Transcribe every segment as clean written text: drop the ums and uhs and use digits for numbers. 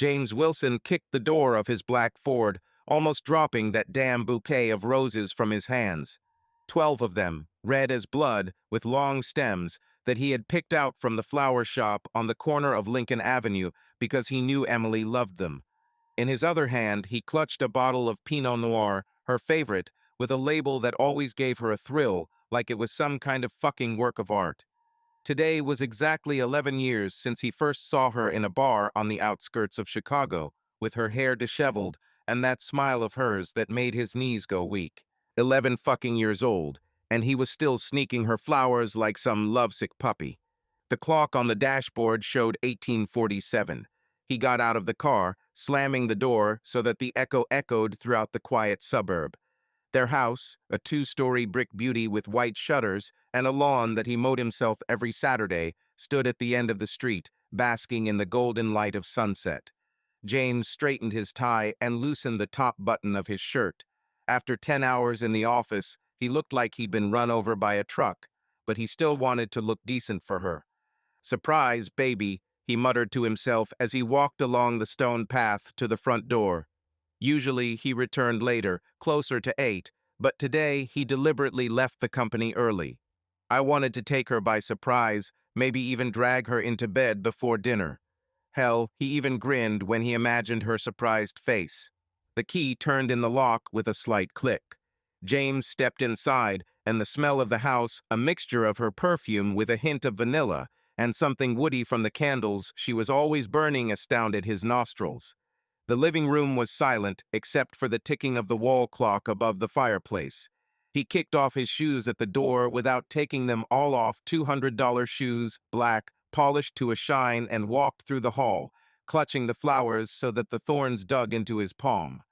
James Wilson kicked the door of his black Ford, almost dropping that damn bouquet of roses from his hands. 12 of them, red as blood, with long stems, that he had picked out from the flower shop on the corner of Lincoln Avenue because he knew Emily loved them. In his other hand, he clutched a bottle of Pinot Noir, her favorite, with a label that always gave her a thrill, like it was some kind of fucking work of art. Today was exactly 11 years since he first saw her in a bar on the outskirts of Chicago, with her hair disheveled and that smile of hers that made his knees go weak. 11 fucking years old, and he was still sneaking her flowers like some lovesick puppy. The clock on the dashboard showed 1847. He got out of the car, slamming the door so that the echo echoed throughout the quiet suburb. Their house, a two-story brick beauty with white shutters and a lawn that he mowed himself every Saturday, stood at the end of the street, basking in the golden light of sunset. James straightened his tie and loosened the top button of his shirt. After 10 hours in the office, he looked like he'd been run over by a truck, but he still wanted to look decent for her. "Surprise, baby," he muttered to himself as he walked along the stone path to the front door. Usually, he returned later, closer to 8, but today he deliberately left the company early. I wanted to take her by surprise, maybe even drag her into bed before dinner. Hell, he even grinned when he imagined her surprised face. The key turned in the lock with a slight click. James stepped inside, and the smell of the house, a mixture of her perfume with a hint of vanilla, and something woody from the candles she was always burning, astounded his nostrils. The living room was silent, except for the ticking of the wall clock above the fireplace. He kicked off his shoes at the door without taking them all off, $200 shoes, black, polished to a shine, and walked through the hall, clutching the flowers so that the thorns dug into his palm.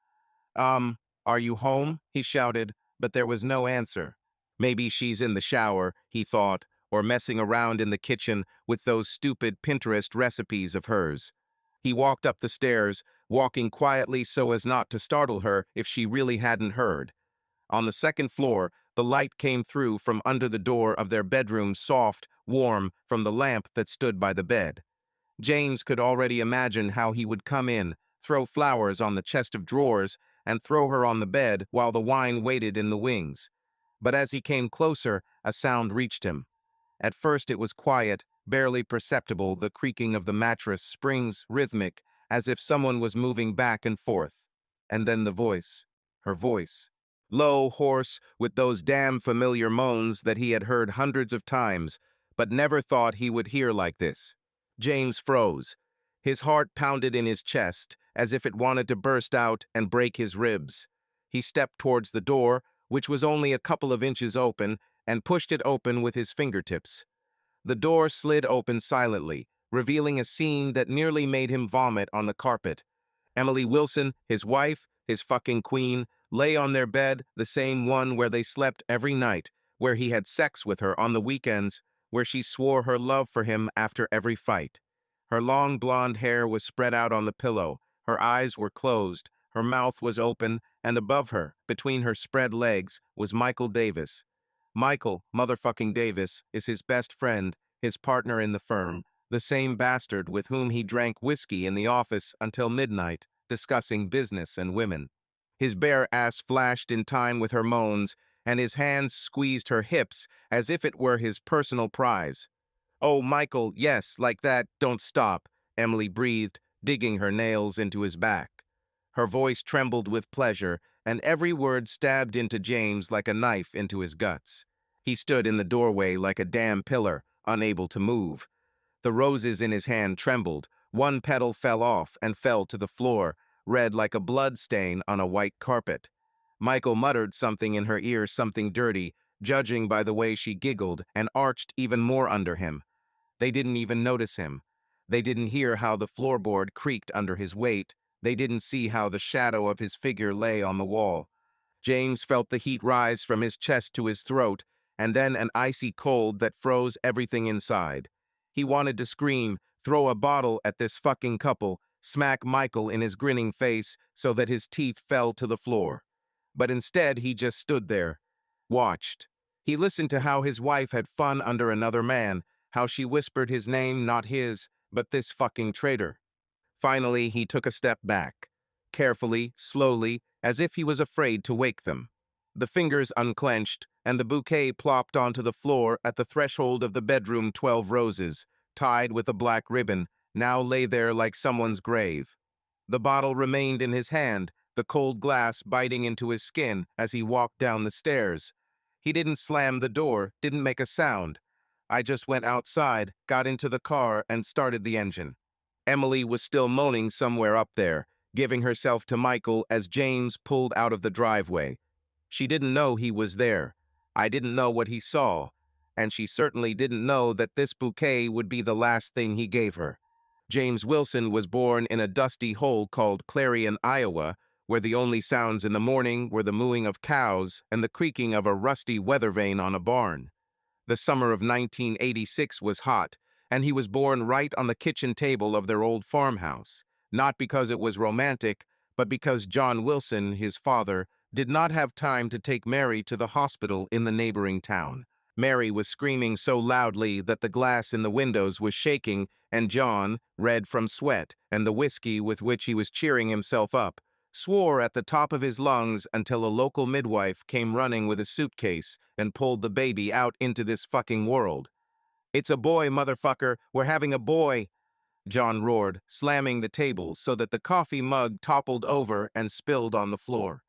Are you home?" he shouted, but there was no answer. Maybe she's in the shower, he thought, or messing around in the kitchen with those stupid Pinterest recipes of hers. He walked up the stairs, walking quietly so as not to startle her if she really hadn't heard. On the second floor, the light came through from under the door of their bedroom, soft, warm, from the lamp that stood by the bed. James could already imagine how he would come in, throw flowers on the chest of drawers, and throw her on the bed while the wine waited in the wings. But as he came closer, a sound reached him. At first it was quiet, barely perceptible, the creaking of the mattress springs rhythmic, as if someone was moving back and forth. And then the voice. Her voice. Low, hoarse, with those damn familiar moans that he had heard hundreds of times, but never thought he would hear like this. James froze. His heart pounded in his chest, as if it wanted to burst out and break his ribs. He stepped towards the door, which was only a couple of inches open, and pushed it open with his fingertips. The door slid open silently, revealing a scene that nearly made him vomit on the carpet. Emily Wilson, his wife, his fucking queen, lay on their bed, the same one where they slept every night, where he had sex with her on the weekends, where she swore her love for him after every fight. Her long blonde hair was spread out on the pillow, her eyes were closed, her mouth was open, and above her, between her spread legs, was Michael Davis. Michael, motherfucking Davis, is his best friend, his partner in the firm, the same bastard with whom he drank whiskey in the office until midnight, discussing business and women. His bare ass flashed in time with her moans, and his hands squeezed her hips as if it were his personal prize. "Oh, Michael, yes, like that, don't stop," Emily breathed, digging her nails into his back. Her voice trembled with pleasure, and every word stabbed into James like a knife into his guts. He stood in the doorway like a damn pillar, unable to move. The roses in his hand trembled. One petal fell off and fell to the floor, red like a blood stain on a white carpet. Michael muttered something in her ear, something dirty, judging by the way she giggled and arched even more under him. They didn't even notice him. They didn't hear how the floorboard creaked under his weight. They didn't see how the shadow of his figure lay on the wall. James felt the heat rise from his chest to his throat, and then an icy cold that froze everything inside. He wanted to scream, throw a bottle at this fucking couple, smack Michael in his grinning face so that his teeth fell to the floor. But instead he just stood there, watched. He listened to how his wife had fun under another man, how she whispered his name, not his, but this fucking traitor. Finally, he took a step back, carefully, slowly, as if he was afraid to wake them. The fingers unclenched, and the bouquet plopped onto the floor at the threshold of the bedroom. 12 roses, tied with a black ribbon, now lay there like someone's grave. The bottle remained in his hand, the cold glass biting into his skin as he walked down the stairs. He didn't slam the door, didn't make a sound. I just went outside, got into the car, and started the engine. Emily was still moaning somewhere up there, giving herself to Michael as James pulled out of the driveway. She didn't know he was there. I didn't know what he saw, and she certainly didn't know that this bouquet would be the last thing he gave her. James Wilson was born in a dusty hole called Clarion, Iowa, where the only sounds in the morning were the mooing of cows and the creaking of a rusty weather vane on a barn. The summer of 1986 was hot, and he was born right on the kitchen table of their old farmhouse, not because it was romantic, but because John Wilson, his father, did not have time to take Mary to the hospital in the neighboring town. Mary was screaming so loudly that the glass in the windows was shaking, and John, red from sweat and the whiskey with which he was cheering himself up, swore at the top of his lungs until a local midwife came running with a suitcase and pulled the baby out into this fucking world. "It's a boy, motherfucker! We're having a boy!" John roared, slamming the table so that the coffee mug toppled over and spilled on the floor.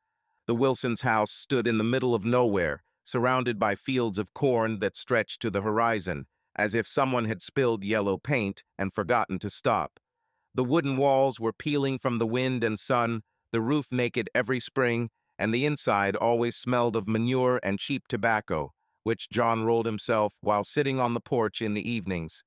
The Wilsons' house stood in the middle of nowhere, surrounded by fields of corn that stretched to the horizon, as if someone had spilled yellow paint and forgotten to stop. The wooden walls were peeling from the wind and sun, the roof naked every spring, and the inside always smelled of manure and cheap tobacco, which John rolled himself while sitting on the porch in the evenings.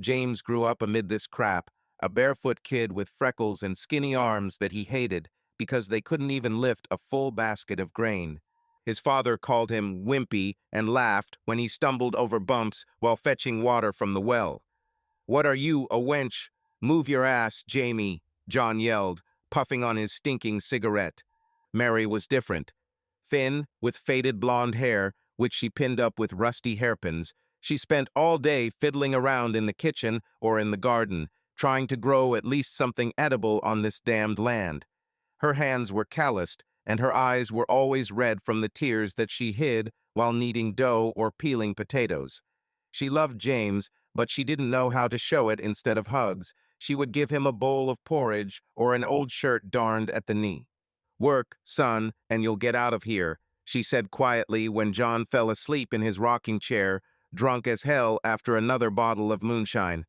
James grew up amid this crap, a barefoot kid with freckles and skinny arms that he hated because they couldn't even lift a full basket of grain. His father called him wimpy and laughed when he stumbled over bumps while fetching water from the well. "What are you, a wench? Move your ass, Jamie," John yelled, puffing on his stinking cigarette. Mary was different. Thin, with faded blonde hair, which she pinned up with rusty hairpins, she spent all day fiddling around in the kitchen or in the garden, trying to grow at least something edible on this damned land. Her hands were calloused, and her eyes were always red from the tears that she hid while kneading dough or peeling potatoes. She loved James, but she didn't know how to show it. Instead of hugs, she would give him a bowl of porridge or an old shirt darned at the knee. "Work, son, and you'll get out of here," she said quietly when John fell asleep in his rocking chair, drunk as hell after another bottle of moonshine.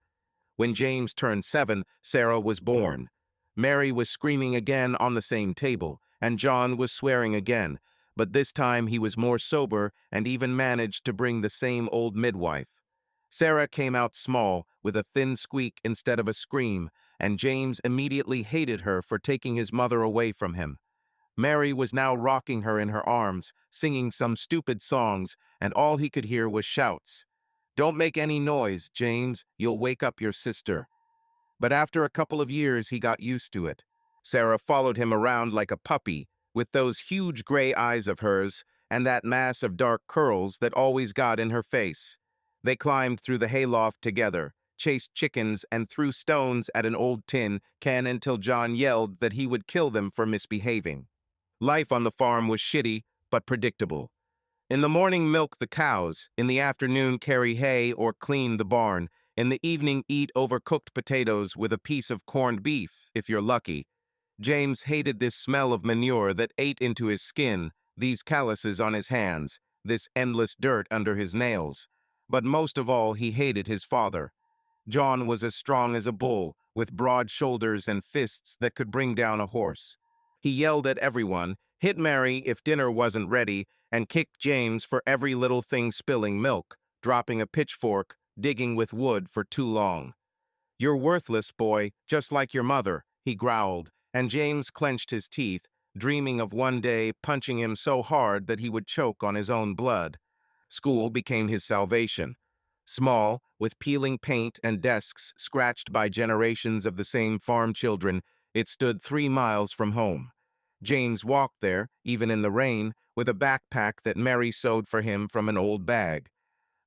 When James turned 7, Sarah was born. Mary was screaming again on the same table, and John was swearing again, but this time he was more sober and even managed to bring the same old midwife. Sarah came out small, with a thin squeak instead of a scream, and James immediately hated her for taking his mother away from him. Mary was now rocking her in her arms, singing some stupid songs, and all he could hear was shouts. "Don't make any noise, James, you'll wake up your sister." But after a couple of years, he got used to it. Sarah followed him around like a puppy, with those huge gray eyes of hers and that mass of dark curls that always got in her face. They climbed through the hayloft together, chased chickens, and threw stones at an old tin can until John yelled that he would kill them for misbehaving. Life on the farm was shitty, but predictable. In the morning, milk the cows. In the afternoon, carry hay or clean the barn. In the evening, eat overcooked potatoes with a piece of corned beef, if you're lucky. James hated this smell of manure that ate into his skin, these calluses on his hands, this endless dirt under his nails. But most of all, he hated his father. John was as strong as a bull, with broad shoulders and fists that could bring down a horse. He yelled at everyone, hit Mary if dinner wasn't ready, and kicked James for every little thing spilling milk, dropping a pitchfork, digging with wood for too long. "You're worthless, boy, just like your mother," he growled, and James clenched his teeth, dreaming of one day punching him so hard that he would choke on his own blood. School became his salvation. Small, with peeling paint and desks scratched by generations of the same farm children, it stood 3 miles from home. James walked there, even in the rain, with a backpack that Mary sewed for him from an old bag.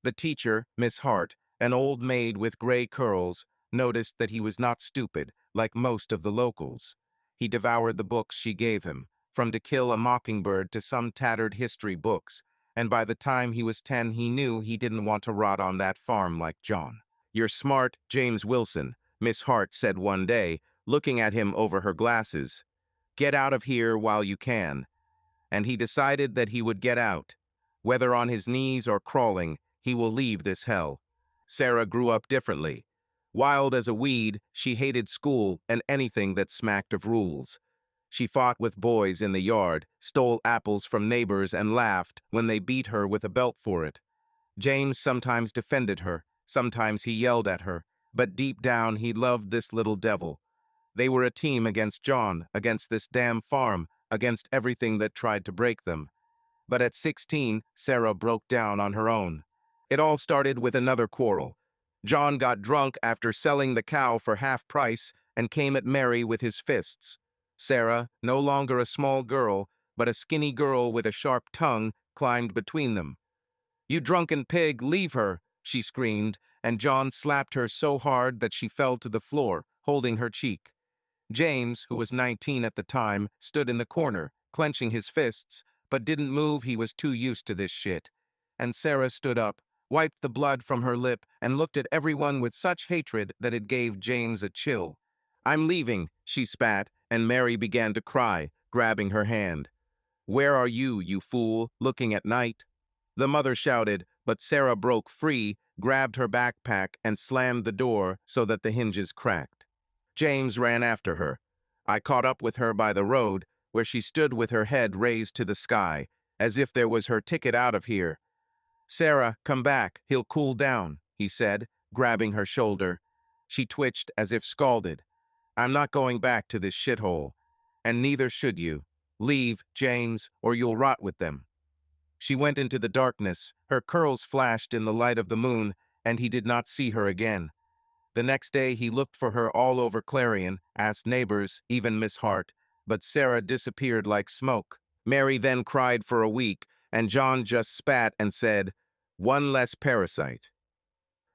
The teacher, Miss Hart, an old maid with gray curls, noticed that he was not stupid, like most of the locals. He devoured the books she gave him, from To Kill a Mockingbird to some tattered history books, and by the time he was 10 he knew he didn't want to rot on that farm like John. "You're smart, James Wilson," Miss Hart said one day, looking at him over her glasses. "Get out of here while you can." And he decided that he would get out. Whether on his knees or crawling, he will leave this hell. Sarah grew up differently. Wild as a weed, she hated school and anything that smacked of rules. She fought with boys in the yard, stole apples from neighbors, and laughed when they beat her with a belt for it. James sometimes defended her, sometimes he yelled at her, but deep down he loved this little devil. They were a team against John, against this damn farm, against everything that tried to break them. But at 16, Sarah broke down on her own. It all started with another quarrel. John got drunk after selling the cow for half price and came at Mary with his fists. Sarah, no longer a small girl, but a skinny girl with a sharp tongue, climbed between them. "You drunken pig, leave her!" she screamed, and John slapped her so hard that she fell to the floor, holding her cheek. James, who was 19 at the time, stood in the corner, clenching his fists, but didn't move. He was too used to this shit. And Sarah stood up, wiped the blood from her lip, and looked at everyone with such hatred that it gave James a chill. "I'm leaving," she spat, and Mary began to cry, grabbing her hand. "Where are you, you fool, looking at night?" The mother shouted, but Sarah broke free, grabbed her backpack, and slammed the door so that the hinges cracked. James ran after her. I caught up with her by the road, where she stood with her head raised to the sky, as if there was her ticket out of here. "Sarah, come back, he'll cool down," he said, grabbing her shoulder. She twitched as if scalded. "I'm not going back to this shithole. And neither should you. Leave, James, or you'll rot with them." She went into the darkness. Her curls flashed in the light of the moon, and he did not see her again. The next day he looked for her all over Clarion, asked neighbors, even Miss Hart, but Sarah disappeared like smoke. Mary then cried for a week, and John just spat and said, "One less parasite."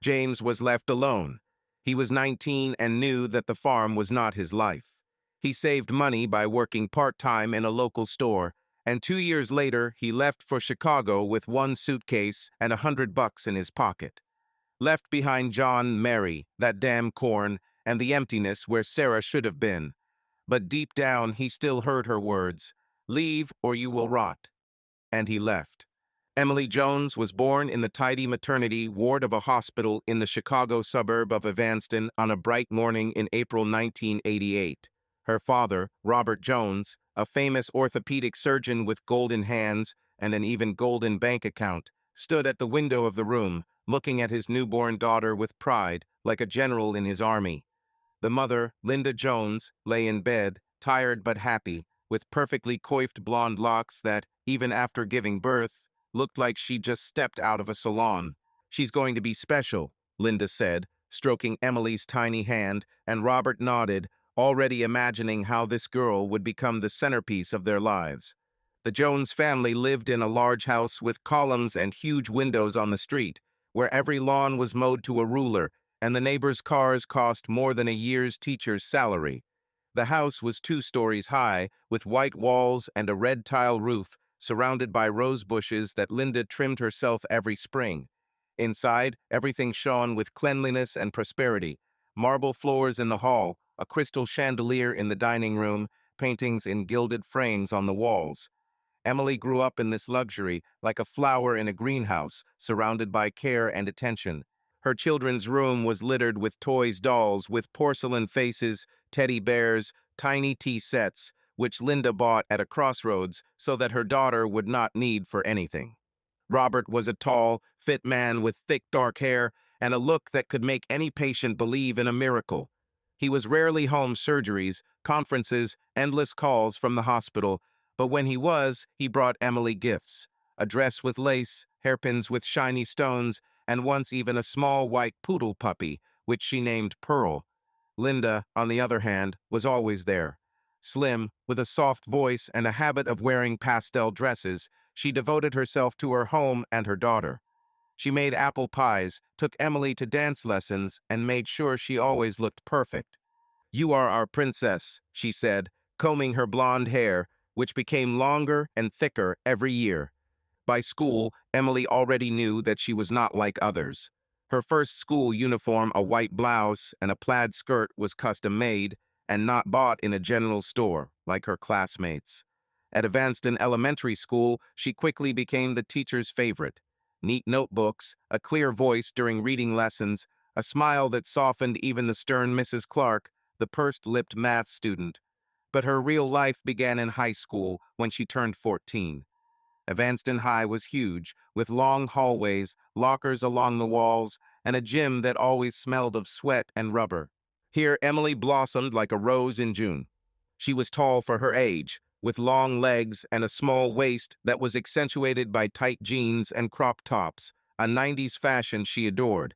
James was left alone. He was 19 and knew that the farm was not his life. He saved money by working part-time in a local store, and 2 years later he left for Chicago with one suitcase and $100 in his pocket. Left behind John, Mary, that damn corn, and the emptiness where Sarah should have been. But deep down he still heard her words, "Leave or you will rot." And he left. Emily Jones was born in the tidy maternity ward of a hospital in the Chicago suburb of Evanston on a bright morning in April 1988. Her father, Robert Jones, a famous orthopedic surgeon with golden hands and an even golden bank account, stood at the window of the room, looking at his newborn daughter with pride, like a general in his army. The mother, Linda Jones, lay in bed, tired but happy, with perfectly coiffed blonde locks that, even after giving birth, looked like she just stepped out of a salon. "She's going to be special," Linda said, stroking Emily's tiny hand, and Robert nodded, already imagining how this girl would become the centerpiece of their lives. The Jones family lived in a large house with columns and huge windows on the street, where every lawn was mowed to a ruler, and the neighbors' cars cost more than a year's teacher's salary. The house was 2 stories high, with white walls and a red tile roof, surrounded by rose bushes that Linda trimmed herself every spring. Inside, everything shone with cleanliness and prosperity. Marble floors in the hall, a crystal chandelier in the dining room, paintings in gilded frames on the walls. Emily grew up in this luxury, like a flower in a greenhouse, surrounded by care and attention. Her children's room was littered with toys, dolls, with porcelain faces, teddy bears, tiny tea sets, which Linda bought at a crossroads so that her daughter would not need for anything. Robert was a tall, fit man with thick dark hair and a look that could make any patient believe in a miracle. He was rarely home. Surgeries, conferences, endless calls from the hospital, but when he was, he brought Emily gifts: a dress with lace, hairpins with shiny stones, and once even a small white poodle puppy, which she named Pearl. Linda, on the other hand, was always there. Slim, with a soft voice and a habit of wearing pastel dresses, she devoted herself to her home and her daughter. She made apple pies, took Emily to dance lessons, and made sure she always looked perfect. "You are our princess," she said, combing her blonde hair, which became longer and thicker every year. By school, Emily already knew that she was not like others. Her first school uniform, a white blouse and a plaid skirt, was custom-made and not bought in a general store, like her classmates. At Evanston Elementary School, she quickly became the teacher's favorite. Neat notebooks, a clear voice during reading lessons, a smile that softened even the stern Mrs. Clark, the pursed-lipped math student. But her real life began in high school when she turned 14. Evanston High was huge, with long hallways, lockers along the walls, and a gym that always smelled of sweat and rubber. Here, Emily blossomed like a rose in June. She was tall for her age, with long legs and a small waist that was accentuated by tight jeans and crop tops, a 90s fashion she adored.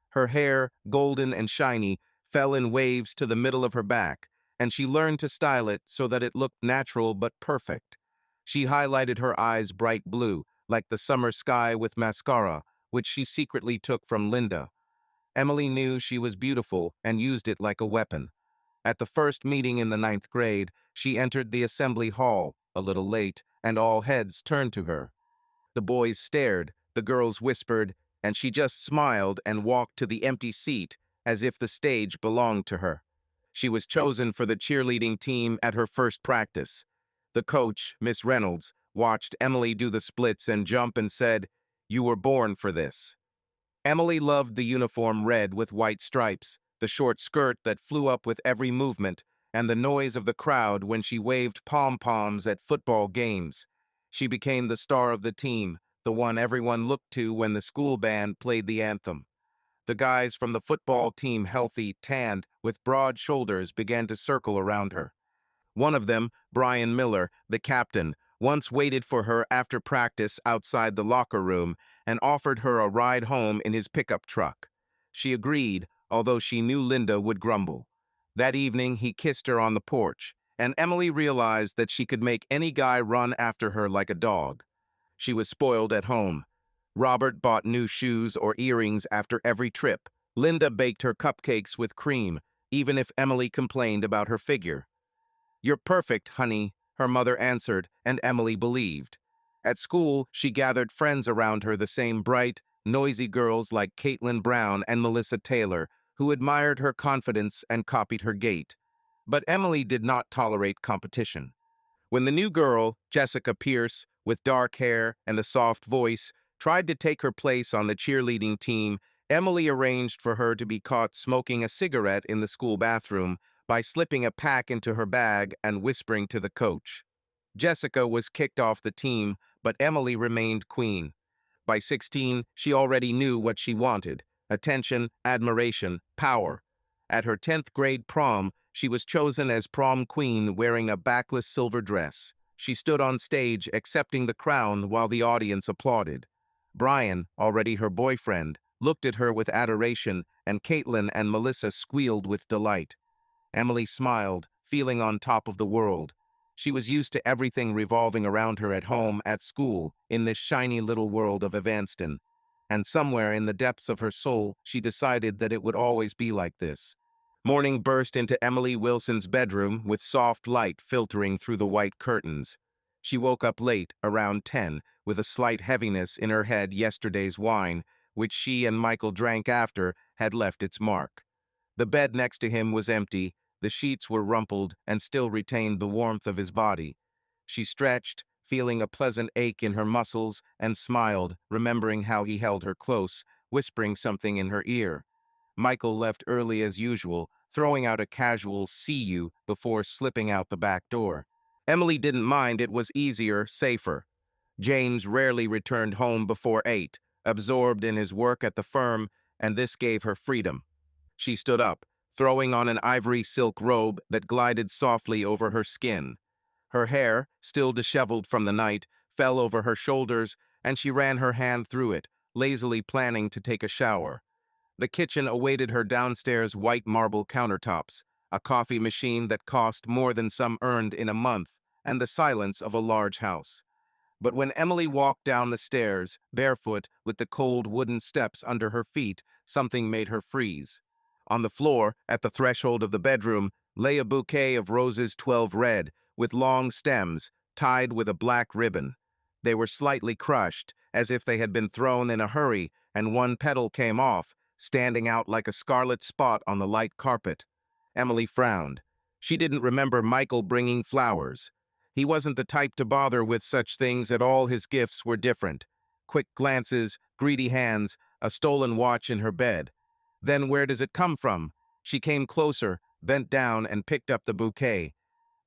Her hair, golden and shiny, fell in waves to the middle of her back, and she learned to style it so that it looked natural but perfect. She highlighted her eyes bright blue, like the summer sky, with mascara, which she secretly took from Linda. Emily knew she was beautiful and used it like a weapon. At the first meeting in the ninth grade, she entered the assembly hall, a little late, and all heads turned to her. The boys stared, the girls whispered, and she just smiled and walked to the empty seat as if the stage belonged to her. She was chosen for the cheerleading team at her first practice. The coach, Miss Reynolds, watched Emily do the splits and jump and said, "You were born for this." Emily loved the uniform red with white stripes, the short skirt that flew up with every movement, and the noise of the crowd when she waved pom-poms at football games. She became the star of the team, the one everyone looked to when the school band played the anthem. The guys from the football team, healthy, tanned, with broad shoulders, began to circle around her. One of them, Brian Miller, the captain, once waited for her after practice outside the locker room and offered her a ride home in his pickup truck. She agreed, although she knew Linda would grumble. That evening, he kissed her on the porch, and Emily realized that she could make any guy run after her like a dog. She was spoiled at home. Robert bought new shoes or earrings after every trip. Linda baked her cupcakes with cream, even if Emily complained about her figure. "You're perfect, honey," her mother answered, and Emily believed. At school, she gathered friends around her, the same bright, noisy girls like Caitlin Brown and Melissa Taylor, who admired her confidence and copied her gait. But Emily did not tolerate competition. When the new girl, Jessica Pierce, with dark hair and a soft voice, tried to take her place on the cheerleading team, Emily arranged for her to be caught smoking a cigarette in the school bathroom by slipping a pack into her bag and whispering to the coach. Jessica was kicked off the team, but Emily remained queen. By 16, she already knew what she wanted: attention, admiration, power. At her 10th grade prom, she was chosen as prom queen wearing a backless silver dress. She stood on stage accepting the crown while the audience applauded. Brian, already her boyfriend, looked at her with adoration, and Caitlin and Melissa squealed with delight. Emily smiled, feeling on top of the world. She was used to everything revolving around her at home, at school, in this shiny little world of Evanston. And somewhere in the depths of her soul, she decided that it would always be like this. Morning burst into Emily Wilson's bedroom with soft light filtering through the white curtains. She woke up late, around 10, with a slight heaviness in her head. Yesterday's wine, which she and Michael drank after, had left its mark. The bed next to him was empty, the sheets were rumpled and still retained the warmth of his body. She stretched, feeling a pleasant ache in her muscles, and smiled, remembering how he held her close, whispering something in her ear. Michael left early as usual, throwing out a casual "see you" before slipping out the back door. Emily didn't mind, it was easier, safer. James rarely returned home before 8, absorbed in his work at the firm, and this gave her freedom. She stood up, throwing on an ivory silk robe that glided softly over her skin. Her hair, still disheveled from the night, fell over her shoulders, and she ran her hand through it, lazily planning to take a shower. The kitchen awaited her: downstairs, white marble countertops, a coffee machine that cost more than some earned in a month, and the silence of a large house. But when Emily walked down the stairs, barefoot, with the cold wooden steps under her feet, something made her freeze. On the floor, at the threshold of the bedroom, lay a bouquet of roses 12 red, with long stems, tied with a black ribbon. They were slightly crushed, as if they had been thrown in a hurry, and one petal came off, standing out like a scarlet spot on the light carpet. Emily frowned. She didn't remember Michael bringing flowers. He wasn't the type to bother with such things at all. His gifts were different. Quick glances, greedy hands, a stolen watch in her bed. Then where does it come from? She came closer, bent down, and picked up the bouquet.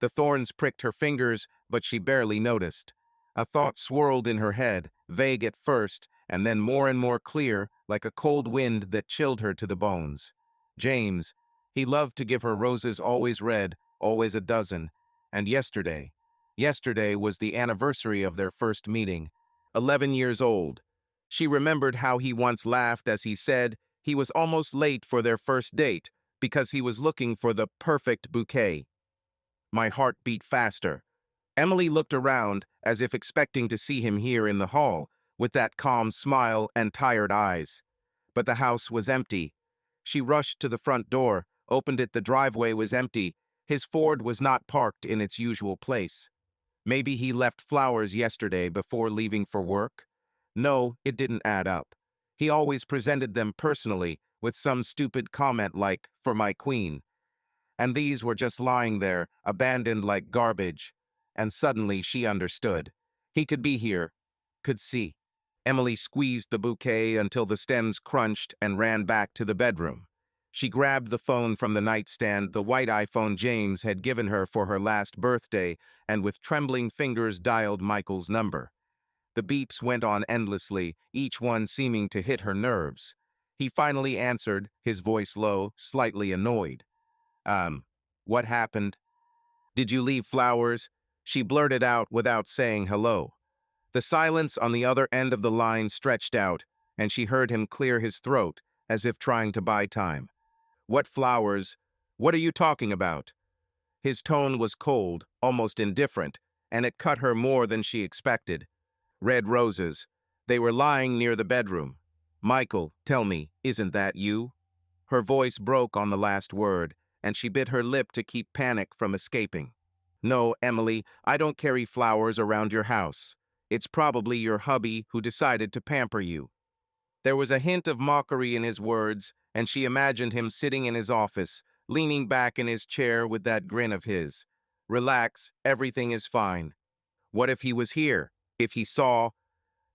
The thorns pricked her fingers, but she barely noticed. A thought swirled in her head, vague at first, and then more and more clear, like a cold wind that chilled her to the bones. James. He loved to give her roses, always red, always a dozen. And yesterday. Yesterday was the anniversary of their first meeting. 11 years old. She remembered how he once laughed as he said he was almost late for their first date because he was looking for the perfect bouquet. My heart beat faster. Emily looked around as if expecting to see him here in the hall, with that calm smile and tired eyes. But the house was empty. She rushed to the front door, opened it. The driveway was empty. His Ford was not parked in its usual place. Maybe he left flowers yesterday before leaving for work? No, it didn't add up. He always presented them personally, with some stupid comment like, "For my queen." And these were just lying there, abandoned like garbage. And suddenly she understood. He could be here, could see. Emily squeezed the bouquet until the stems crunched and ran back to the bedroom. She grabbed the phone from the nightstand, the white iPhone James had given her for her last birthday, and with trembling fingers dialed Michael's number. The beeps went on endlessly, each one seeming to hit her nerves. He finally answered, his voice low, slightly annoyed. What happened? Did you leave flowers? She blurted out without saying hello. The silence on the other end of the line stretched out, and she heard him clear his throat, as if trying to buy time. What flowers? What are you talking about? His tone was cold, almost indifferent, and it cut her more than she expected. Red roses. They were lying near the bedroom. Michael, tell me, isn't that you? Her voice broke on the last word, and she bit her lip to keep panic from escaping. No, Emily, I don't carry flowers around your house. It's probably your hubby who decided to pamper you. There was a hint of mockery in his words, and she imagined him sitting in his office, leaning back in his chair with that grin of his. Relax, everything is fine. What if he was here? If he saw?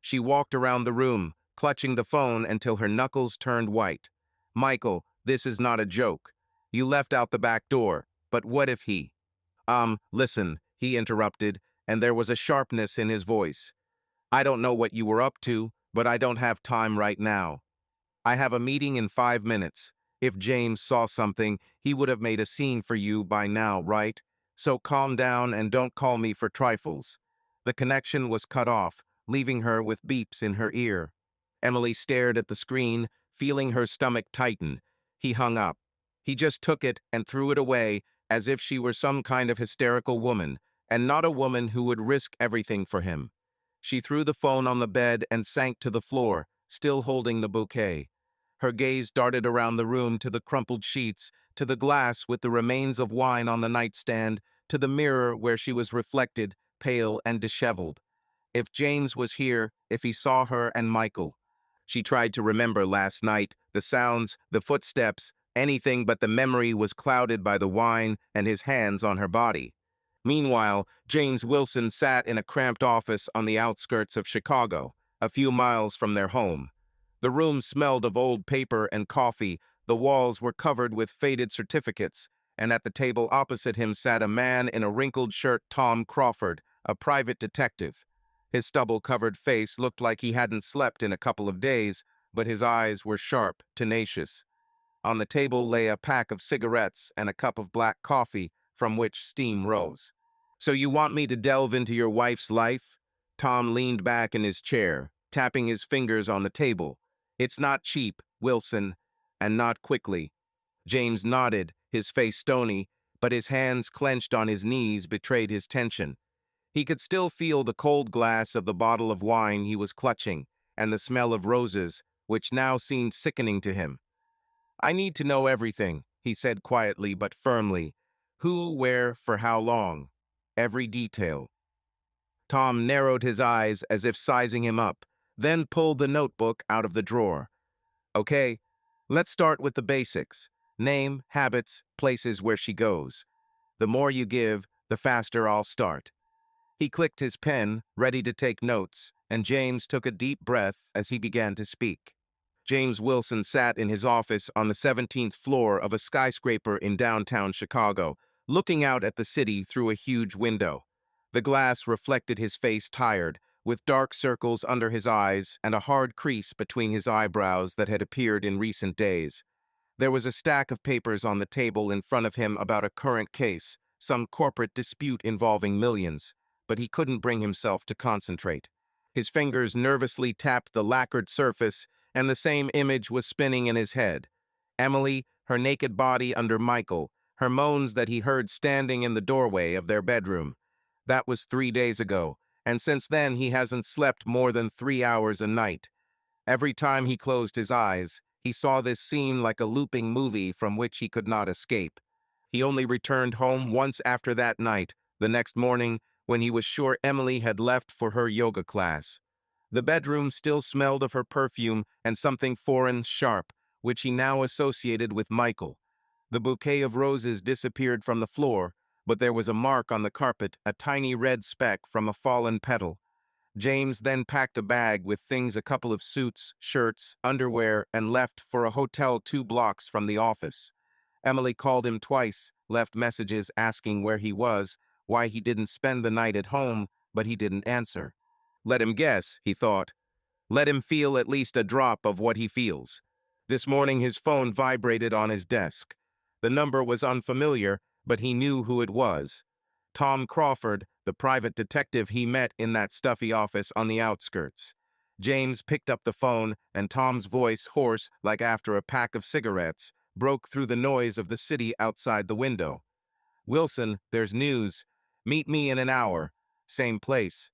She walked around the room, clutching the phone until her knuckles turned white. Michael, this is not a joke. You left out the back door, but what if he? Listen, he interrupted, and there was a sharpness in his voice. I don't know what you were up to, but I don't have time right now. I have a meeting in 5 minutes. If James saw something, he would have made a scene for you by now, right? So calm down and don't call me for trifles. The connection was cut off, leaving her with beeps in her ear. Emily stared at the screen, feeling her stomach tighten. He hung up. He just took it and threw it away as if she were some kind of hysterical woman, and not a woman who would risk everything for him. She threw the phone on the bed and sank to the floor, still holding the bouquet. Her gaze darted around the room to the crumpled sheets, to the glass with the remains of wine on the nightstand, to the mirror where she was reflected, pale and disheveled. If James was here, if he saw her and Michael. She tried to remember last night, the sounds, the footsteps, anything but the memory was clouded by the wine and his hands on her body. Meanwhile, James Wilson sat in a cramped office on the outskirts of Chicago, a few miles from their home. The room smelled of old paper and coffee, the walls were covered with faded certificates, and at the table opposite him sat a man in a wrinkled shirt, Tom Crawford, a private detective. His stubble-covered face looked like he hadn't slept in a couple of days, but his eyes were sharp, tenacious. On the table lay a pack of cigarettes and a cup of black coffee from which steam rose. So you want me to delve into your wife's life? Tom leaned back in his chair, tapping his fingers on the table. It's not cheap, Wilson, and not quickly. James nodded, his face stony, but his hands clenched on his knees betrayed his tension. He could still feel the cold glass of the bottle of wine he was clutching, and the smell of roses, which now seemed sickening to him. I need to know everything, he said quietly but firmly. Who, where, for how long. Every detail. Tom narrowed his eyes as if sizing him up, then pulled the notebook out of the drawer. Okay, let's start with the basics. Name, habits, places where she goes. The more you give, the faster I'll start. He clicked his pen, ready to take notes, and James took a deep breath as he began to speak. James Wilson sat in his office on the 17th floor of a skyscraper in downtown Chicago, looking out at the city through a huge window. The glass reflected his face tired, with dark circles under his eyes and a hard crease between his eyebrows that had appeared in recent days. There was a stack of papers on the table in front of him about a current case, some corporate dispute involving millions, but he couldn't bring himself to concentrate. His fingers nervously tapped the lacquered surface, and the same image was spinning in his head. Emily, her naked body under Michael, her moans that he heard standing in the doorway of their bedroom. That was 3 days ago, and since then he hasn't slept more than 3 hours a night. Every time he closed his eyes, he saw this scene like a looping movie from which he could not escape. He only returned home once after that night, the next morning, when he was sure Emily had left for her yoga class. The bedroom still smelled of her perfume and something foreign, sharp, which he now associated with Michael. The bouquet of roses disappeared from the floor, but there was a mark on the carpet, a tiny red speck from a fallen petal. James then packed a bag with things, a couple of suits, shirts, underwear, and left for a hotel 2 blocks from the office. Emily called him twice, left messages asking where he was, why he didn't spend the night at home, but he didn't answer. Let him guess, he thought. Let him feel at least a drop of what he feels. This morning his phone vibrated on his desk. The number was unfamiliar, but he knew who it was. Tom Crawford, the private detective he met in that stuffy office on the outskirts. James picked up the phone, and Tom's voice, hoarse like after a pack of cigarettes, broke through the noise of the city outside the window. Wilson, there's news. Meet me in an hour. Same place.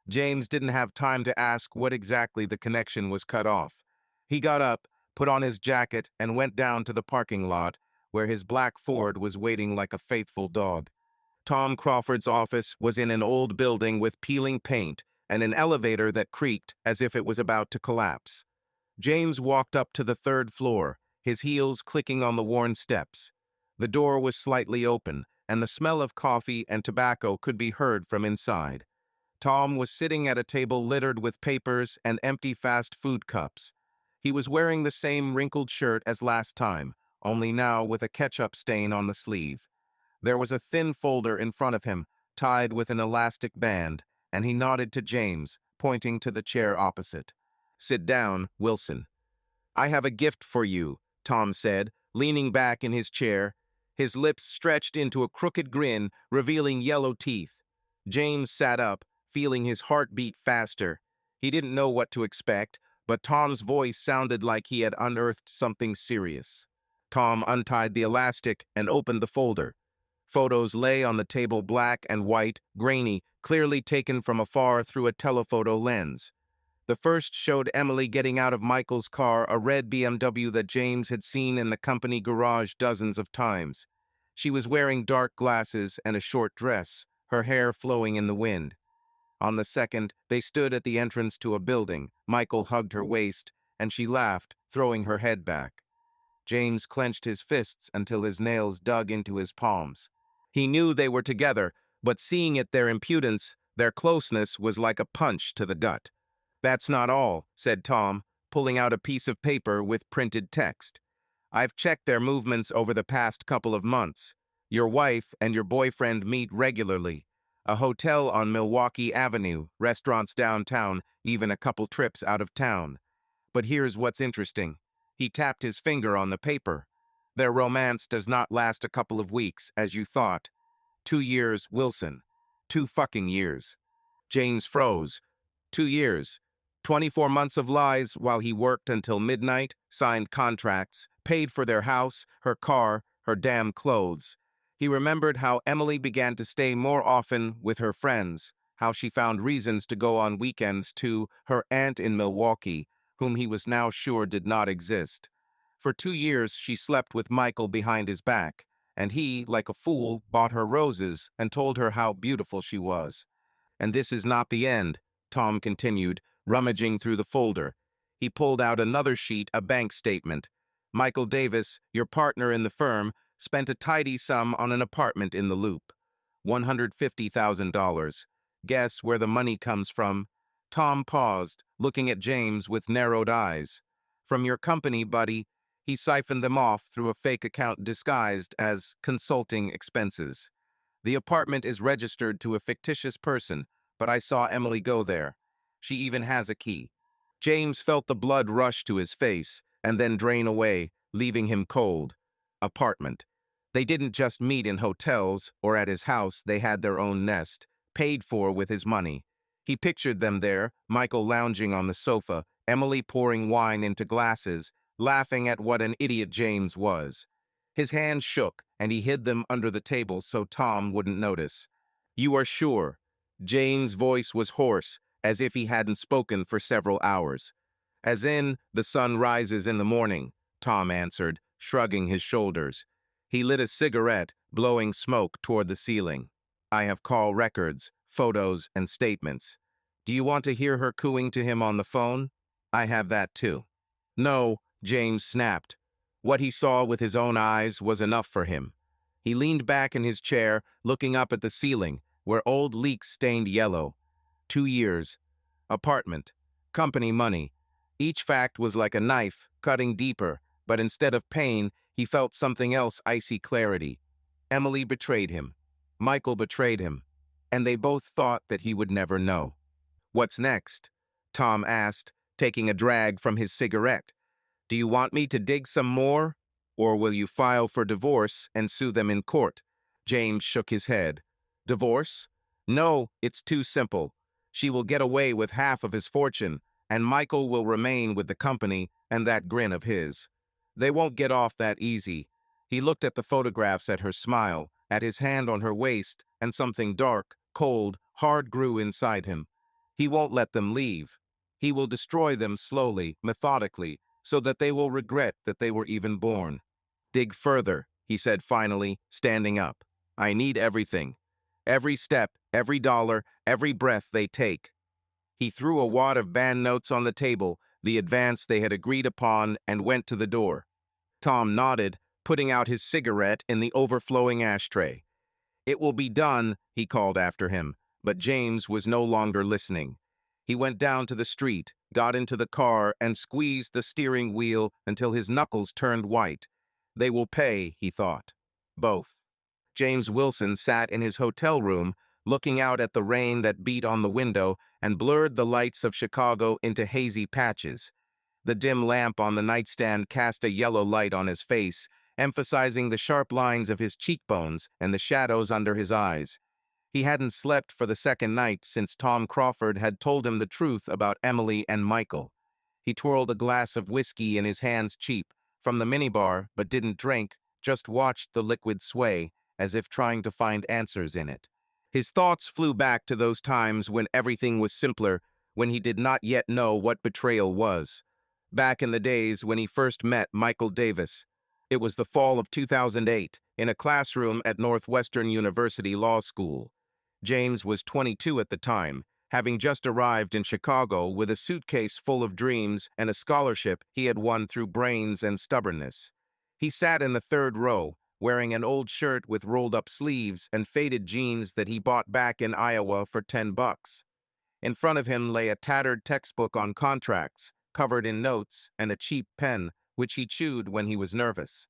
James didn't have time to ask what exactly the connection was cut off. He got up, put on his jacket, and went down to the parking lot, where his black Ford was waiting like a faithful dog. Tom Crawford's office was in an old building with peeling paint and an elevator that creaked as if it was about to collapse. James walked up to the 3rd floor, his heels clicking on the worn steps. The door was slightly open, and the smell of coffee and tobacco could be heard from inside. Tom was sitting at a table littered with papers and empty fast food cups. He was wearing the same wrinkled shirt as last time, only now with a ketchup stain on the sleeve. There was a thin folder in front of him, tied with an elastic band, and he nodded to James, pointing to the chair opposite. Sit down, Wilson. I have a gift for you, Tom said, leaning back in his chair. His lips stretched into a crooked grin, revealing yellow teeth. James sat up, feeling his heart beat faster. He didn't know what to expect, but Tom's voice sounded like he had unearthed something serious. Tom untied the elastic and opened the folder. Photos lay on the table, black and white, grainy, clearly taken from afar through a telephoto lens. The first showed Emily getting out of Michael's car, a red BMW that James had seen in the company garage dozens of times. She was wearing dark glasses and a short dress, her hair flowing in the wind. On the second, they stood at the entrance to a building. Michael hugged her waist, and she laughed, throwing her head back. James clenched his fists until his nails dug into his palms. He knew they were together, but seeing it, their impudence, their closeness, was like a punch to the gut. That's not all, said Tom, pulling out a piece of paper with printed text. I've checked their movements over the past couple of months. Your wife and your boyfriend meet regularly. A hotel on Milwaukee Avenue, restaurants downtown, even a couple trips out of town. But here's what's interesting. He tapped his finger on the paper. Their romance does not last a couple of weeks, as you thought. 2 years, Wilson. 2 fucking years. James froze. 2 years. 24 months of lies while he worked until midnight, signed contracts, paid for their house, her car, her damn clothes. He remembered how Emily began to stay more often with her friends, how she found reasons to go on weekends to her aunt in Milwaukee, whom he was now sure did not exist. For 2 years she slept with Michael behind his back, and he, like a fool, bought her roses and told her how beautiful she was. And this is not the end, Tom continued, rummaging through the folder. He pulled out another sheet, a bank statement. Michael Davis, your partner in the firm, spent a tidy sum on an apartment in the Loop. $150,000. Guess where the money comes from? Tom paused, looking at James with narrowed eyes. From your company, buddy. He siphoned them off through a fake account disguised as consulting expenses. The apartment is registered to a fictitious person, but I saw Emily go there. She even has a key. James felt the blood rush to his face and then drain away, leaving him cold. Apartment. They didn't just meet in hotels or at his house, they had their own nest, paid for with his money. He pictured them there, Michael lounging on the sofa, Emily pouring wine into glasses, laughing at what an idiot James was. His hands shook, and he hid them under the table so Tom wouldn't notice. You are sure? James' voice was hoarse, as if he hadn't spoken for several hours. As in, the sun rises in the morning, Tom answered, shrugging his shoulders. He lit a cigarette, blowing smoke toward the ceiling. I have call records, photos, and statements. Do you want to hear her cooing to him on the phone? I have that too. No, James snapped. What he saw with his own eyes was enough for him. He leaned back in his chair, looking up at the ceiling, where old leaks stained yellow. 2 years. Apartment. Company money. Each fact was like a knife, cutting deeper, but instead of pain, he felt something else, icy clarity. Emily betrayed him. Michael betrayed him. And they both thought that he would never know. What's next? Tom asked, taking a drag from his cigarette. Do you want me to dig some more? Or will you file for divorce and sue them in court? James shook his head. Divorce? No, it's too simple. She will get away with half of his fortune, and Michael will remain with the company and that grin of his. They won't get off that easy. He looked at the photographs, at her smile, at his hand on her waist, and something dark, cold, hard grew inside him. He won't let them leave. He will destroy them slowly, methodically, so that they will regret that they were even born. Dig further, he said finally, standing up. I need everything. Every step, every dollar, every breath they take. He threw a wad of band notes on the table, the advance they had agreed upon, and went to the door. Tom nodded, putting out his cigarette in the overflowing ashtray. It will be done, he called after him, but James was no longer listening. He went down to the street, got into the car, and squeezed the steering wheel until his knuckles turned white. They will pay, he thought. Both. James Wilson sat in his hotel room, looking out at the rain that beat on the window and blurred the lights of Chicago into hazy patches. The dim lamp on the nightstand cast a yellow light on his face, emphasizing the sharp lines of his cheekbones and the shadows under his eyes. He hadn't slept for the second night since Tom Crawford had told him the truth about Emily and Michael. He twirled a glass of whiskey in his hands cheap, from the minibar, but didn't drink, just watched the liquid sway, as if trying to find answers in it. His thoughts flew back to those times when everything was simpler, when he did not yet know what betrayal was. Back in the days when he first met Michael Davis. It was the fall of 2008, in a classroom at Northwestern University Law School. James was 22 at the time, having just arrived in Chicago with a suitcase full of dreams and a scholarship he had won through brains and stubbornness. He sat in the third row, wearing an old shirt with rolled-up sleeves and faded jeans that he bought back in Iowa for $10. In front of him lay a tattered textbook on contracts, covered in notes, and a cheap pen, which he chewed when he was nervous.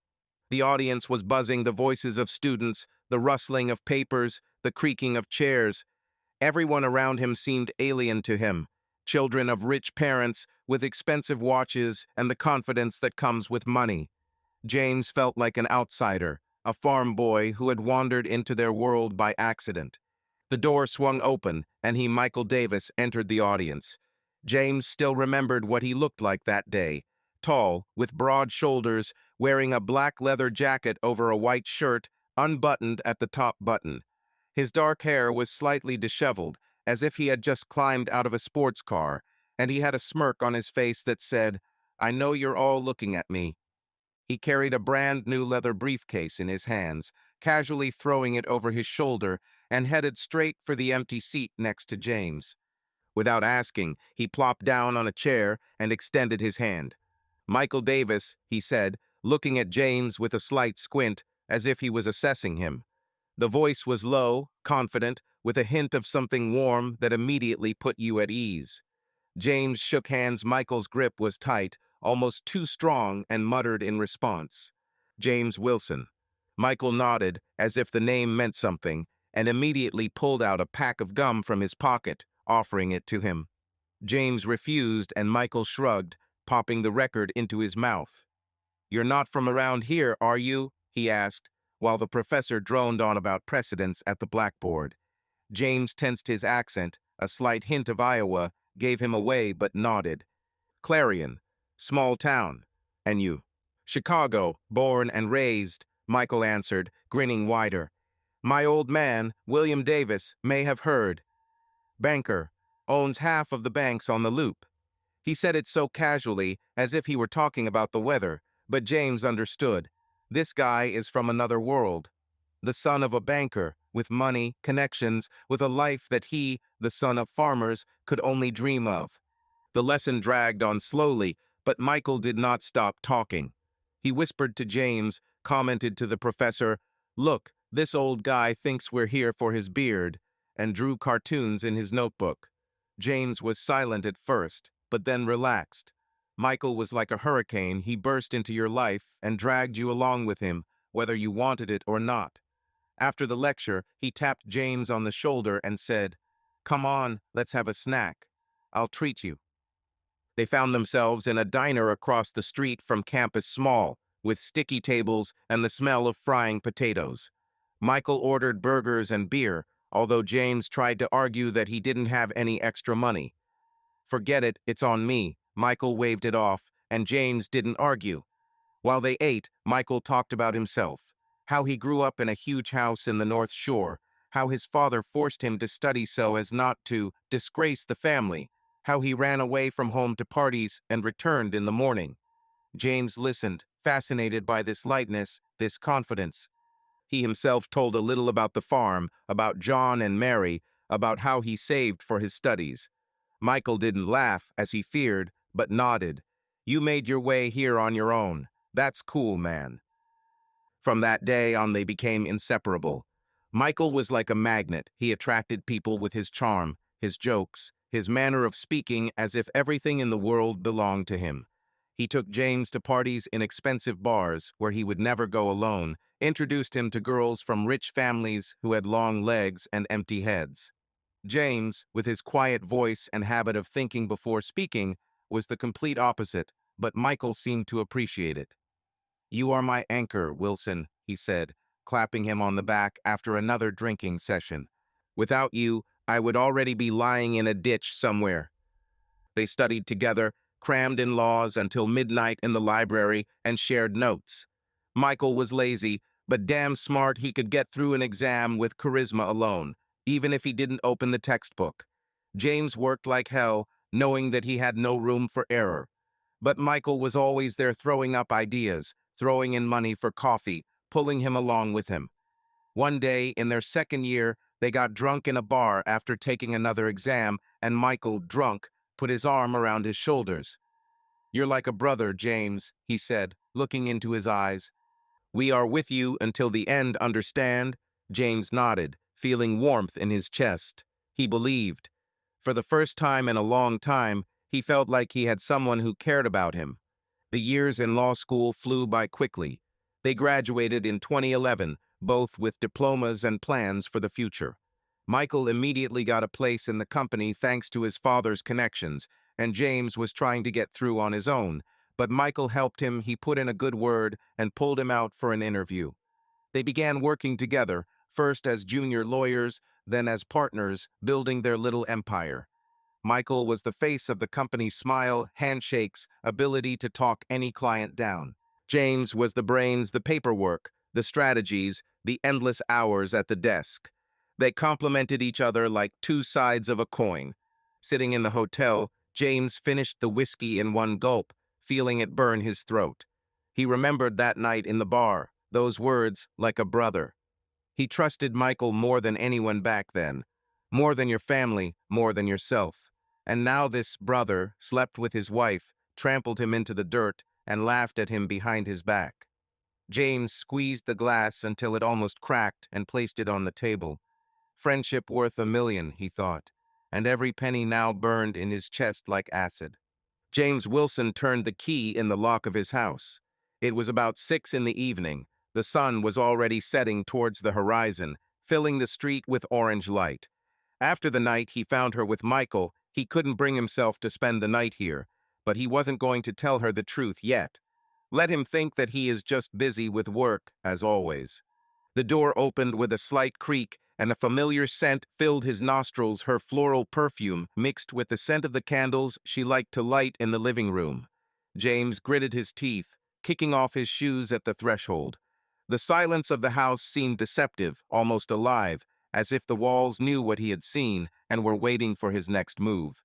The audience was buzzing, the voices of students, the rustling of papers, the creaking of chairs. Everyone around him seemed alien to him, children of rich parents with expensive watches and the confidence that comes with money. James felt like an outsider, a farm boy who had wandered into their world by accident. The door swung open, and he, Michael Davis, entered the audience. James still remembered what he looked like that day, tall, with broad shoulders, wearing a black leather jacket over a white shirt, unbuttoned at the top button. His dark hair was slightly disheveled, as if he had just climbed out of a sports car, and he had a smirk on his face that said, I know you're all looking at me. He carried a brand new leather briefcase in his hands, casually throwing it over his shoulder, and headed straight for the empty seat next to James. Without asking, he plopped down on a chair and extended his hand. "Michael Davis," he said, looking at James with a slight squint, as if he was assessing him. The voice was low, confident, with a hint of something warm that immediately put you at ease. James shook hands. Michael's grip was tight, almost too strong, and muttered in response, "James Wilson." Michael nodded, as if the name meant something, and immediately pulled out a pack of gum from his pocket, offering it to him. James refused, and Michael shrugged, popping the record into his mouth. "You're not from around here, are you?" he asked, while the professor droned on about precedents at the blackboard. James tensed his accent. A slight hint of Iowa gave him away, but nodded. "Clarion. Small town. And you?" "Chicago, born and raised," Michael answered, grinning wider. "My old man, William Davis, may have heard. Banker. Owns half of the banks on the Loop." He said it so casually, as if he were talking about the weather, but James understood. This guy is from another world. The son of a banker, with money, connections, with a life that he, the son of farmers, could only dream of. The lesson dragged on slowly, but Michael did not stop talking. He whispered to James, commented to the professor, "Look, this old guy thinks we're here for his beard," and drew cartoons in his notebook. James was silent at first, but then relaxed. Michael was like a hurricane. He burst into your life and dragged you along with him, whether you wanted it or not. After the lecture, he tapped James on the shoulder and said, "Come on, let's have a snack. I'll treat you." They found themselves in a diner across the street from Campus Small, with sticky tables and the smell of frying potatoes. Michael ordered burgers and beer, although James tried to argue that he didn't have any extra money. "Forget it, it's on me." Michael waved it off, and James didn't argue. While they ate, Michael talked about himself, how he grew up in a huge house in the North Shore, how his father forced him to study so as not to disgrace the family, how he ran away from home to parties and returned in the morning. James listened, fascinated by this lightness, this confidence. He himself told a little about the farm, about John and Mary, about how he saved for his studies. Michael didn't laugh, as he feared, but nodded. "You made your way here on your own. That's cool, man." From that day on, they became inseparable. Michael was like a magnet. He attracted people with his charm, his jokes, his manner of speaking as if everything in the world belonged to him. He took James to parties in expensive bars where he would never go alone, introduced him to girls from rich families who had long legs and empty heads. James, with his quiet voice and habit of thinking before speaking, was the complete opposite, but Michael seemed to appreciate it. "You are my anchor, Wilson," he said, clapping him on the back after another drinking session. "Without you, I would already be lying in a ditch somewhere." They studied together, crammed in laws until midnight in the library, and shared notes. Michael was lazy, but damn smart. He could get through an exam with charisma alone, even if he didn't open the textbook. James worked like hell, knowing that he had no room for error. But Michael was always there, throwing up ideas, throwing in money for coffee, pulling him along with him. One day, in their second year, they got drunk in a bar after taking another exam, and Michael, drunk, put his arm around his shoulders. "You're like a brother, James," he said, looking into his eyes. "We are with you until the end, understand?" James nodded, feeling warmth in his chest. He believed. For the first time in a long time, he felt like he had someone who cared about him. The years in law school flew by quickly. They graduated in 2011, both with diplomas and plans for the future. Michael immediately got a place in the company thanks to his father's connections, and James was trying to get through on his own. But Michael helped him. He put in a good word and pulled him out for an interview. They began working together, first as junior lawyers, then as partners, building their little empire. Michael was the face of the company's smile, handshakes, ability to talk any client down. James was the brains, the paperwork, the strategies, the endless hours at the desk. They complemented each other like two sides of a coin. Sitting in the hotel, James finished the whiskey in one gulp, feeling it burn his throat. He remembered that night in the bar, those words, like a brother. He trusted Michael more than anyone back then, more than your family, more than yourself. And now this brother slept with his wife, trampled him into the dirt, and laughed at him behind his back. James squeezed the glass until it almost cracked and placed it on the table. Friendship worth $1 million, he thought, and every penny now burned in his chest like acid. James Wilson turned the key in the lock of his house. It was about 6 in the evening. The sun was already setting towards the horizon, filling the street with orange light. After the night he found her with Michael, he couldn't bring himself to spend the night here, but he wasn't going to tell her the truth yet. Let him think that he is just busy with work, as always. The door opened with a slight creak, and a familiar scent filled his nostrils, her floral perfume mixed with the scent of the candles she liked to light in the living room. James gritted his teeth, kicking off his shoes at the threshold. The silence of the house seemed deceptive, almost alive, as if the walls knew what he had seen and were waiting for his next move.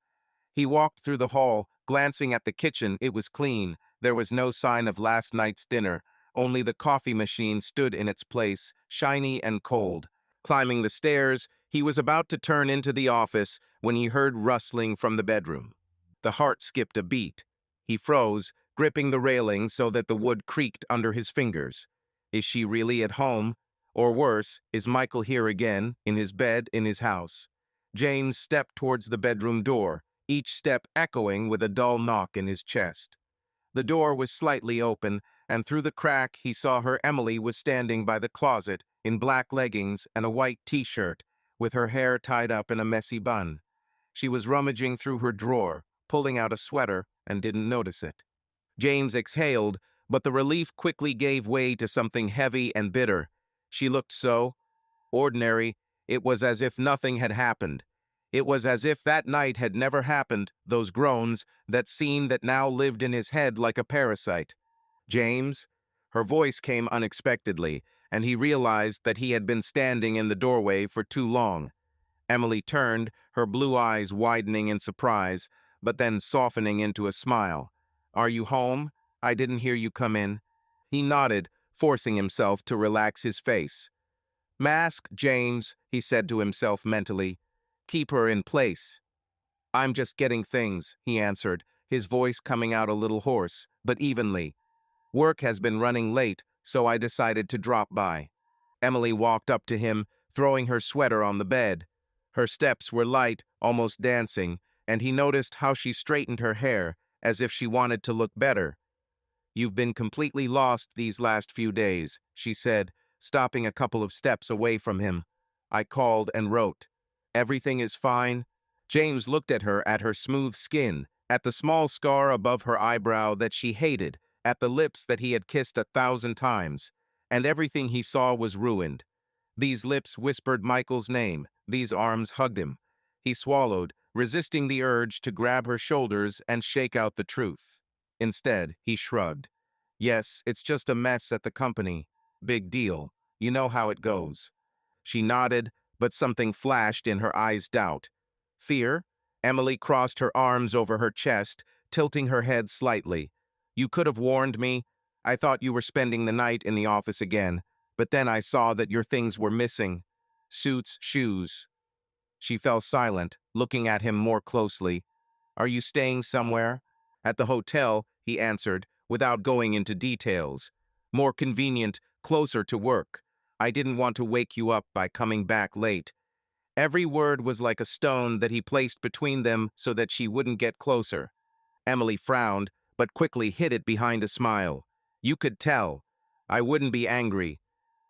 He walked through the hall, glancing at the kitchen. It was clean. There was no sign of last night's dinner. Only the coffee machine stood in its place, shiny and cold. Climbing the stairs, he was about to turn into the office when he heard rustling from the bedroom. The heart skipped a beat. He froze, gripping the railing so that the wood creaked under his fingers. Is she really at home? Or worse, is Michael here again, in his bed, in his house? James stepped towards the bedroom door, each step echoing with a dull knock in his chest. The door was slightly open, and through the crack he saw her. Emily was standing by the closet in black leggings and a white t-shirt, with her hair tied up in a messy bun. She was rummaging through her drawer, pulling out a sweater, and didn't notice it. James exhaled, but the relief quickly gave way to something heavy and bitter. She looked so ordinary. It was as if nothing had happened. It was as if that night had never happened, those groans, that scene that now lived in his head like a parasite. James? Her voice came unexpectedly, and he realized that he had been standing in the doorway for too long. Emily turned, her blue eyes widening in surprise, but then softening into a smile. Are you home? I didn't hear you come in. He nodded, forcing himself to relax his face. Mask, James, he said to himself mentally. Keep her in place. I'm just getting things, he answered, his voice coming out a little hoarse, but evenly. Work has been running late, so I decided to drop by. Emily walked up to him, throwing her sweater on the bed. Her steps were light, almost dancing, and he noticed how she straightened her hair, as if she wanted to look better. You've been completely lost these last few days, she said, stopping a couple of steps away from him. I called and wrote. Everything is fine? James looked at her smooth skin, at the small scar above her eyebrow that she hated, at the lips that he had kissed 1,000 times, and everything he saw was ruined. These lips whispered Michael's name, these arms hugged him. He swallowed, resisting the urge to grab her shoulders and shake out the truth. Instead, he shrugged. Yes, it's just a mess at the company. Big deal. You know how it goes. She nodded, but something flashed in her eyes' doubt. Fear? Emily crossed her arms over her chest, tilting her head slightly. You could have warned me. I thought you were spending the night in the office again, but then I saw that your things were missing. Suits, shoes. She fell silent, looking at him more closely. Are you staying somewhere? At the hotel, he answered, without going into details. More convenient, closer to work. I didn't want to wake you up by coming back late. Every word was like a stone that he placed between them so that she wouldn't get closer. Emily frowned, but quickly hid it behind a smile. You could tell. I wouldn't be angry.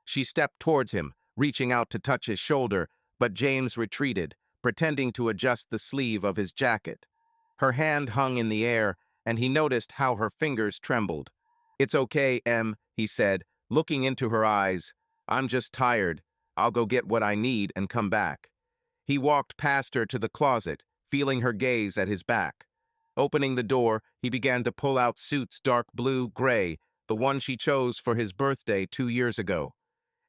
She stepped towards him, reaching out to touch his shoulder, but James retreated, pretending to adjust the sleeve of his jacket. Her hand hung in the air, and he noticed how her fingers trembled. It's okay, Em, he said, looking into her eyes. I'm just tired. I'll go get what I need and come back. He walked past her to the closet, feeling her gaze at his back. Opening the door, he began to pull out Suit's dark blue gray, the one she chose for his birthday 2 years ago.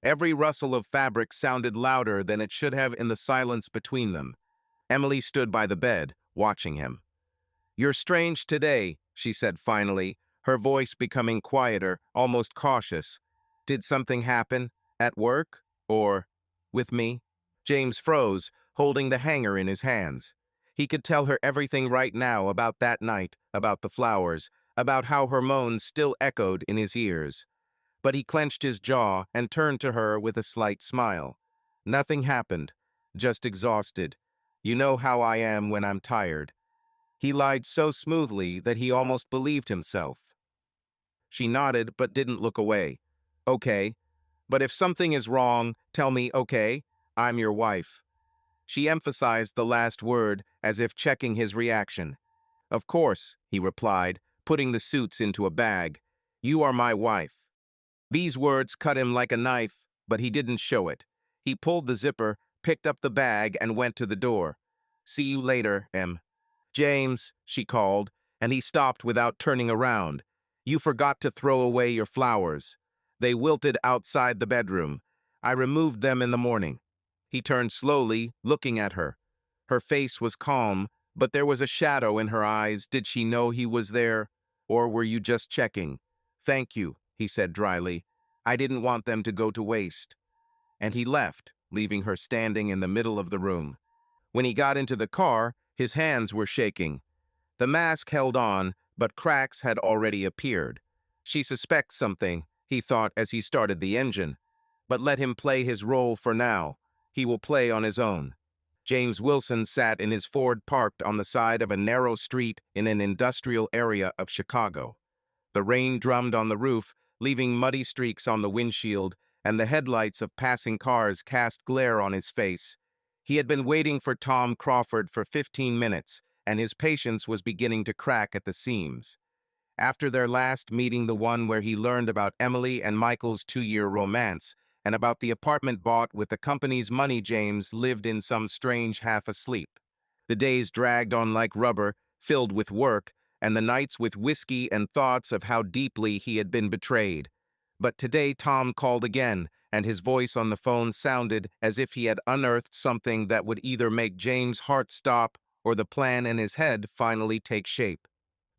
Every rustle of fabric sounded louder than it should have in the silence between them. Emily stood by the bed, watching him. You're strange today, she said finally, her voice becoming quieter, almost cautious. Did something happen? At work? Or with me? James froze, holding the hanger in his hands. He could tell her everything right now about that night, about the flowers, about how her moans still echoed in his ears. But he clenched his jaw and turned to her with a slight smile. Nothing happened, just exhausted. You know how I am when I'm tired. He lied so smoothly that he almost believed himself. She nodded but didn't look away. Okay, but if something is wrong, tell me, okay? I'm your wife. She emphasized the last word as if checking his reaction. Of course, he replied, putting the suits into a bag. You are my wife. These words cut him like a knife, but he didn't show it. He pulled the zipper, picked up the bag, and went to the door. See you later, Em. James, she called, and he stopped without turning around. You forgot to throw away your flowers. They wilted outside the bedroom. I removed them in the morning. He turned slowly, looking at her. Her face was calm, but there was a shadow in her eyes. Did she know he was there? Or were you just checking? Thank you, he said dryly. I didn't want them to go to waste. And he left, leaving her standing in the middle of the room. When he got into the car, his hands were shaking. The mask held on, but cracks had already appeared. She suspects something, he thought as he started the engine. But let him play his role for now. He will play on his own. James Wilson sat in his Ford parked on the side of a narrow street in an industrial area of Chicago. The rain drummed on the roof, leaving muddy streaks on the windshield, and the headlights of passing cars cast glare on his face. He had been waiting for Tom Crawford for 15 minutes, and his patience was beginning to crack at the seams. After their last meeting, the one where he learned about Emily and Michael's 2-year romance, and about the apartment bought with the company's money, James lived in some strange half-asleep. The days dragged on like rubber, filled with work, and the nights with whiskey and thoughts of how deeply he had been betrayed. But today Tom called again, and his voice on the phone sounded as if he had unearthed something that would either make James' heart stop or the plan in his head finally take shape.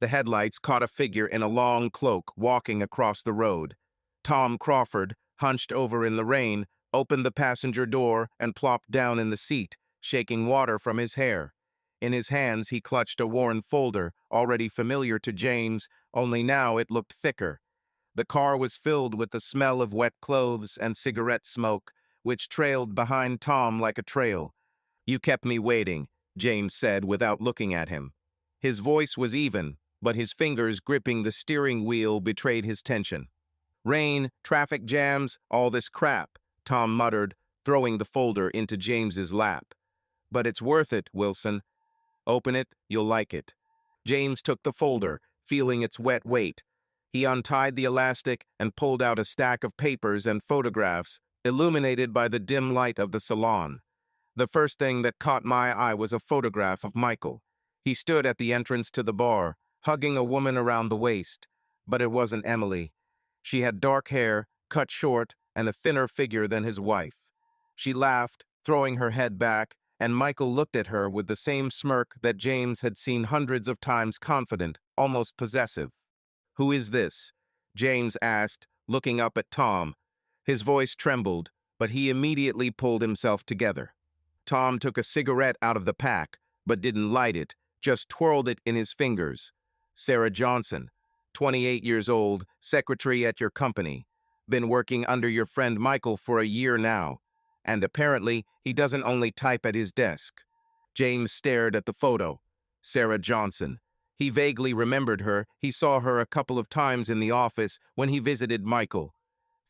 The headlights caught a figure in a long cloak walking across the road. Tom Crawford, hunched over in the rain, opened the passenger door and plopped down in the seat, shaking water from his hair. In his hands he clutched a worn folder, already familiar to James, only now it looked thicker. The car was filled with the smell of wet clothes and cigarette smoke, which trailed behind Tom like a trail. You kept me waiting, James said without looking at him. His voice was even, but his fingers gripping the steering wheel betrayed his tension. Rain, traffic jams, all this crap, Tom muttered, throwing the folder into James's lap. But it's worth it, Wilson. Open it, you'll like it. James took the folder, feeling its wet weight. He untied the elastic and pulled out a stack of papers and photographs, illuminated by the dim light of the salon. The first thing that caught my eye was a photograph of Michael. He stood at the entrance to the bar, hugging a woman around the waist. But it wasn't Emily. She had dark hair, cut short, and a thinner figure than his wife. She laughed, throwing her head back, and Michael looked at her with the same smirk that James had seen hundreds of times, confident, almost possessive. Who is this? James asked, looking up at Tom. His voice trembled, but he immediately pulled himself together. Tom took a cigarette out of the pack, but didn't light it, just twirled it in his fingers. Sarah Johnson, 28 years old, secretary at your company. Been working under your friend Michael for a year now. And apparently, he doesn't only type at his desk. James stared at the photo. Sarah Johnson. He vaguely remembered her. He saw her a couple of times in the office when he visited Michael.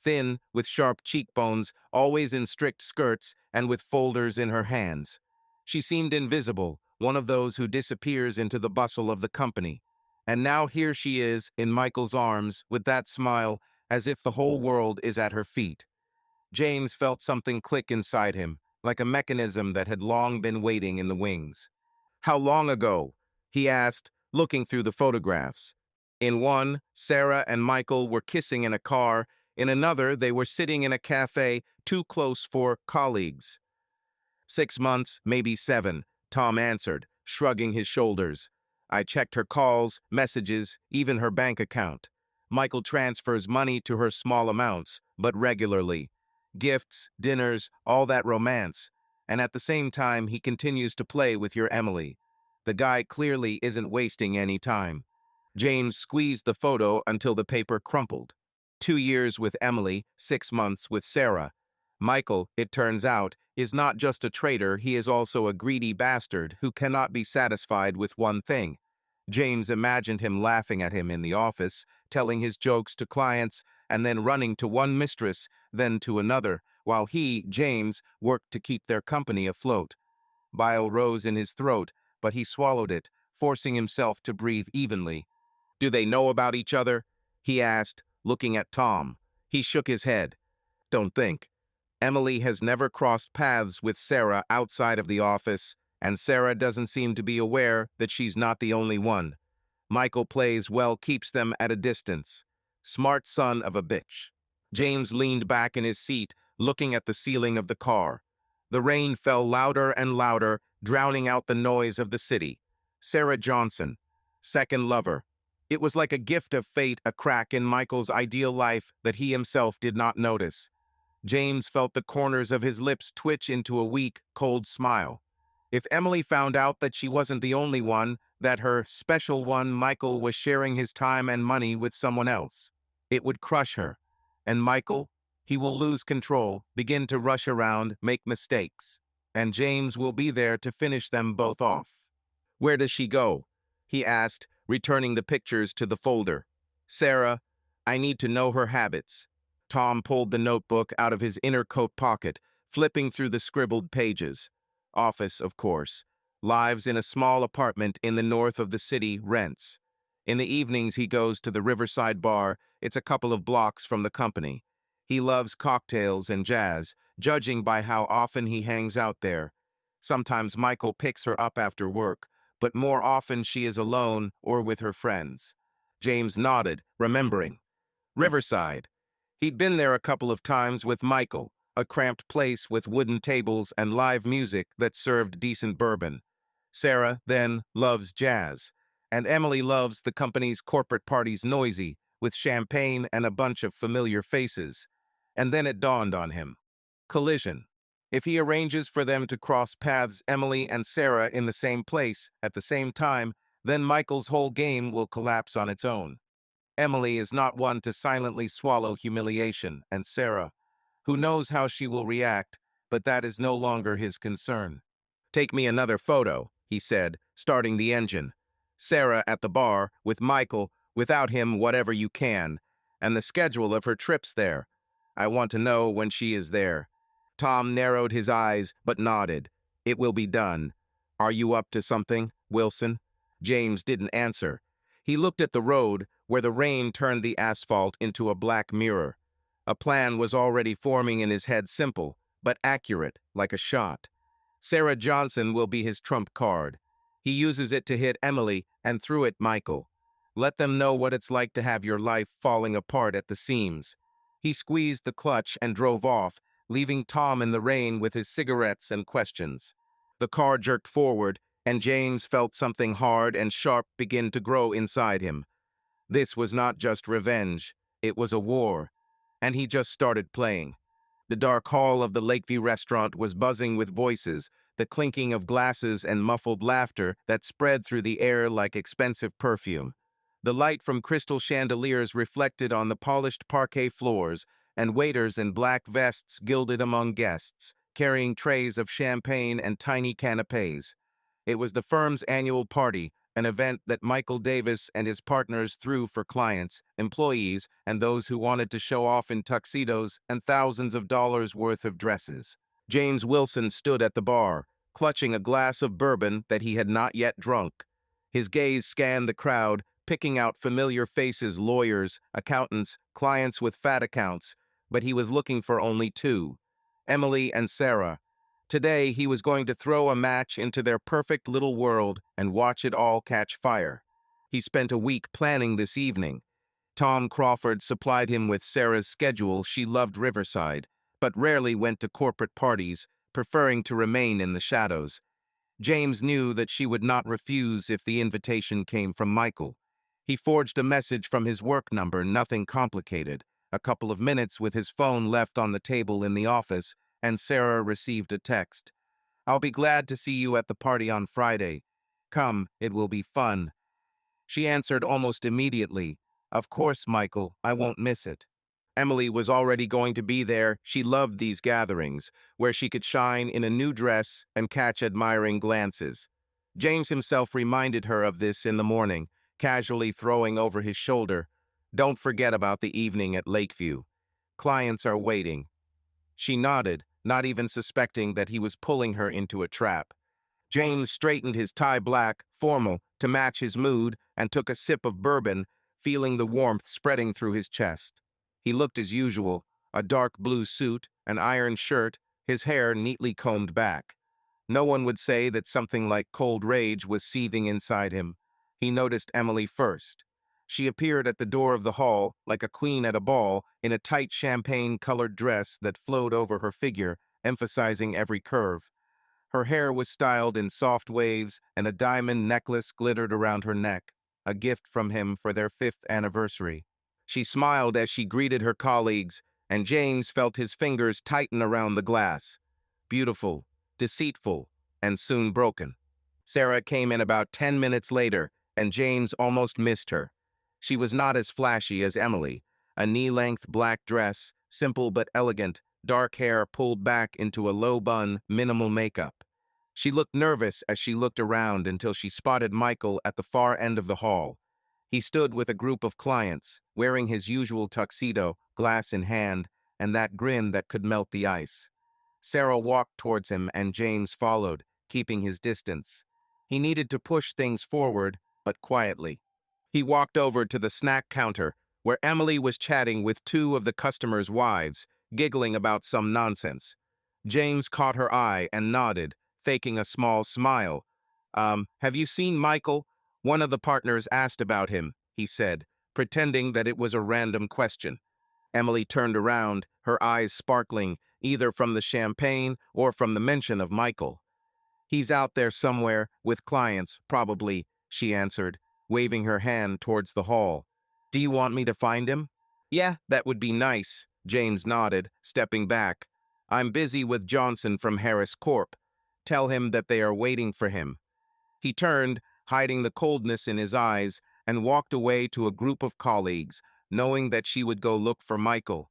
Thin, with sharp cheekbones, always in strict skirts, and with folders in her hands. She seemed invisible, one of those who disappears into the bustle of the company. And now here she is, in Michael's arms, with that smile, as if the whole world is at her feet. James felt something click inside him, like a mechanism that had long been waiting in the wings. How long ago? He asked, looking through the photographs. In one, Sarah and Michael were kissing in a car. In another, they were sitting in a cafe, too close for colleagues. 6 months, maybe 7, Tom answered, shrugging his shoulders. I checked her calls, messages, even her bank account. Michael transfers money to her small amounts, but regularly. Gifts, dinners, all that romance. And at the same time, he continues to play with your Emily. The guy clearly isn't wasting any time. James squeezed the photo until the paper crumpled. 2 years with Emily, 6 months with Sarah. Michael, it turns out, is not just a traitor, he is also a greedy bastard who cannot be satisfied with one thing. James imagined him laughing at him in the office, telling his jokes to clients, and then running to one mistress, then to another, while he, James, worked to keep their company afloat. Bile rose in his throat, but he swallowed it, forcing himself to breathe evenly. "Do they know about each other?" he asked, looking at Tom. He shook his head. "Don't think. Emily has never crossed paths with Sarah outside of the office, and Sarah doesn't seem to be aware that she's not the only one. Michael plays well, keeps them at a distance. Smart son of a bitch." James leaned back in his seat, looking at the ceiling of the car. The rain fell louder and louder, drowning out the noise of the city. Sarah Johnson, second lover. It was like a gift of fate, a crack in Michael's ideal life that he himself did not notice. James felt the corners of his lips twitch into a weak, cold smile. If Emily found out that she wasn't the only one, that her special one, Michael, was sharing his time and money with someone else, it would crush her. And Michael, he will lose control, begin to rush around, make mistakes. And James will be there to finish them both off. "Where does she go?" he asked, returning the pictures to the folder. "Sarah, I need to know her habits." Tom pulled the notebook out of his inner coat pocket, flipping through the scribbled pages. Office, of course. Lives in a small apartment in the north of the city, rents. In the evenings he goes to the Riverside bar. It's a couple of blocks from the company. He loves cocktails and jazz, judging by how often he hangs out there. Sometimes Michael picks her up after work, but more often she is alone or with her friends. James nodded, remembering. Riverside. He'd been there a couple of times with Michael, a cramped place with wooden tables and live music that served decent bourbon. Sarah, then, loves jazz, and Emily loves the company's corporate parties, noisy, with champagne and a bunch of familiar faces. And then it dawned on him. Collision. If he arranges for them to cross paths, Emily and Sarah, in the same place, at the same time, then Michael's whole game will collapse on its own. Emily is not one to silently swallow humiliation, and Sarah, who knows how she will react, but that is no longer his concern. "Take me another photo," he said, starting the engine. "Sarah at the bar, with Michael, without him, whatever you can, and the schedule of her trips there. I want to know when she is there." Tom narrowed his eyes, but nodded. "It will be done. Are you up to something, Wilson?" James didn't answer. He looked at the road, where the rain turned the asphalt into a black mirror. A plan was already forming in his head, simple, but accurate, like a shot. Sarah Johnson will be his trump card. He uses it to hit Emily, and through it, Michael. Let them know what it's like to have your life falling apart at the seams. He squeezed the clutch and drove off, leaving Tom in the rain with his cigarettes and questions. The car jerked forward, and James felt something hard and sharp begin to grow inside him. This was not just revenge, it was a war, and he just started playing. The dark hall of the Lakeview restaurant was buzzing with voices, the clinking of glasses and muffled laughter that spread through the air like expensive perfume. The light from crystal chandeliers reflected on the polished parquet floors, and waiters in black vests gilded among guests, carrying trays of champagne and tiny canapes. It was the firm's annual party, an event that Michael Davis and his partners threw for clients, employees, and those who wanted to show off in tuxedos and thousands of dollars worth of dresses. James Wilson stood at the bar, clutching a glass of bourbon that he had not yet drunk. His gaze scanned the crowd, picking out familiar faces, lawyers, accountants, clients with fat accounts, but he was looking for only two, Emily and Sarah. Today, he was going to throw a match into their perfect little world and watch it all catch fire. He spent a week planning this evening. Tom Crawford supplied him with Sarah's schedule. She loved Riverside, but rarely went to corporate parties, preferring to remain in the shadows. James knew that she would not refuse if the invitation came from Michael. He forged a message from his work number, nothing complicated. A couple of minutes with his phone left on the table in the office, and Sarah received a text. "I'll be glad to see you at the party on Friday. Come, it will be fun." She answered almost immediately, "Of course, Michael, I won't miss it." Emily was already going to be there. She loved these gatherings, where she could shine in a new dress and catch admiring glances. James himself reminded her of this in the morning, casually throwing over his shoulder, "Don't forget about the evening at Lakeview. Clients are waiting." She nodded, not even suspecting that he was pulling her into a trap. James straightened his tie black, formal, to match his mood, and took a sip of bourbon, feeling the warmth spreading through his chest. He looked as usual, a dark blue suit, an iron shirt, his hair neatly combed back. No one would say that something like cold rage was seething inside him. He noticed Emily first. She appeared at the door of the hall, like a queen at a ball, in a tight champagne-colored dress that flowed over her figure, emphasizing every curve. Her hair was styled in soft waves, and a diamond necklace glittered around her neck, a gift from him for their 5th anniversary. She smiled as she greeted her colleagues, and James felt his fingers tighten around the glass. Beautiful, deceitful, and soon broken. Sarah came in about 10 minutes later, and James almost missed her. She was not as flashy as Emily, a knee-length black dress, simple but elegant, dark hair pulled back into a low bun, minimal makeup. She looked nervous as she looked around until she spotted Michael at the far end of the hall. He stood with a group of clients, wearing his usual tuxedo, glass in hand, and that grin that could melt the ice. Sarah walked towards him and James followed, keeping his distance. He needed to push things forward, but quietly. He walked over to the snack counter, where Emily was chatting with 2 of the customers' wives, giggling about some nonsense. James caught her eye and nodded, faking a small smile. Have you seen Michael?" One of the partners asked about him, he said, pretending that it was a random question. Emily turned around, her eyes sparkling, either from the champagne or from the mention of Michael. "He's out there somewhere, with clients, probably," she answered, waving her hand towards the hall. "Do you want me to find him?" "Yeah, that would be nice," James nodded, stepping back. "I'm busy with Johnson from Harris Corp. Tell him that they are waiting for him." He turned, hiding the coldness in his eyes, and walked away to a group of colleagues, knowing that she would go look for Michael.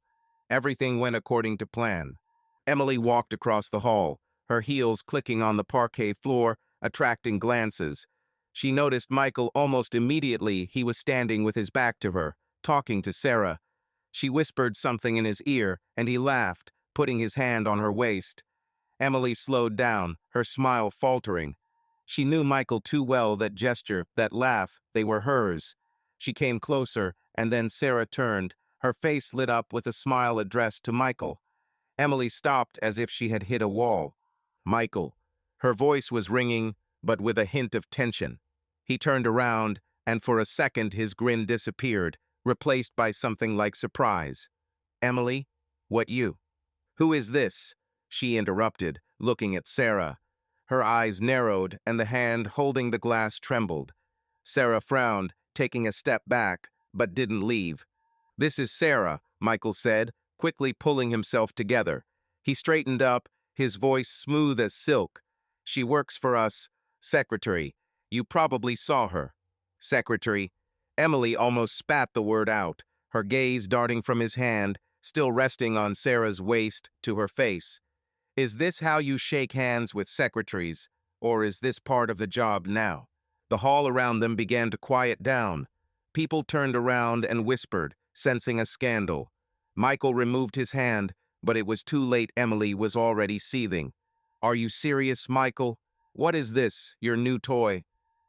Everything went according to plan. Emily walked across the hall, her heels clicking on the parquet floor, attracting glances. She noticed Michael almost immediately. He was standing with his back to her, talking to Sarah. She whispered something in his ear, and he laughed, putting his hand on her waist. Emily slowed down, her smile faltering. She knew Michael too well. That gesture, that laugh, they were hers. She came closer, and then Sarah turned, her face lit up with a smile addressed to Michael. Emily stopped as if she had hit a wall. "Michael." Her voice was ringing, but with a hint of tension. He turned around, and for a second his grin disappeared, replaced by something like surprise. "Emily? What you?" "Who is this?" she interrupted, looking at Sarah. Her eyes narrowed, and the hand holding the glass trembled. Sarah frowned, taking a step back, but didn't leave. "This is Sarah," Michael said, quickly pulling himself together. He straightened up, his voice smooth as silk. "She works for us. Secretary. You probably saw her." "Secretary." Emily almost spat the word out, her gaze darting from his hand, still resting on Sarah's waist, to her face. "Is this how you shake hands with secretaries, or is this part of the job now?" The hall around them began to quiet down. People turned around and whispered, sensing a scandal. Michael removed his hand, but it was too late. Emily was already seething. "Are you serious, Michael? What is this, your new toy?"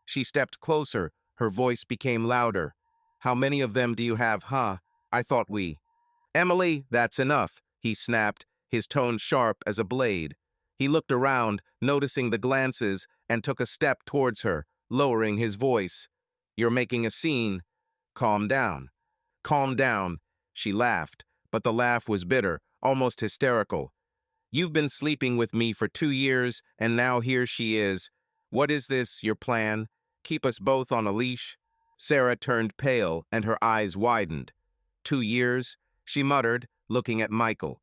She stepped closer, her voice became louder. "How many of them do you have, huh? I thought we—" "Emily, that's enough," he snapped, his tone sharp as a blade. He looked around, noticing the glances, and took a step towards her, lowering his voice. "You're making a scene. Calm down." "Calm down," she laughed, but the laugh was bitter, almost hysterical. "You've been sleeping with me for 2 years, and now here she is. What is this, your plan? Keep us both on a leash? Sarah turned pale and her eyes widened. 2 years, she muttered, looking at Michael.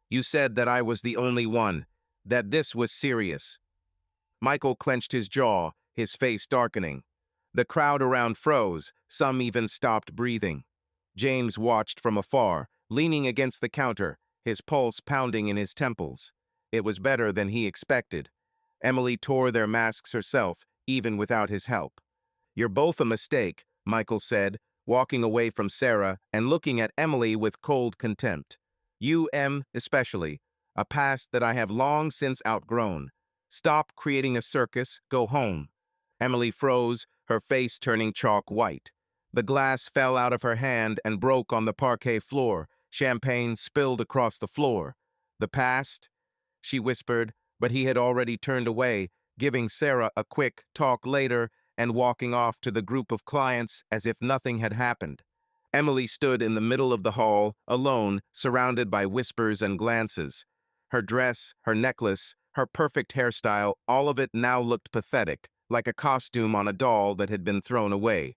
You said that I was the only one, that this was serious. Michael clenched his jaw, his face darkening. The crowd around froze, some even stopped breathing. James watched from afar, leaning against the counter, his pulse pounding in his temples. It was better than he expected. Emily tore their masks herself, even without his help. You're both a mistake, Michael said, walking away from Sarah and looking at Emily with cold contempt. You, Em, especially, a past that I have long since outgrown. Stop creating a circus, go home. Emily froze, her face turning chalk white. The glass fell out of her hand and broke on the parquet floor. Champagne spilled across the floor. The past? She whispered, but he had already turned away, giving Sarah a quick talk later and walking off to the group of clients as if nothing had happened. Emily stood in the middle of the hall, alone, surrounded by whispers and glances. Her dress, her necklace, her perfect hairstyle, all of it now looked pathetic, like a costume on a doll that had been thrown away.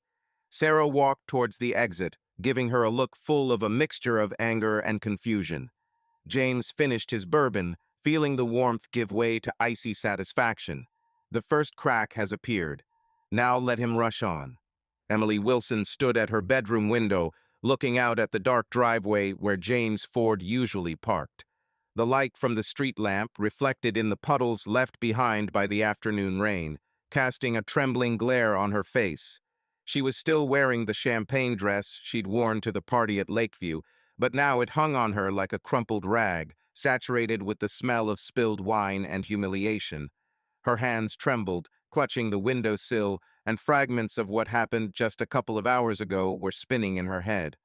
Sarah walked towards the exit, giving her a look full of a mixture of anger and confusion. James finished his bourbon, feeling the warmth give way to icy satisfaction. The first crack has appeared. Now let him rush on. Emily Wilson stood at her bedroom window, looking out at the dark driveway where James Ford usually parked. The light from the street lamp reflected in the puddles left behind by the afternoon rain, casting a trembling glare on her face. She was still wearing the champagne dress she'd worn to the party at Lakeview, but now it hung on her like a crumpled rag, saturated with the smell of spilled wine and humiliation. Her hands trembled, clutching the windowsill, and fragments of what happened just a couple of hours ago were spinning in her head.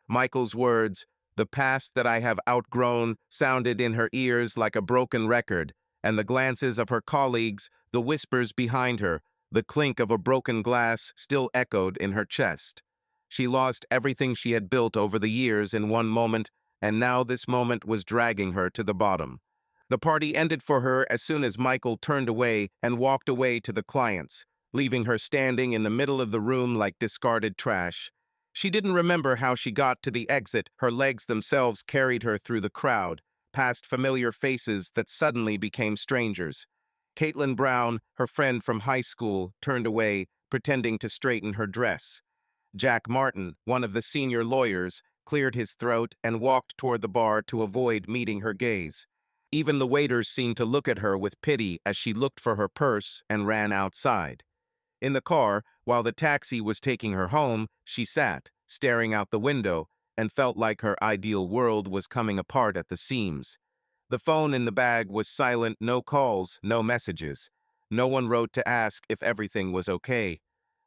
Michael's words, "The past that I have outgrown," sounded in her ears like a broken record, and the glances of her colleagues, the whispers behind her, the clink of a broken glass still echoed in her chest. She lost everything she had built over the years in one moment, and now this moment was dragging her to the bottom. The party ended for her as soon as Michael turned away and walked away to the clients, leaving her standing in the middle of the room like discarded trash. She didn't remember how she got to the exit. Her legs themselves carried her through the crowd, past familiar faces that suddenly became strangers. Caitlin Brown, her friend from high school, turned away, pretending to straighten her dress. Jack Martin, one of the senior lawyers, cleared his throat and walked toward the bar to avoid meeting her gaze. Even the waiters seemed to look at her with pity as she looked for her purse and ran outside. In the car, while the taxi was taking her home, she sat, staring out the window, and felt like her ideal world was coming apart at the seams. The phone in the bag was silent, no calls, no messages. No one wrote to ask if everything was okay.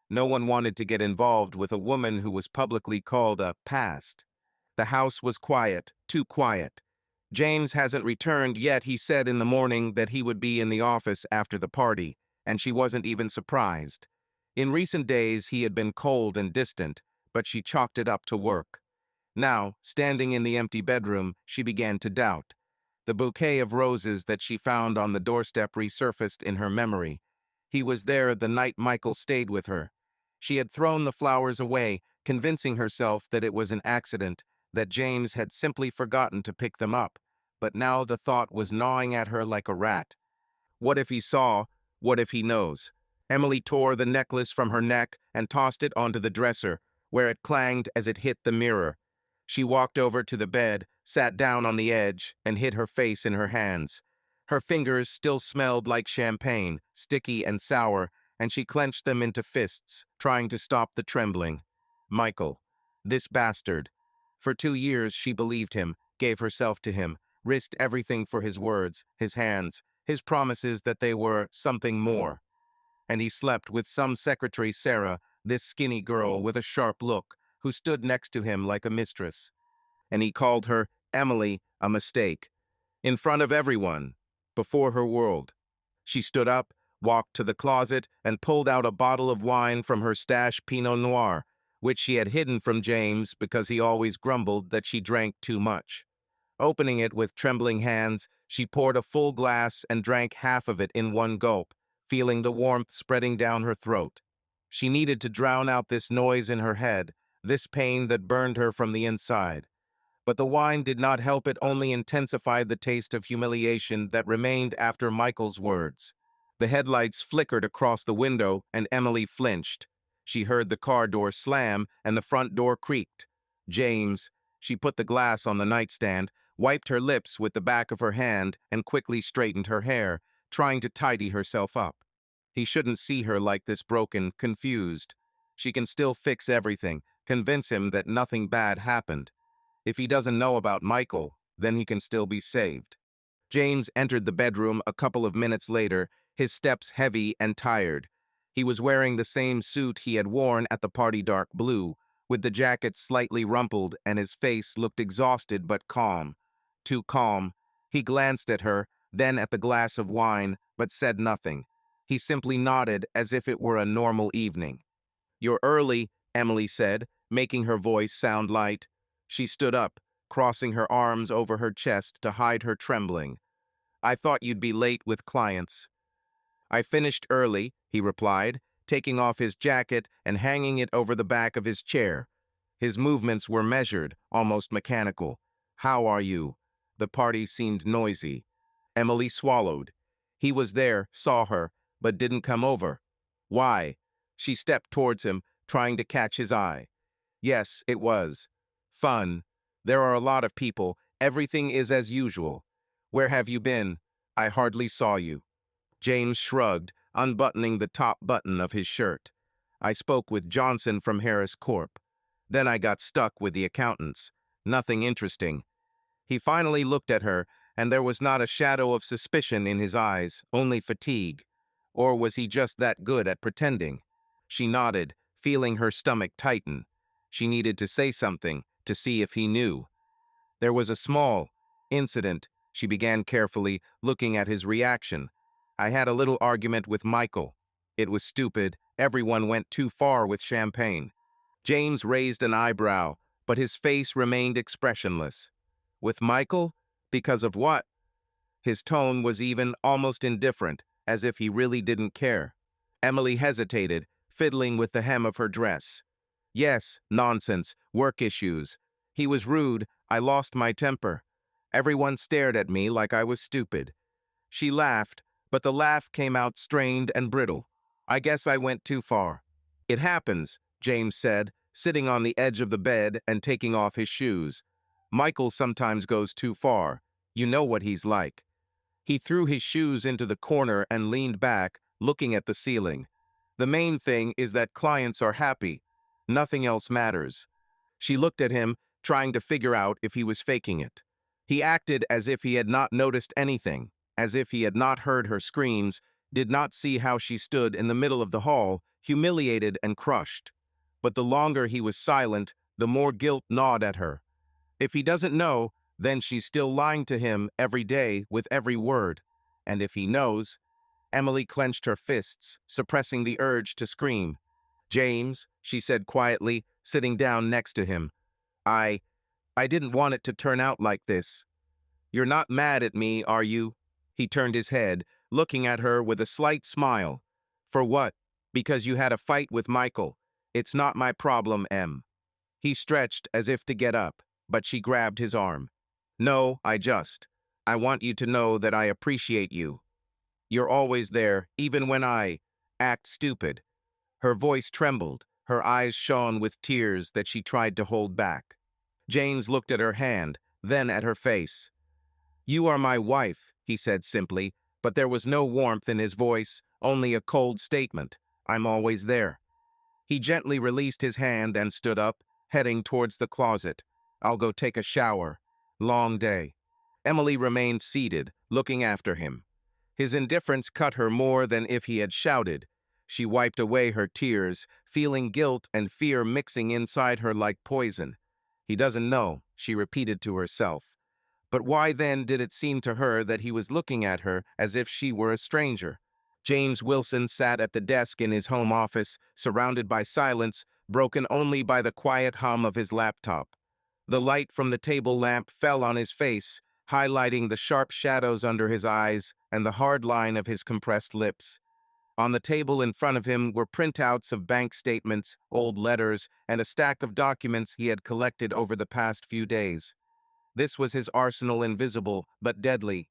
No one wanted to get involved with a woman who was publicly called a past. The house was quiet, too quiet. James hasn't returned yet. He said in the morning that he would be in the office after the party, and she wasn't even surprised. In recent days, he had been cold and distant, but she chalked it up to work. Now, standing in the empty bedroom, she began to doubt. The bouquet of roses that she found on the doorstep resurfaced in her memory. He was there the night Michael stayed with her. She had thrown the flowers away, convincing herself that it was an accident, that James had simply forgotten to pick them up. But now the thought was gnawing at her like a rat. What if he saw? What if he knows? Emily tore the necklace from her neck and tossed it onto the dresser, where it clanged as it hit the mirror. She walked over to the bed, sat down on the edge, and hid her face in her hands. Her fingers still smelled like champagne, sticky and sour, and she clenched them into fists, trying to stop the trembling. Michael. This bastard. For 2 years she believed him, gave herself to him, risked everything for his words, his hands, his promises that they were something more. And he slept with some secretary Sarah, this skinny girl with a sharp look, who stood next to him like a mistress. And he called her, Emily, a mistake. In front of everyone, before her world. She stood up, walked to the closet, and pulled out a bottle of wine from her stash Pinot Noir, which she had hidden from James because he always grumbled that she drank too much. Opening it with trembling hands, she poured a full glass and drank half of it in one gulp, feeling the warmth spreading down her throat. She needed to drown out this noise in her head, this pain that burned her from the inside. But the wine did not help, it only intensified the taste of humiliation that remained after Michael's words. The headlights flickered across the window, and Emily flinched. She heard the car door slam, and the front door creaked. James, she put the glass on the nightstand, wiped her lips with the back of her hand, and quickly straightened her hair, trying to tidy herself up. He shouldn't see her like this, broken, confused. She can still fix everything, convince him that nothing bad happened. If he doesn't know about Michael, then he can still be saved. James entered the bedroom a couple of minutes later, his steps heavy and tired. He was wearing the same suit he had worn at the party, dark blue, with the jacket slightly rumpled, and his face looked exhausted but calm. Too calm. He glanced at her, then at the glass of wine, but said nothing. He simply nodded as if it were a normal evening. "You're early," Emily said, making her voice sound light. She stood up, crossing her arms over her chest to hide her trembling. "I thought you'd be late with clients." "I finished early," he replied, taking off his jacket and hanging it over the back of his chair. His movements were measured, almost mechanical. "How are you?" The party seemed noisy. Emily swallowed. He was there, saw her, but didn't come over. "Why?" She stepped towards him, trying to catch his eye. "Yes, it was. Fun. There are a lot of people. Everything is as usual. Where have you been? I hardly saw you." James shrugged, unbuttoning the top button of his shirt. "I spoke with Johnson from Harris Corp. Then I got stuck with the accountants. Nothing interesting." He finally looked at her, and there was not a shadow of suspicion in his eyes, only fatigue. Or was he just that good at pretending? She nodded, feeling her stomach tighten. She needed to say something, to see if he knew. "There was a small incident," she began carefully, looking at his reaction. "I had a little argument with Michael. It was stupid. Everyone went too far with champagne." James raised an eyebrow, but his face remained expressionless. "With Michael? Because of what?" His tone was even, almost indifferent, as if he really didn't care. Emily hesitated, fiddling with the hem of her dress. "Yes, nonsense, work issues. He was rude. I lost my temper. Everyone stared at me like I was stupid." She laughed, but the laugh came out strained and brittle. "I guess I went too far." "It happens," James said, sitting on the edge of the bed and taking off his shoes. "Michael sometimes goes too far. You know what he's like." He threw his shoes into the corner and leaned back, looking at the ceiling. "The main thing is that clients are happy. Nothing else matters." She looked at him, trying to figure out if he was faking it. He acted as if he had not noticed anything, as if he had not heard her screams, did not see how she stood in the middle of the hall, humiliated and crushed. But the longer he was silent, the more guilt gnawed at her. If he doesn't know, then she's still lying to him every day with every word. And if he knows... Emily clenched her fists, suppressing the urge to scream. "James," she said quietly, sitting down next to him. I didn't want it to turn out like this. You're not mad at me, are you?" He turned his head, looking at her with a slight smile. "For what? Because you had a fight with Michael. It's not my problem, Em." He stretched as if to get up, but she grabbed his arm. "No, I want you to know that I appreciate you. You're always there, even when I act stupid." Her voice trembled, her eyes shone with tears that she tried to hold back. James looked at her hand, then at her face. "You are my wife," he said simply, but there was no warmth in his voice, only a cold statement. "I'm always there." He gently released his hand and stood up, heading towards the closet. "I'll go take a shower. Long day." Emily remained seated, looking after him. His indifference cut her more than if he had shouted. She wiped away her tears, feeling guilt and fear mixing inside her like poison. "He doesn't know," she repeated to herself. But why then did it seem to her that he was looking at her as if she were a stranger? James Wilson sat at the desk in his home office, surrounded by silence, broken only by the quiet hum of his laptop. The light from the table lamp fell on his face, highlighting the sharp shadows under his eyes and the hard line of his compressed lips. On the table in front of him were printouts of bank statements, old letters, and a stack of documents he had collected over the past few days. This was his arsenal, invisible but deadly.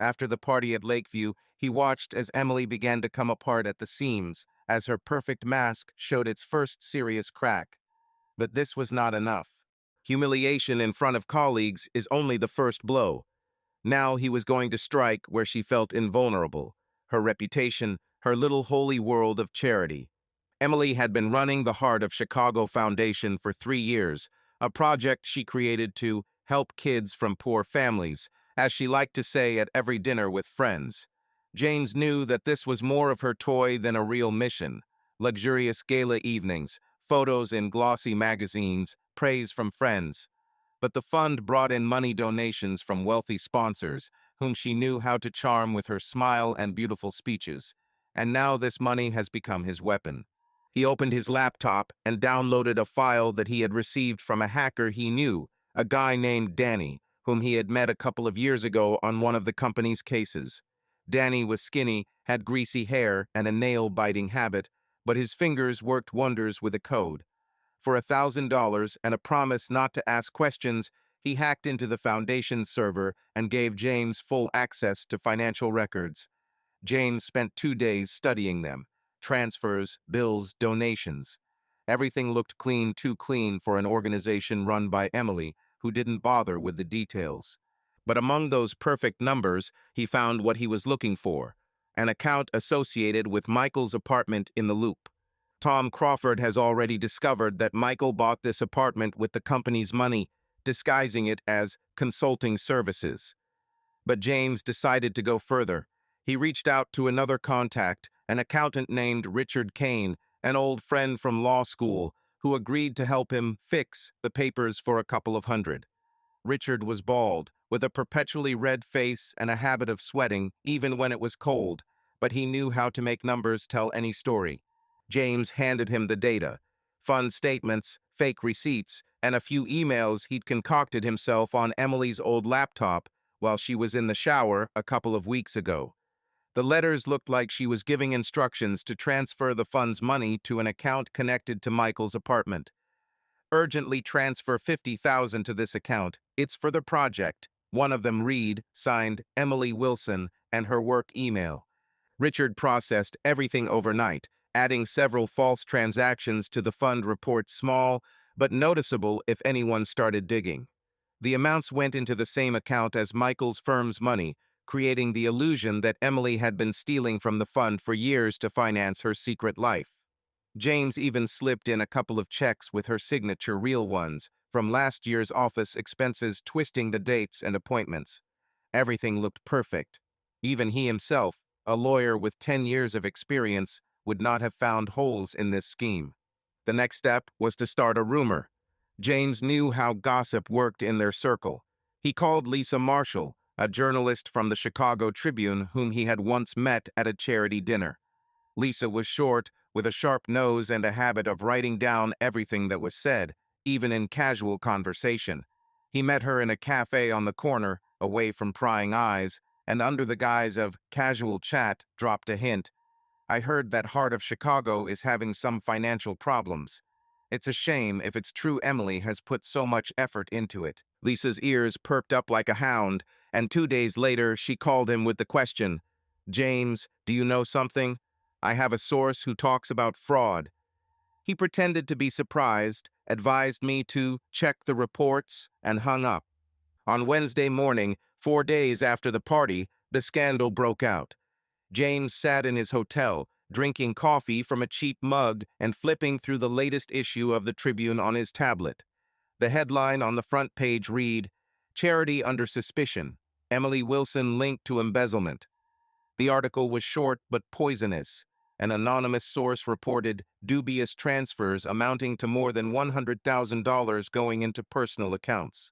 After the party at Lakeview, he watched as Emily began to come apart at the seams, as her perfect mask showed its first serious crack. But this was not enough. Humiliation in front of colleagues is only the first blow. Now he was going to strike where she felt invulnerable, her reputation, her little holy world of charity. Emily had been running the Heart of Chicago Foundation for 3 years, a project she created to help kids from poor families, as she liked to say at every dinner with friends. James knew that this was more of her toy than a real mission. Luxurious gala evenings, photos in glossy magazines, praise from friends. But the fund brought in money donations from wealthy sponsors, whom she knew how to charm with her smile and beautiful speeches. And now this money has become his weapon. He opened his laptop and downloaded a file that he had received from a hacker he knew, a guy named Danny, whom he had met a couple of years ago on one of the company's cases. Danny was skinny, had greasy hair, and a nail-biting habit, but his fingers worked wonders with a code. For $1,000 and a promise not to ask questions, he hacked into the Foundation's server and gave James full access to financial records. James spent 2 days studying them. Transfers, bills, donations. Everything looked clean, too clean for an organization run by Emily, who didn't bother with the details. But among those perfect numbers, he found what he was looking for, an account associated with Michael's apartment in the Loop. Tom Crawford has already discovered that Michael bought this apartment with the company's money, disguising it as consulting services. But James decided to go further. He reached out to another contact, an accountant named Richard Kane, an old friend from law school, who agreed to help him fix the papers for a couple of hundred. Richard was bald, with a perpetually red face and a habit of sweating even when it was cold, but he knew how to make numbers tell any story. James handed him the data, fund statements, fake receipts, and a few emails he'd concocted himself on Emily's old laptop while she was in the shower a couple of weeks ago. The letters looked like she was giving instructions to transfer the fund's money to an account connected to Michael's apartment. Urgently transfer $50,000 to this account. It's for the project. One of them read, signed Emily Wilson, and her work email. Richard processed everything overnight, adding several false transactions to the fund report, small but noticeable if anyone started digging. The amounts went into the same account as Michael's firm's money, creating the illusion that Emily had been stealing from the fund for years to finance her secret life. James even slipped in a couple of checks with her signature, real ones, from last year's office expenses, twisting the dates and appointments. Everything looked perfect. Even he himself, a lawyer with 10 years of experience, would not have found holes in this scheme. The next step was to start a rumor. James knew how gossip worked in their circle. He called Lisa Marshall, a journalist from the Chicago Tribune whom he had once met at a charity dinner. Lisa was short, with a sharp nose and a habit of writing down everything that was said, even in casual conversation. He met her in a cafe on the corner, away from prying eyes, and under the guise of casual chat, dropped a hint. I heard that Heart of Chicago is having some financial problems. It's a shame if it's true Emily has put so much effort into it. Lisa's ears perked up like a hound, and 2 days later she called him with the question, James, do you know something? I have a source who talks about fraud. He pretended to be surprised, advised me to check the reports, and hung up. On Wednesday morning, 4 days after the party, the scandal broke out. James sat in his hotel, drinking coffee from a cheap mug and flipping through the latest issue of the Tribune on his tablet. The headline on the front page read, Charity Under Suspicion, Emily Wilson Linked to Embezzlement. The article was short but poisonous. An anonymous source reported dubious transfers amounting to more than $100,000 going into personal accounts.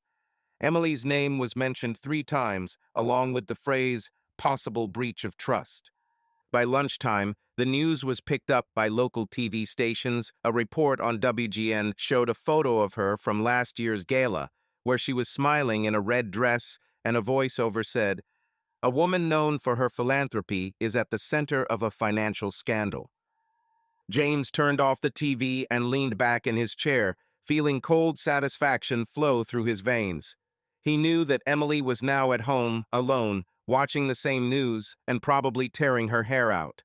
Emily's name was mentioned 3 times, along with the phrase, possible breach of trust. By lunchtime, the news was picked up by local TV stations. A report on WGN showed a photo of her from last year's gala, where she was smiling in a red dress, and a voiceover said, A woman known for her philanthropy is at the center of a financial scandal. James turned off the TV and leaned back in his chair, feeling cold satisfaction flow through his veins. He knew that Emily was now at home, alone, watching the same news and probably tearing her hair out.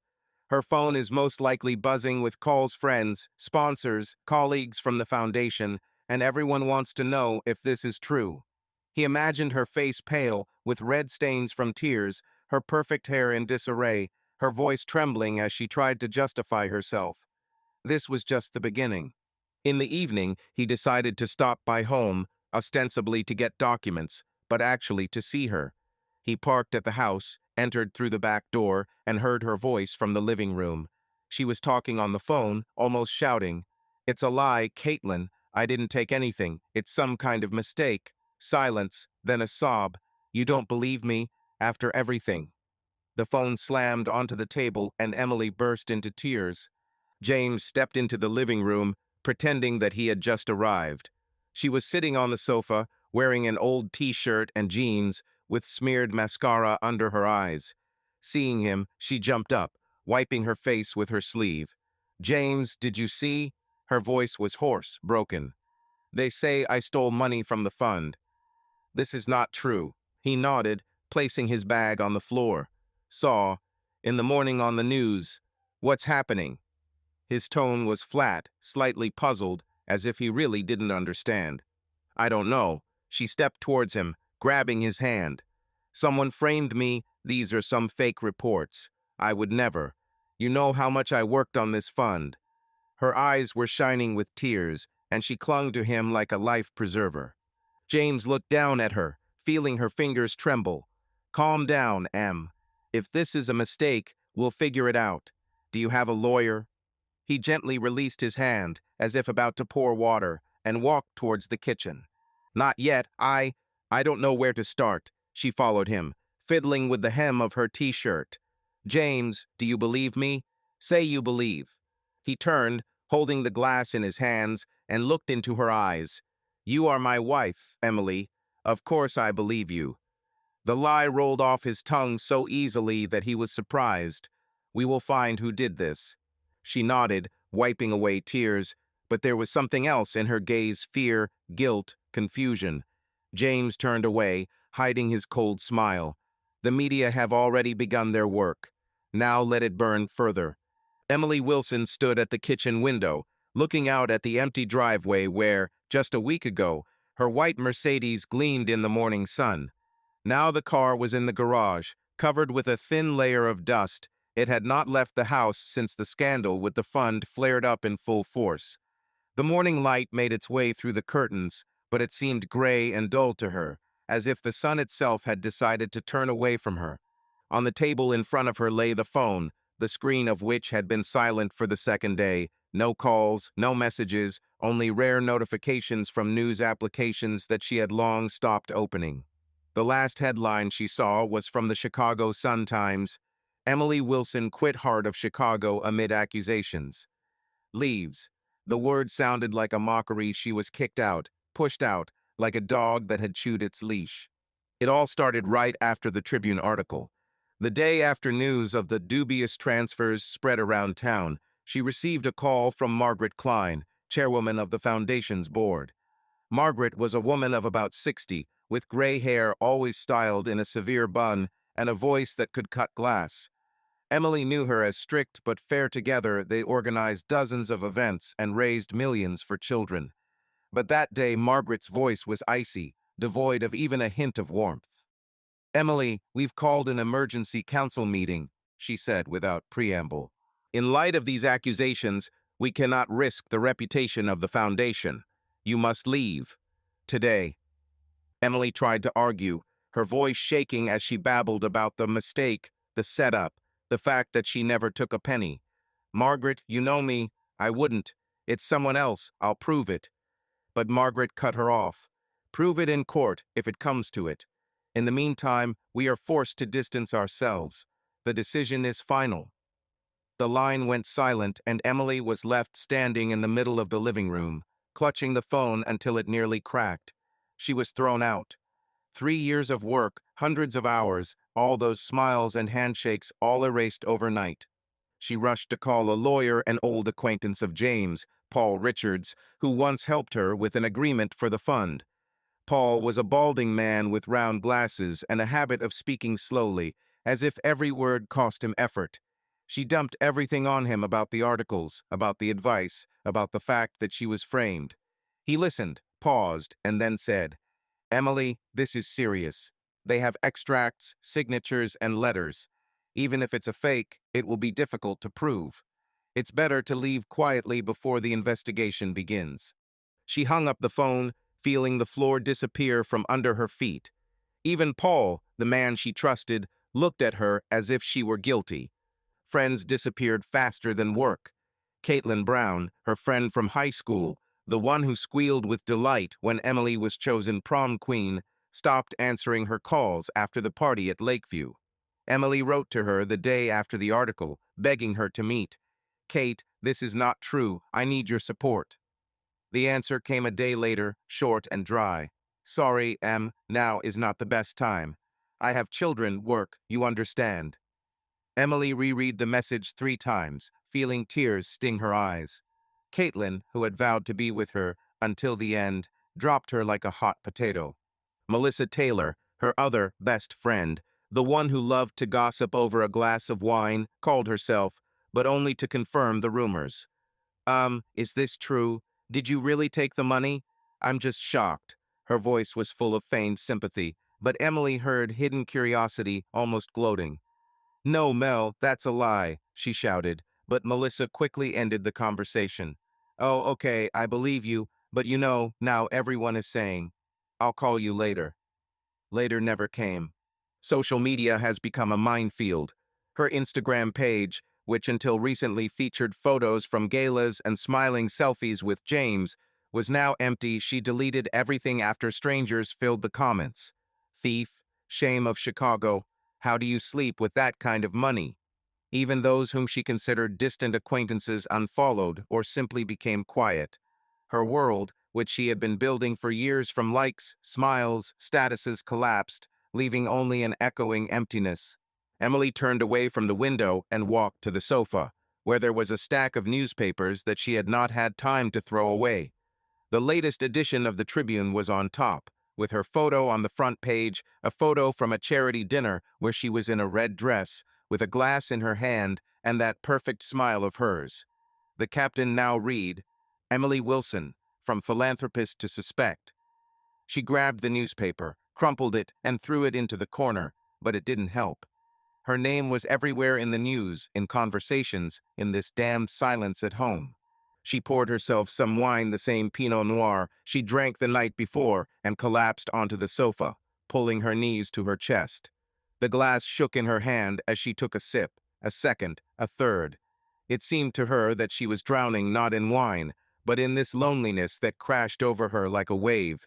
Her phone is most likely buzzing with calls, friends, sponsors, colleagues from the foundation, and everyone wants to know if this is true. He imagined her face pale, with red stains from tears, her perfect hair in disarray, her voice trembling as she tried to justify herself. This was just the beginning. In the evening, he decided to stop by home, ostensibly to get documents, but actually to see her. He parked at the house, entered through the back door, and heard her voice from the living room. She was talking on the phone, almost shouting, "It's a lie, Caitlin. I didn't take anything. It's some kind of mistake." Silence, then a sob. "You don't believe me? After everything." The phone slammed onto the table and Emily burst into tears. James stepped into the living room, pretending that he had just arrived. She was sitting on the sofa, wearing an old t-shirt and jeans, with smeared mascara under her eyes. Seeing him, she jumped up, wiping her face with her sleeve. "James, did you see?" Her voice was hoarse, broken. "They say I stole money from the fund." "This is not true." He nodded, placing his bag on the floor. "Saw. In the morning on the news. What's happening?" His tone was flat, slightly puzzled, as if he really didn't understand. "I don't know." She stepped towards him, grabbing his hand. "Someone framed me. These are some fake reports. I would never. You know how much I worked on this fund." Her eyes were shining with tears, and she clung to him like a life preserver. James looked down at her, feeling her fingers tremble. "Calm down, Em. If this is a mistake, we'll figure it out. Do you have a lawyer?" He gently released his hand, as if about to pour water, and walked towards the kitchen. "Not yet. I don't know where to start." She followed him, fiddling with the hem of her t-shirt. "James, do you believe me? Say you believe." He turned, holding the glass in his hands, and looked into her eyes. "You are my wife, Emily. Of course I believe you." The lie rolled off his tongue so easily that he was surprised. "We will find who did this." She nodded, wiping away tears, but there was something else in her gaze: fear, guilt, confusion. James turned away, hiding his cold smile. "The media have already begun their work. Now let it burn further." Emily Wilson stood at the kitchen window, looking out at the empty driveway where, just a week ago, her white Mercedes gleamed in the morning sun. Now the car was in the garage, covered with a thin layer of dust. It had not left the house since the scandal with the fund flared up in full force. The morning light made its way through the curtains, but it seemed gray and dull to her, as if the sun itself had decided to turn away from her. On the table in front of her lay the phone, the screen of which had been silent for the second day. No calls, no messages, only rare notifications from news applications that she had long stopped opening. The last headline she saw was from the Chicago Sun-Times. "Emily Wilson quit Heart of Chicago amid accusations." "Leaves." The word sounded like a mockery. She was kicked out, pushed out, like a dog that had chewed its leash. It all started right after the Tribune article. The day after news of the dubious transfers spread around town, she received a call from Margaret Klein, chairwoman of the foundation's board. Margaret was a woman of about 60, with gray hair always styled in a severe bun and a voice that could cut glass. Emily knew her as strict but fair. Together, they organized dozens of events and raised millions for children. But that day, Margaret's voice was icy, devoid of even a hint of warmth. "Emily, we've called an emergency council meeting," she said without preamble. "In light of these accusations, we cannot risk the reputation of the foundation. You must leave. Today." Emily tried to argue, her voice shaking as she babbled about the mistake, the setup, the fact that she never took a penny. "Margaret, you know me. I wouldn't. It's someone else. I'll prove it." But Margaret cut her off. "Prove it in court, if it comes to it. In the meantime, we are forced to distance ourselves. The decision is final." The line went silent, and Emily was left standing in the middle of the living room, clutching the phone until it nearly cracked. She was thrown out. 3 years of work, Hundreds of hours, all those smiles and handshakes all erased overnight. She rushed to call a lawyer, an old acquaintance of James, Paul Richards, who once helped her with an agreement for the fund. Paul was a balding man with round glasses and a habit of speaking slowly, as if every word cost him effort. She dumped everything on him about the articles, about the advice, about the fact that she was framed. He listened, paused, and then said, "Emily, this is serious. They have extracts, signatures, and letters. Even if it's a fake, it will be difficult to prove. It's better to leave quietly before the investigation begins." She hung up the phone, feeling the floor disappear from under her feet. Even Paul, the man she trusted, looked at her as if she were guilty. Friends disappeared faster than work. Caitlin Brown, her friend from high school, the one who squealed with delight when Emily was chosen prom queen, stopped answering her calls after the party at Lakeview. Emily wrote to her the day after the article, begging her to meet. "Kate, this is not true. I need your support." The answer came a day later, short and dry. "Sorry, Em, now is not the best time. I have children, work, you understand." Emily reread the message 3 times, feeling tears sting her eyes. Caitlin, who had vowed to be with her until the end, dropped her like a hot potato. Melissa Taylor, her other best friend, the one who loved to gossip over a glass of wine, called herself, but only to confirm the rumors. Is this true? Did you really take the money?" "I'm just shocked." Her voice was full of feigned sympathy, but Emily heard hidden curiosity, almost gloating. "No, Mel, that's a lie," she shouted, but Melissa quickly ended the conversation. "Oh, okay, I believe you, but you know, now everyone is saying, 'I'll call you later.'" Later never came. Social media has become a minefield. Her Instagram page, which until recently featured photos from galas and smiling selfies with James, was now empty. She deleted everything after strangers filled the comments. "Thief, shame of Chicago, how do you sleep with that kind of money?" Even those whom she considered distant acquaintances unfollowed or simply became quiet. Her world, which she had been building for years from likes, smiles, statuses, collapsed, leaving only an echoing emptiness. Emily turned away from the window and walked to the sofa, where there was a stack of newspapers that she had not had time to throw away. The latest edition of the Tribune was on top, with her photo on the front page, a photo from a charity dinner where she was in a red dress, with a glass in her hand and that perfect smile of hers. The captain now read, "Emily Wilson, from philanthropist to suspect." She grabbed the newspaper, crumpled it, and threw it into the corner, but it didn't help. Her name was everywhere in the news, in conversations, in this damned silence at home. She poured herself some wine, the same Pinot Noir she drank the night before, and collapsed onto the sofa, pulling her knees to her chest. The glass shook in her hand as she took a sip, a second, a third. It seemed to her that she was drowning not in wine, but in this loneliness that crashed over her like a wave.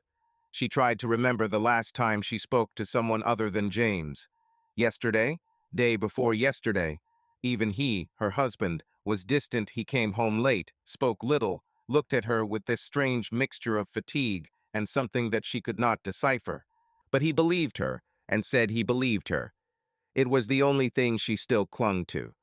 She tried to remember the last time she spoke to someone other than James. Yesterday? Day before yesterday. Even he, her husband, was distant. He came home late, spoke little, looked at her with this strange mixture of fatigue and something that she could not decipher. But he believed her, and said he believed her. It was the only thing she still clung to.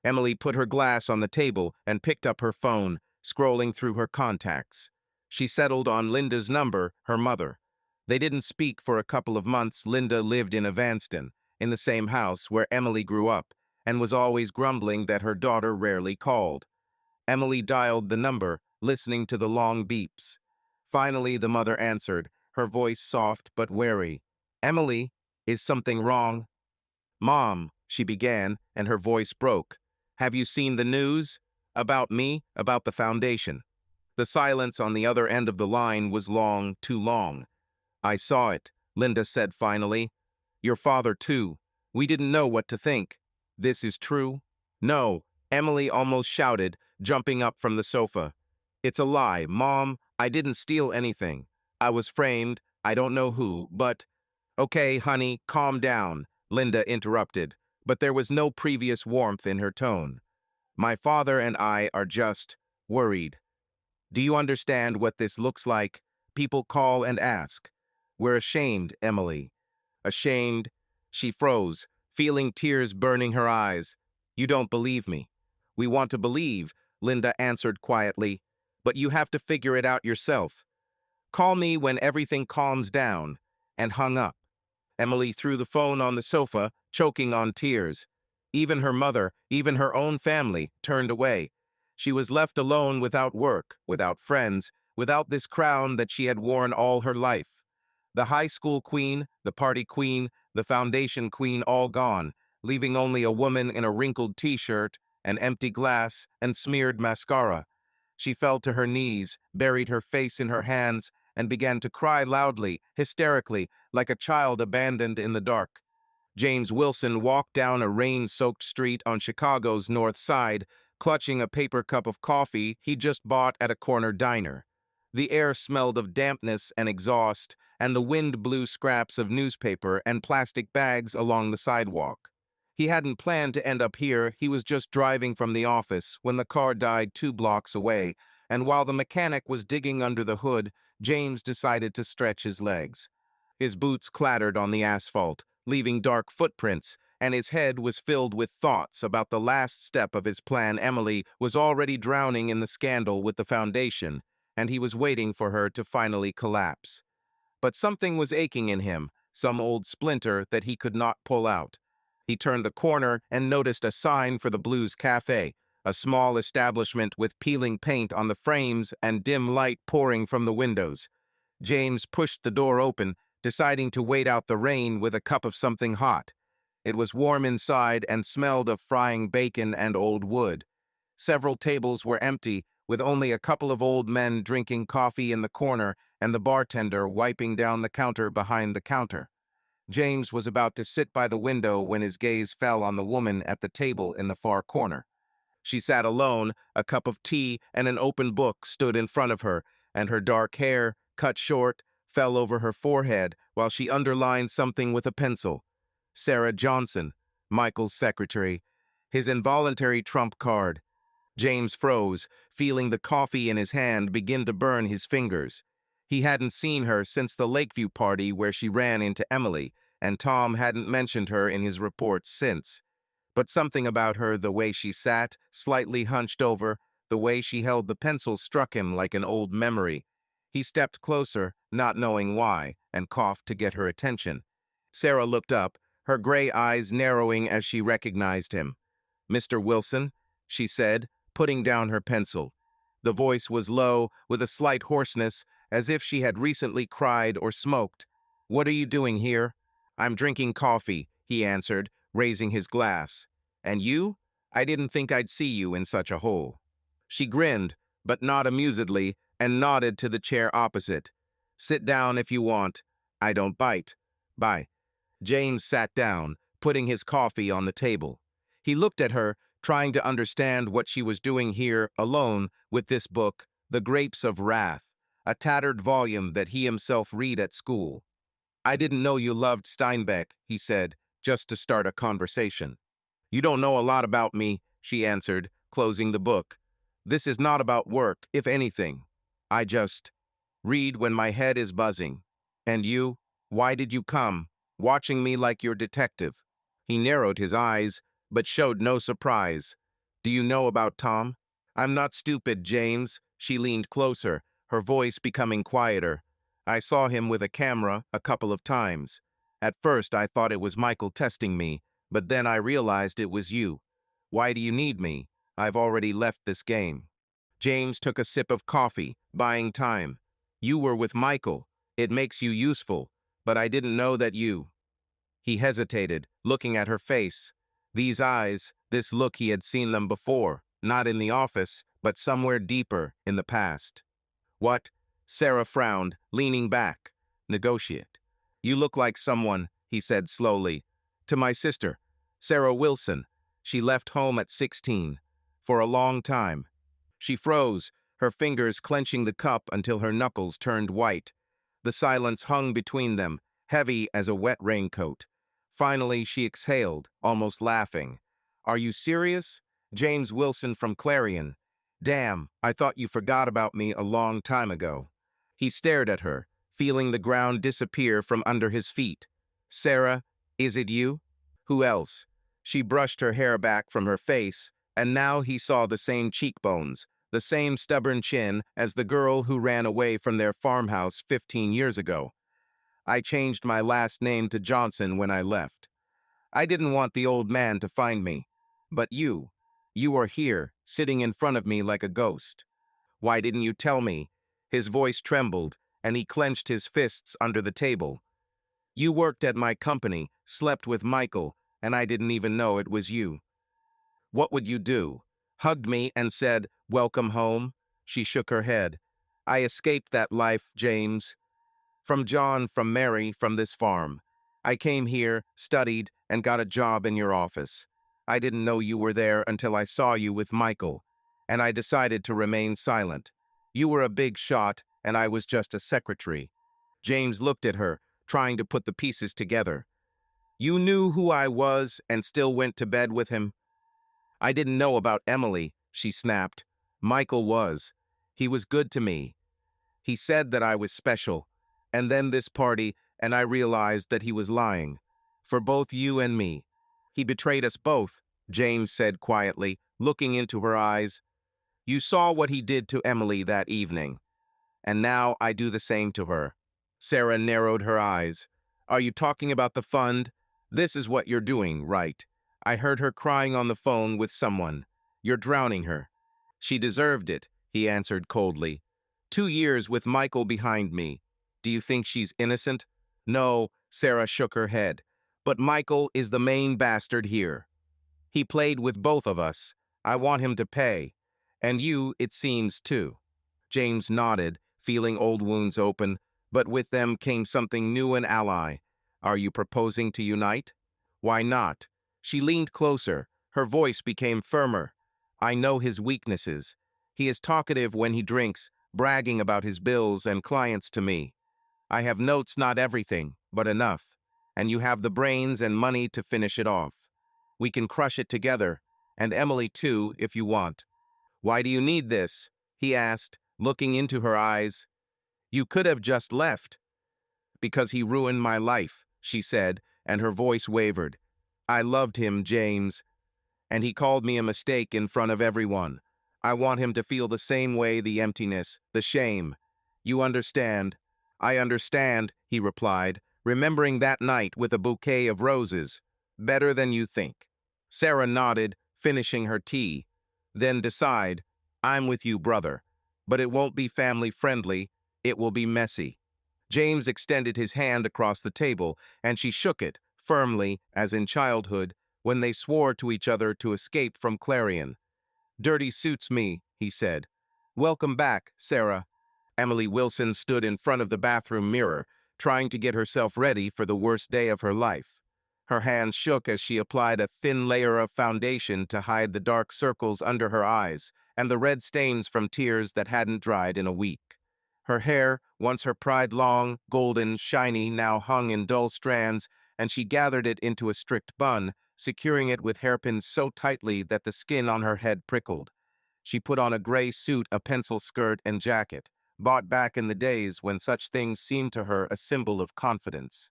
Emily put her glass on the table and picked up her phone, scrolling through her contacts. She settled on Linda's number, her mother. They didn't speak for a couple of months. Linda lived in Evanston, in the same house where Emily grew up, and was always grumbling that her daughter rarely called. Emily dialed the number, listening to the long beeps. Finally, the mother answered, her voice soft but wary. "Emily, is something wrong?" "Mom," she began, and her voice broke. "Have you seen the news? About me, about the foundation?" The silence on the other end of the line was long, too long. "I saw it," Linda said finally. "Your father, too. We didn't know what to think. This is true?" "No," Emily almost shouted, jumping up from the sofa. "It's a lie, Mom. I didn't steal anything. I was framed. I don't know who, but—" "Okay, honey, calm down," Linda interrupted, but there was no previous warmth in her tone. "My father and I are just worried. Do you understand what this looks like? People call and ask. We're ashamed, Emily. Ashamed. She froze, feeling tears burning her eyes. You don't believe me. We want to believe, Linda answered quietly, but you have to figure it out yourself. Call me when everything calms down, and hung up. Emily threw the phone on the sofa, choking on tears. Even her mother, even her own family, turned away. She was left alone without work, without friends, without this crown that she had worn all her life. The high school queen, the party queen, the foundation queen all gone, leaving only a woman in a wrinkled t-shirt, an empty glass, and smeared mascara. She fell to her knees, buried her face in her hands, and began to cry loudly, hysterically, like a child abandoned in the dark. James Wilson walked down a rain-soaked street on Chicago's North Side, clutching a paper cup of coffee he'd just bought at a corner diner. The air smelled of dampness and exhaust, and the wind blew scraps of newspaper and plastic bags along the sidewalk. He hadn't planned to end up here. He was just driving from the office when the car died 2 blocks away, and while the mechanic was digging under the hood, James decided to stretch his legs. His boots clattered on the asphalt, leaving dark footprints, and his head was filled with thoughts about the last step of his plan. Emily was already drowning in the scandal with the foundation, and he was waiting for her to finally collapse. But something was aching in him, some old splinter that he could not pull out. He turned the corner and noticed a sign for the Blues Cafe, a small establishment with peeling paint on the frames and dim light pouring from the windows. James pushed the door open, deciding to wait out the rain with a cup of something hot. It was warm inside and smelled of frying bacon and old wood. Several tables were empty, with only a couple of old men drinking coffee in the corner and the bartender wiping down the counter behind the counter. James was about to sit by the window when his gaze fell on the woman at the table in the far corner. She sat alone, a cup of tea and an open book stood in front of her, and her dark hair, cut short, fell over her forehead while she underlined something with a pencil. Sarah Johnson, Michael's secretary, his involuntary trump card. James froze, feeling the coffee in his hand begin to burn his fingers. He hadn't seen her since the Lakeview party where she ran into Emily, and Tom hadn't mentioned her in his reports since. But something about her, the way she sat, slightly hunched over, the way she held the pencil struck him like an old memory. He stepped closer, not knowing why, and coughed to get her attention. Sarah looked up, her gray eyes narrowing as she recognized him. "Mr. Wilson," she said, putting down her pencil. The voice was low, with a slight hoarseness, as if she had recently cried or smoked. "What are you doing here?" "I'm drinking coffee," he answered, raising his glass. "And you? I didn't think I'd see you in such a hole." She grinned, but not amusedly, and nodded to the chair opposite. "Sit down if you want. I don't bite. Bye." James sat down, putting his coffee on the table. He looked at her, trying to understand what she was doing here alone with this book, The Grapes of Wrath, a tattered volume that he himself read at school. "I didn't know you loved Steinbeck," he said, just to start a conversation. "You don't know a lot about me," she answered, closing the book. "This is not about work, if anything. I just read when my head is buzzing. And you? Why did you come, watching me like your detective?" He narrowed his eyes, but showed no surprise. "Do you know about Tom?" "I'm not stupid, James." She leaned closer, her voice becoming quieter. "I saw him with a camera a couple of times. At first I thought it was Michael testing me, but then I realized it was you. Why do you need me? I've already left this game." James took a sip of coffee, buying time. "You were with Michael. It makes you useful, but I didn't know that you—" He hesitated, looking at her face. These eyes, this look, he had seen them before, not in the office, but somewhere deeper in the past. "What?" Sarah frowned, leaning back. "Negotiate." "You look like someone," he said slowly. "To my sister, Sarah Wilson. She left home at 16. For a long time." She froze, her fingers clenching the cup until her knuckles turned white. The silence hung between them, heavy as a wet raincoat. Finally, she exhaled, almost laughing. "Are you serious? James Wilson from Clarion. Damn, I thought you forgot about me a long time ago." He stared at her, feeling the ground disappear from under his feet. "Sarah, Is it you? Who else? She brushed her hair back from her face, and now he saw the same cheekbones, the same stubborn chin as the girl who ran away from their farmhouse 15 years ago. I changed my last name to Johnson when I left. I didn't want the old man to find me. But you are here, sitting in front of me like a ghost. Why didn't you tell me? His voice trembled, and he clenched his fists under the table. You worked at my company, slept with Michael, and I didn't even know it was you. What would you do? Hugged me and said, "Welcome home?" She shook her head. I escaped that life, James. From John, from Mary, from this farm. I came here, studied, and got a job in your office. I didn't know you were there until I saw you with Michael, and I decided to remain silent. You were a big shot, and I was just a secretary. James looked at her, trying to put the pieces together. You knew who I was and still went to bed with him? I didn't know about Emily, she snapped. Michael was. He was good to me. He said that I was special. And then this party, and I realized that he was lying. For both you and me. He betrayed us both, James said quietly, looking into her eyes. You saw what he did to Emily that evening. And now I do the same to her. Sarah narrowed her eyes. Are you talking about the fund? This is what you're doing, right? I heard her crying on the phone with someone. You're drowning her. She deserved it, he answered coldly. 2 years with Michael behind me. Do you think she's innocent? No, Sarah shook her head. But Michael is the main bastard here. He played with both of us. I want him to pay. And you, it seems, too. James nodded, feeling old wounds open, but with them came something new and ally. Are you proposing to unite? Why not? She leaned closer. Her voice became firmer. I know his weaknesses. He is talkative when he drinks, bragging about his bills and clients to me. I have notes, not everything, but enough. And you have the brains and money to finish it off. We can crush it together, and Emily too, if you want. Why do you need this? He asked, looking into her eyes. You could have just left. Because he ruined my life, she said, and her voice wavered. I loved him, James, and he called me a mistake in front of everyone. I want him to feel the same way, the emptiness, the shame. You understand? I understand, he replied, remembering that night with a bouquet of roses. Better than you think. Sarah nodded, finishing her tea. Then decide, I'm with you, brother. But it won't be family-friendly. It will be messy. James extended his hand across the table, and she shook it, firmly, as in childhood, when they swore to each other to escape from Clarion. Dirty suits me, he said. Welcome back, Sarah. Emily Wilson stood in front of the bathroom mirror, trying to get herself ready for the worst day of her life. Her hands shook as she applied a thin layer of foundation to hide the dark circles under her eyes and the red stains from tears that hadn't dried in a week. Her hair, once her pride long, golden, shiny, now hung in dull strands, and she gathered it into a strict bun, securing it with hairpins so tightly that the skin on her head prickled. She put on a gray suit, a pencil skirt, and jacket, bought back in the days when such things seemed to her a symbol of confidence.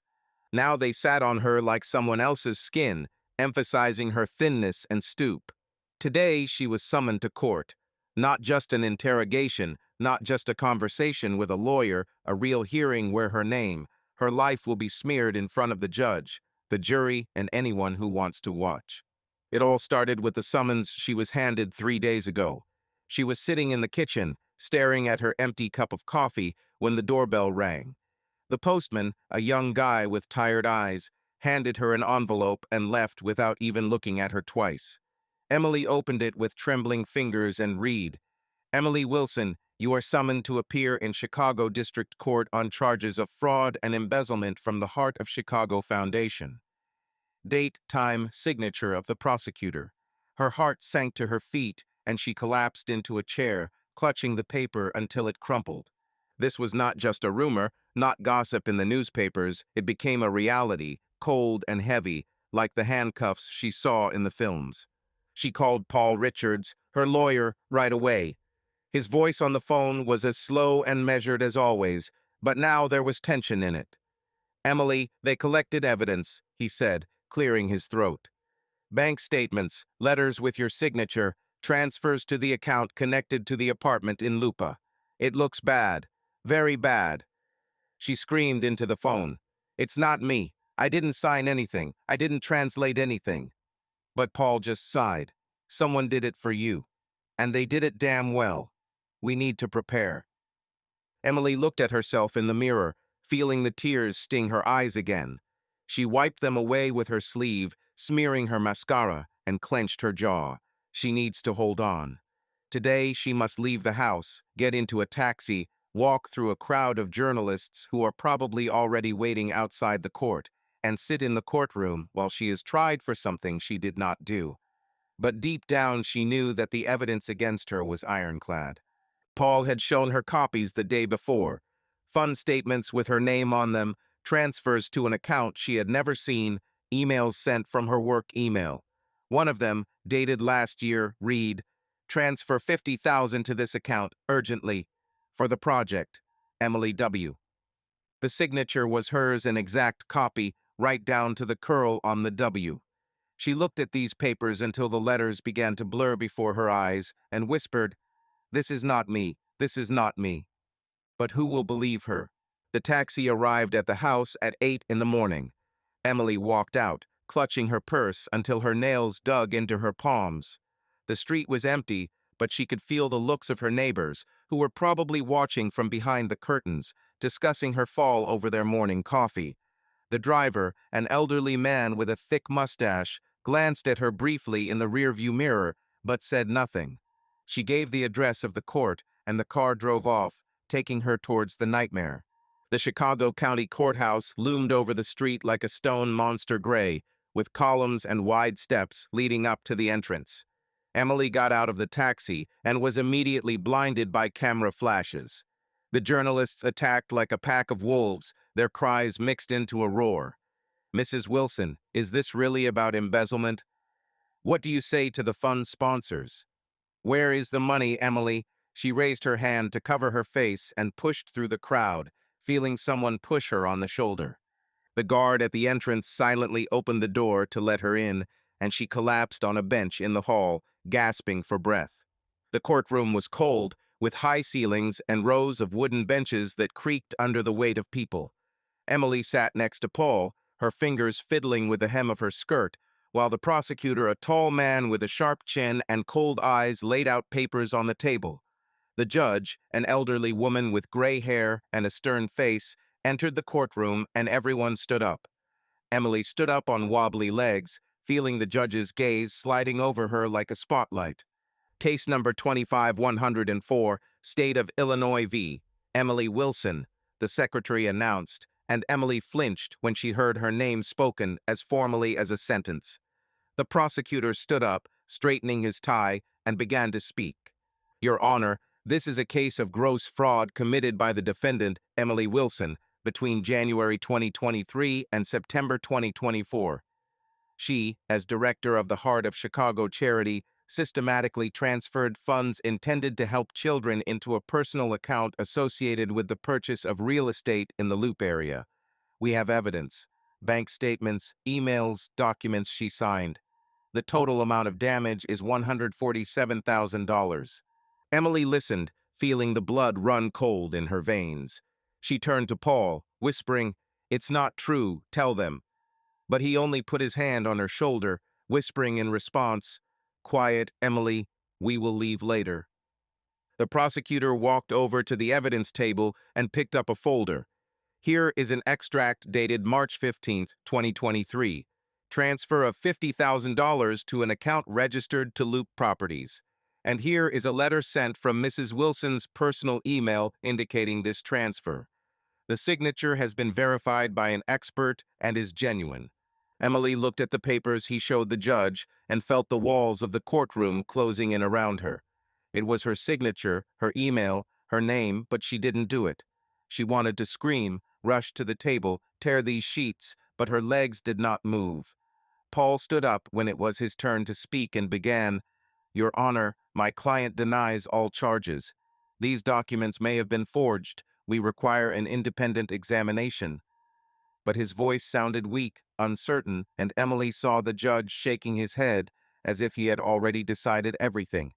Now they sat on her like someone else's skin, emphasizing her thinness and stoop. Today she was summoned to court. Not just an interrogation, not just a conversation with a lawyer, a real hearing where her life will be smeared in front of the judge, the jury, and anyone who wants to watch. It all started with the summons she was handed 3 days ago. She was sitting in the kitchen, staring at her empty cup of coffee when the doorbell rang. The postman, a young guy with tired eyes, handed her an envelope and left without even looking at her twice. Emily opened it with trembling fingers and read, Emily Wilson, you are summoned to appear in Chicago District Court on charges of fraud and embezzlement from the Heart of Chicago Foundation. Date, time, signature of the prosecutor. Her heart sank to her feet, and she collapsed into a chair, clutching the paper until it crumpled. This was not just a rumor, not gossip in the newspapers. It became a reality, cold and heavy, like the handcuffs she saw in the films. She called Paul Richards, her lawyer, right away. His voice on the phone was as slow and measured as always, but now there was tension in it. Emily, they collected evidence, he said, clearing his throat. Bank statements, letters with your signature, transfers to the account connected to the apartment in Lupa. It looks bad. Very bad. She screamed into the phone. It's not me. I didn't sign anything. I didn't translate anything. But Paul just sighed. Someone did it for you. And they did it damn well. We need to prepare. Emily looked at herself in the mirror, feeling the tears sting her eyes again. She wiped them away with her sleeve, smearing her mascara, and clenched her jaw. She needs to hold on. Today, she must leave the house, get into a taxi, walk through a crowd of journalists who are probably already waiting outside the court, and sit in the courtroom while she is tried for something she did not do. But deep down, she knew that the evidence against her was ironclad. Paul had shown her copies the day before, fund statements with her name on them, transfers to an account she had never seen, emails sent from her work email. One of them, dated last year, read, "Transfer 50,000 to this account, urgently. For the project, Emily W." The signature was hers, an exact copy, right down to the curl on the W. She looked at these papers until the letters began to blur before her eyes and whispered, "This is not me. This is not me." But who will believe her? The taxi arrived at the house at 8 in the morning. Emily walked out, clutching her purse until her nails dug into her palms. The street was empty, but she could feel the looks of her neighbors, who were probably watching from behind the curtains, discussing her fall over their morning coffee. The driver, an elderly man with a thick mustache, glanced at her briefly in the rearview mirror, but said nothing. She gave the address of the court, and the car drove off, taking her towards the nightmare. The Chicago County Courthouse loomed over the street like a stone monster gray, with columns and wide steps leading up to the entrance. Emily got out of the taxi and was immediately blinded by camera flashes. The journalists attacked like a pack of wolves, their cries mixed into a roar. "Mrs. Wilson, is this really about embezzlement? What do you say to the fund sponsors? Where is the money, Emily?" She raised her hand to cover her face and pushed through the crowd, feeling someone push her on the shoulder. The guard at the entrance silently opened the door to let her in, and she collapsed on a bench in the hall, gasping for breath. The courtroom was cold, with high ceilings and rows of wooden benches that creaked under the weight of people. Emily sat next to Paul, her fingers fiddling with the hem of her skirt, while the prosecutor, a tall man with a sharp chin and cold eyes, laid out papers on the table. The judge, an elderly woman with gray hair and a stern face, entered the courtroom and everyone stood up. Emily stood up on wobbly legs, feeling the judge's gaze sliding over her like a spotlight. Case number 25104, State of Illinois v. Emily Wilson, the secretary announced, and Emily flinched when she heard her name spoken as formally as a sentence. The prosecutor stood up, straightening his tie, and began to speak. "Your Honor, this is a case of gross fraud committed by the defendant, Emily Wilson, between January 2023 and September 2024. She, as director of the Heart of Chicago charity, systematically transferred funds intended to help children into a personal account associated with the purchase of real estate in the Loop area. We have evidence, bank statements, emails, documents she signed. The total amount of damage is $147,000. Emily listened, feeling the blood run cold in her veins. She turned to Paul, whispering, "It's not true, tell them." But he only put his hand on her shoulder, whispering in response, "Quiet, Emily, we will leave later." The prosecutor walked over to the evidence table and picked up a folder. Here is an extract dated March 15th, 2023. Transfer of $50,000 to an account registered to Loop Properties. And here is a letter sent from Mrs. Wilson's personal email indicating this transfer. The signature has been verified by an expert and is genuine. Emily looked at the papers he showed the judge and felt the walls of the courtroom closing in around her. It was her signature, her email, her name, but she didn't do it. She wanted to scream, rush to the table, tear these sheets, but her legs did not move. Paul stood up when it was his turn to speak and began, "Your Honor, my client denies all charges. These documents may have been forged. We require an independent examination." but his voice sounded weak, uncertain, and Emily saw the judge shaking his head as if he had already decided everything.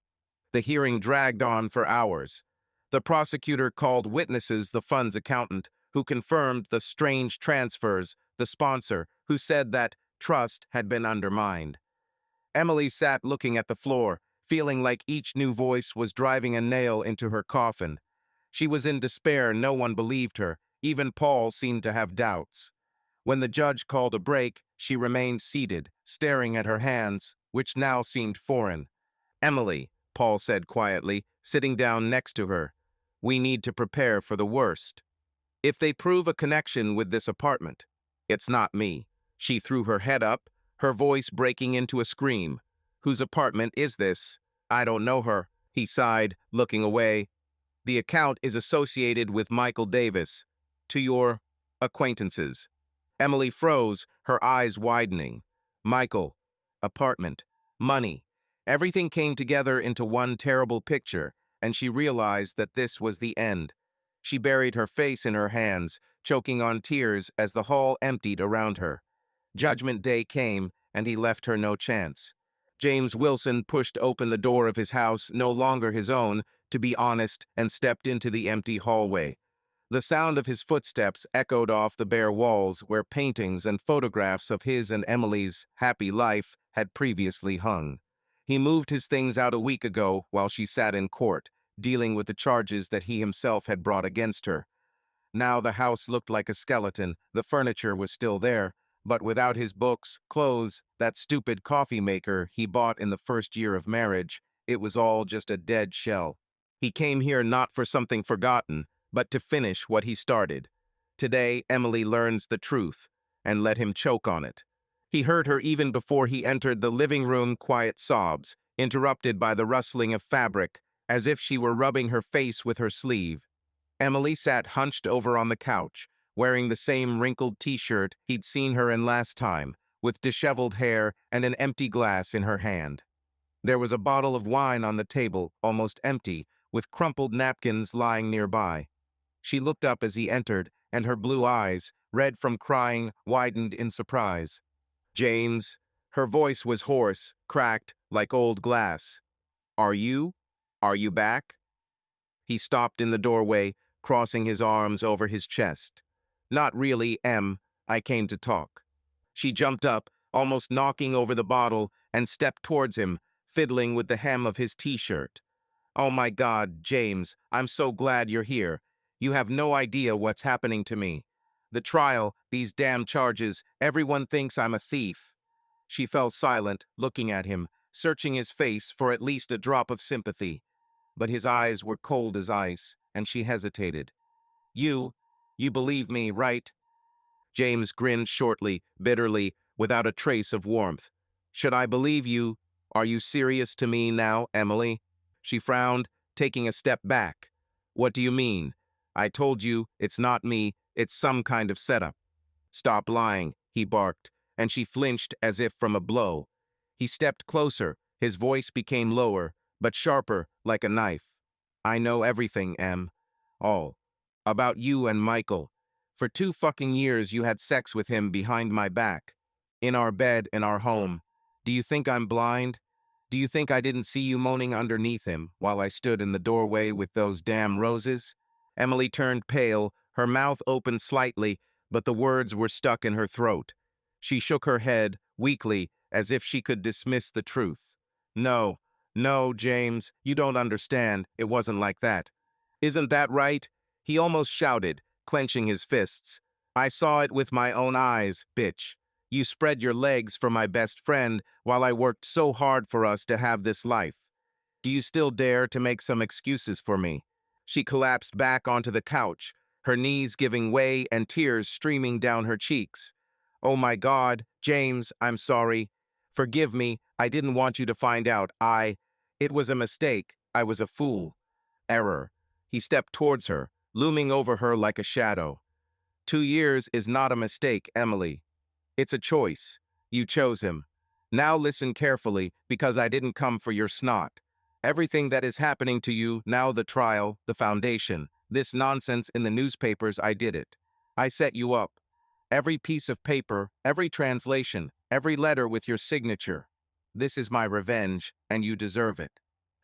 The hearing dragged on for hours. The prosecutor called witnesses, the fund's accountant, who confirmed the strange transfers, the sponsor, who said that trust had been undermined. Emily sat looking at the floor, feeling like each new voice was driving a nail into her coffin. She was in despair. No one believed her. Even Paul seemed to have doubts. When the judge called a break, she remained seated, staring at her hands, which now seemed foreign. "Emily," Paul said quietly, sitting down next to her, "we need to prepare for the worst. If they prove a connection with this apartment, it's not me." She threw her head up, her voice breaking into a scream. "Whose apartment is this?" "I don't know her," he sighed, looking away. "The account is associated with Michael Davis. To your acquaintances." Emily froze, her eyes widening. Michael, apartment, money. Everything came together into one terrible picture, and she realized that this was the end. She buried her face in her hands, choking on tears as the hall emptied around her. Judgment Day came, and he left her no chance. James Wilson pushed open the door of his house, no longer his own, to be honest, and stepped into the empty hallway. The sound of his footsteps echoed off the bare walls where paintings and photographs of his and Emily's happy life had previously hung. He moved his things out a week ago while she sat in court, dealing with the charges that he himself had brought against her. Now the house looked like a skeleton. The furniture was still there, but without his books, clothes, that stupid coffee maker he bought in the first year of marriage, it was all just a dead shell. He came here not for something forgotten, but to finish what he started. Today, Emily learns the truth, and let him choke on it. He heard her even before he entered the living room, quiet sobs, interrupted by the rustling of fabric, as if she were rubbing her face with her sleeve. Emily sat hunched over on the couch, wearing the same wrinkled t-shirt he'd seen her in last time, with disheveled hair and an empty glass in her hand. There was a bottle of wine on the table, almost empty, with crumpled napkins lying nearby. She looked up as he entered, and her blue eyes, red from crying, widened in surprise. "James," her voice was hoarse, cracked, like old glass. Are you back?" He stopped in the doorway, crossing his arms over his chest. "Not really, Em. I came to talk." She jumped up, almost knocking over the bottle, and stepped towards him, fiddling with the hem of his t-shirt. "Oh my God, James, I'm so glad you're here. You have no idea what's happening to me. The trial, these damn charges, everyone thinks I'm a thief." She fell silent, looking at him, searching his face for at least a drop of sympathy. But his eyes were cold as ice, and she hesitated. You believe me, right?" James grinned shortly, bitterly, without a trace of warmth. "Should I believe you? Are you serious to me now, Emily?" She frowned, taking a step back. "What do you mean? I told you, it's not me, it's some kind of setup." "Stop lying," he barked, and she flinched as if from a blow. He stepped closer, his voice became lower, but sharper, like a knife. "I know everything, Em. All. About you and Michael. For 2 fucking years you had sex with him behind my back. In our bed, in our home. Do you think I'm blind? Do you think I didn't see you moaning underneath him while I stood in the doorway with those damn roses?" Emily turned pale, her mouth opened slightly, but the words were stuck in her throat. She shook her head, weakly, as if she could dismiss the truth. "No, no, James, you don't understand. It wasn't like that." "Isn't that right?" he almost shouted, clenching his fists. "I saw it with my own eyes, bitch. You spread your legs for my best friend while I worked so hard for us to have this life. Do you still dare to make some excuses for me?" She collapsed back onto the couch, her knees giving way and tears streaming down her cheeks. "Oh my God, James, I'm sorry. Forgive me, I didn't want you to find out. It was a mistake. I was a fool. Error." He stepped towards her, looming over her like a shadow. 2 years is not a mistake, Emily. It's a choice. You chose him. Now listen carefully, because I didn't come for your snot. Everything that is happening to you, now the trial, the foundation, this nonsense in the newspapers, I did it. I set you up. Every piece of paper, every translation, every letter with your signature. This is my revenge, and you deserve it."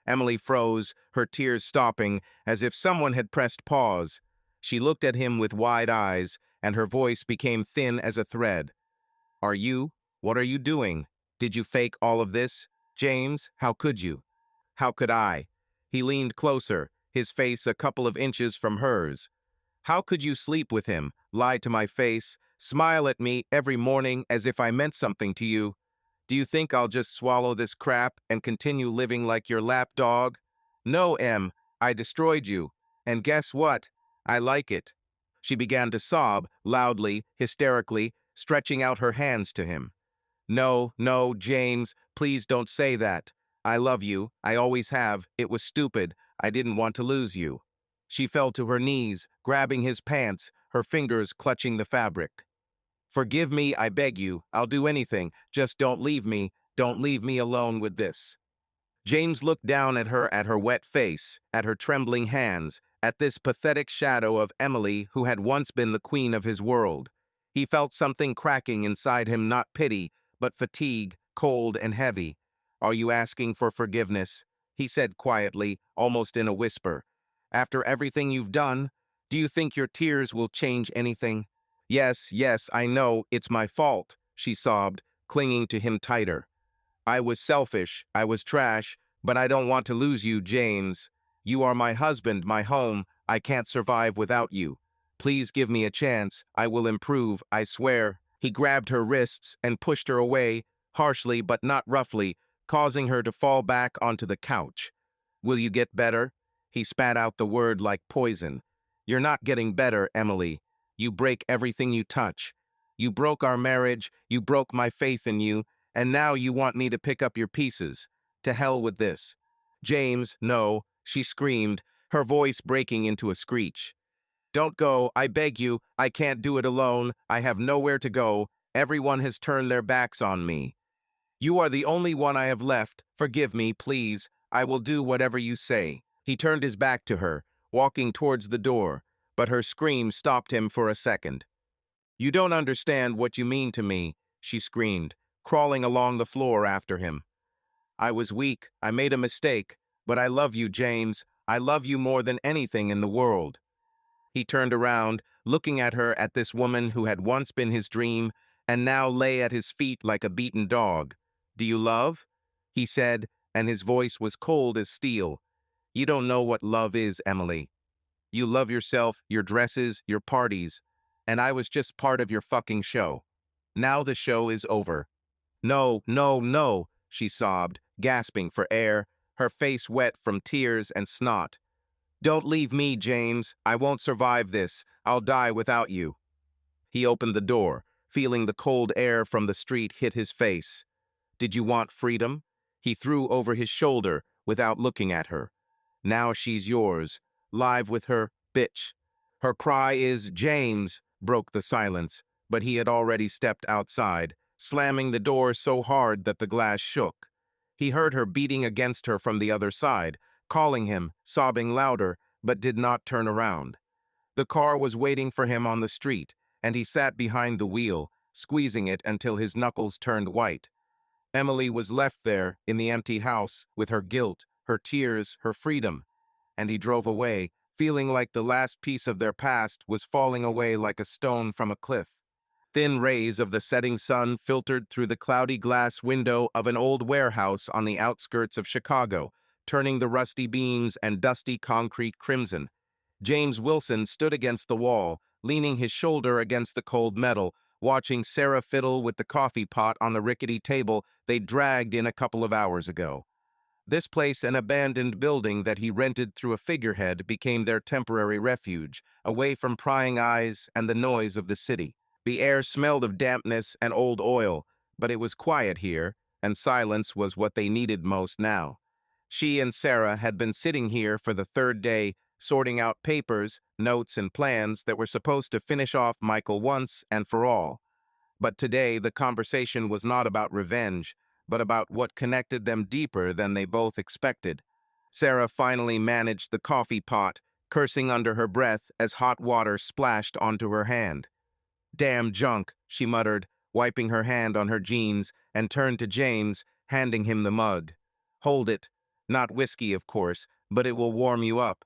Emily froze, her tears stopping, as if someone had pressed pause. She looked at him with wide eyes, and her voice became thin as a thread. "Are you? What are you doing? Did you fake all of this? James, how could you?" "How could I?" He leaned closer, his face a couple of inches from hers. "How could you sleep with him, lie to my face, smile at me every morning as if I meant something to you? Do you think I'll just swallow this crap and continue living like your lapdog? No, Em, I destroyed you. And guess what? I like it." She began to sob, loudly, hysterically, stretching out her hands to him. "No, no, James, please don't say that. I love you. I always have. It was stupid. I didn't want to lose you." She fell to her knees, grabbing his pants, her fingers clutching the fabric. "Forgive me, I beg you. I'll do anything. Just don't leave me. Don't leave me alone with this." James looked down at her wet face, at her trembling hands, at this pathetic shadow of Emily who had once been the queen of his world. He felt something cracking inside him, not pity, but fatigue, cold and heavy. "Are you asking for forgiveness?" he said quietly, almost in a whisper. "After everything you've done, do you think your tears will change anything?" "Yes, yes, I know, it's my fault," she sobbed, clinging to him tighter. "I was selfish, I was trash, but I don't want to lose you, James. You are my husband, my home. I can't survive without you. Please give me a chance. I will improve, I swear." He grabbed her wrists and pushed her away, harshly but not roughly, causing her to fall back onto the couch. "Will you get better?" He spat out the word like poison. "You're not getting better, Emily. You break everything you touch. You broke our marriage, you broke my faith in you, and now you want me to pick up your pieces. To hell with this." "James, no," she screamed, her voice breaking into a screech. "Don't go, I beg you. I can't do it alone. I have nowhere to go. Everyone has turned their backs on me. You are the only one I have left. Forgive me, please. I will do whatever you say." He turned his back to her, walking towards the door, but her scream stopped him for a second. "You don't understand what you mean to me," she screamed, crawling along the floor after him. "I was weak. I made a mistake. But I love you, James. I love you more than anything in the world." He turned around, looking at her, at this woman who had once been his dream and now lay at his feet like a beaten dog. "Do you love?" he said, and his voice was cold as steel. "You don't know what love is, Emily. You love yourself, your dresses, your parties, and I was just part of your fucking show. Now the show is over." "No, no, no," she sobbed, gasping for air, her face wet from tears and snot. "Don't leave me, James. I won't survive this. I'll die without you." He opened the door, feeling the cold air from the street hit his face. "Did you want freedom?" he threw over his shoulder without looking at her. "Now she's yours. Live with her, bitch." Her cry is, "James," broke the silence, but he had already stepped outside, slamming the door so hard that the glass shook. He heard her beating against her from the other side, calling him, sobbing louder, but did not turn around. The car was waiting for him on the street, and he sat behind the wheel, squeezing it until his knuckles turned white. Emily was left there in the empty house with her guilt, her tears, her freedom, and he drove away, feeling like the last piece of their past was falling away like a stone from a cliff. Thin rays of the setting sun filtered through the cloudy glass window of an old warehouse on the outskirts of Chicago, turning the rusty beams and dusty concrete crimson. James Wilson stood against the wall, leaning his shoulder against the cold metal, watching Sarah fiddle with the coffee pot on the rickety table they dragged in a couple of hours ago. This place, an abandoned building that he rented through a figurehead, became their temporary refuge, away from prying eyes and the noise of the city. The air smelled of dampness and old oil, but it was quiet here, and silence was what they needed most now. She and Sarah had been sitting here for the third day, sorting out papers, notes, and plans that were supposed to finish off Michael once and for all. But today, the conversation was not about revenge, but about what connected them deeper than they both expected. Sarah finally managed the coffee pot, cursing under her breath as hot water splashed onto her hand. Damn junk, she muttered, wiping her hand on her jeans, and turned to James, handing him the mug. Hold it. Not whiskey, of course, but it will warm you up.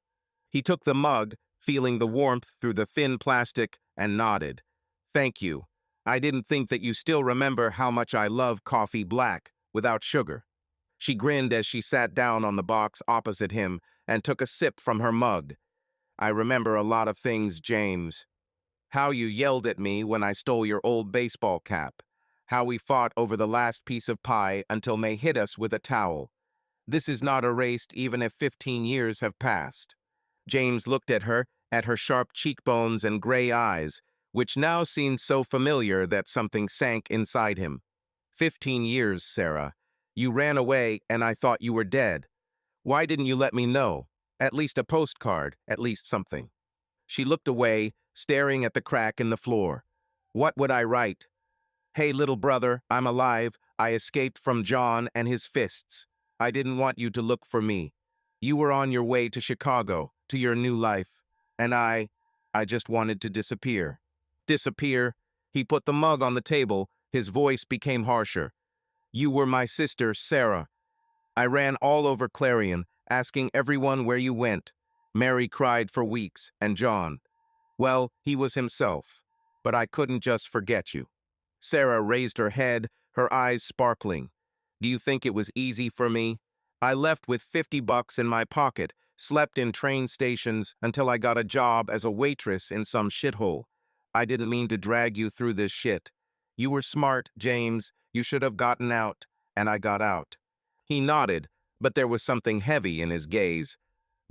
He took the mug, feeling the warmth through the thin plastic, and nodded. Thank you. I didn't think that you still remember how much I love coffee black, without sugar. She grinned as she sat down on the box opposite him and took a sip from her mug. I remember a lot of things, James. How you yelled at me when I stole your old baseball cap. How we fought over the last piece of pie until May hit us with a towel. This is not erased even if 15 years have passed. James looked at her sharp cheekbones and gray eyes, which now seemed so familiar that something sank inside him. 15 years, Sarah. You ran away and I thought you were dead. Why didn't you let me know? At least a postcard, at least something. She looked away, staring at the crack in the floor. What would I write? Hey, little brother, I'm alive. I escaped from John and his fists. I didn't want you to look for me. You were on your way to Chicago, to your new life. And I just wanted to disappear. Disappear? He put the mug on the table. His voice became harsher. You were my sister, Sarah. I ran all over Clarion, asking everyone where you went. Mary cried for weeks, and John. Well, he was himself. But I couldn't just forget you. Sarah raised her head, her eyes sparkling. Do you think it was easy for me? I left with $50 in my pocket, slept in train stations until I got a job as a waitress in some shithole. I didn't mean to drag you through this shit. You were smart, James. You should have gotten out. And I got out. He nodded, but there was something heavy in his gaze.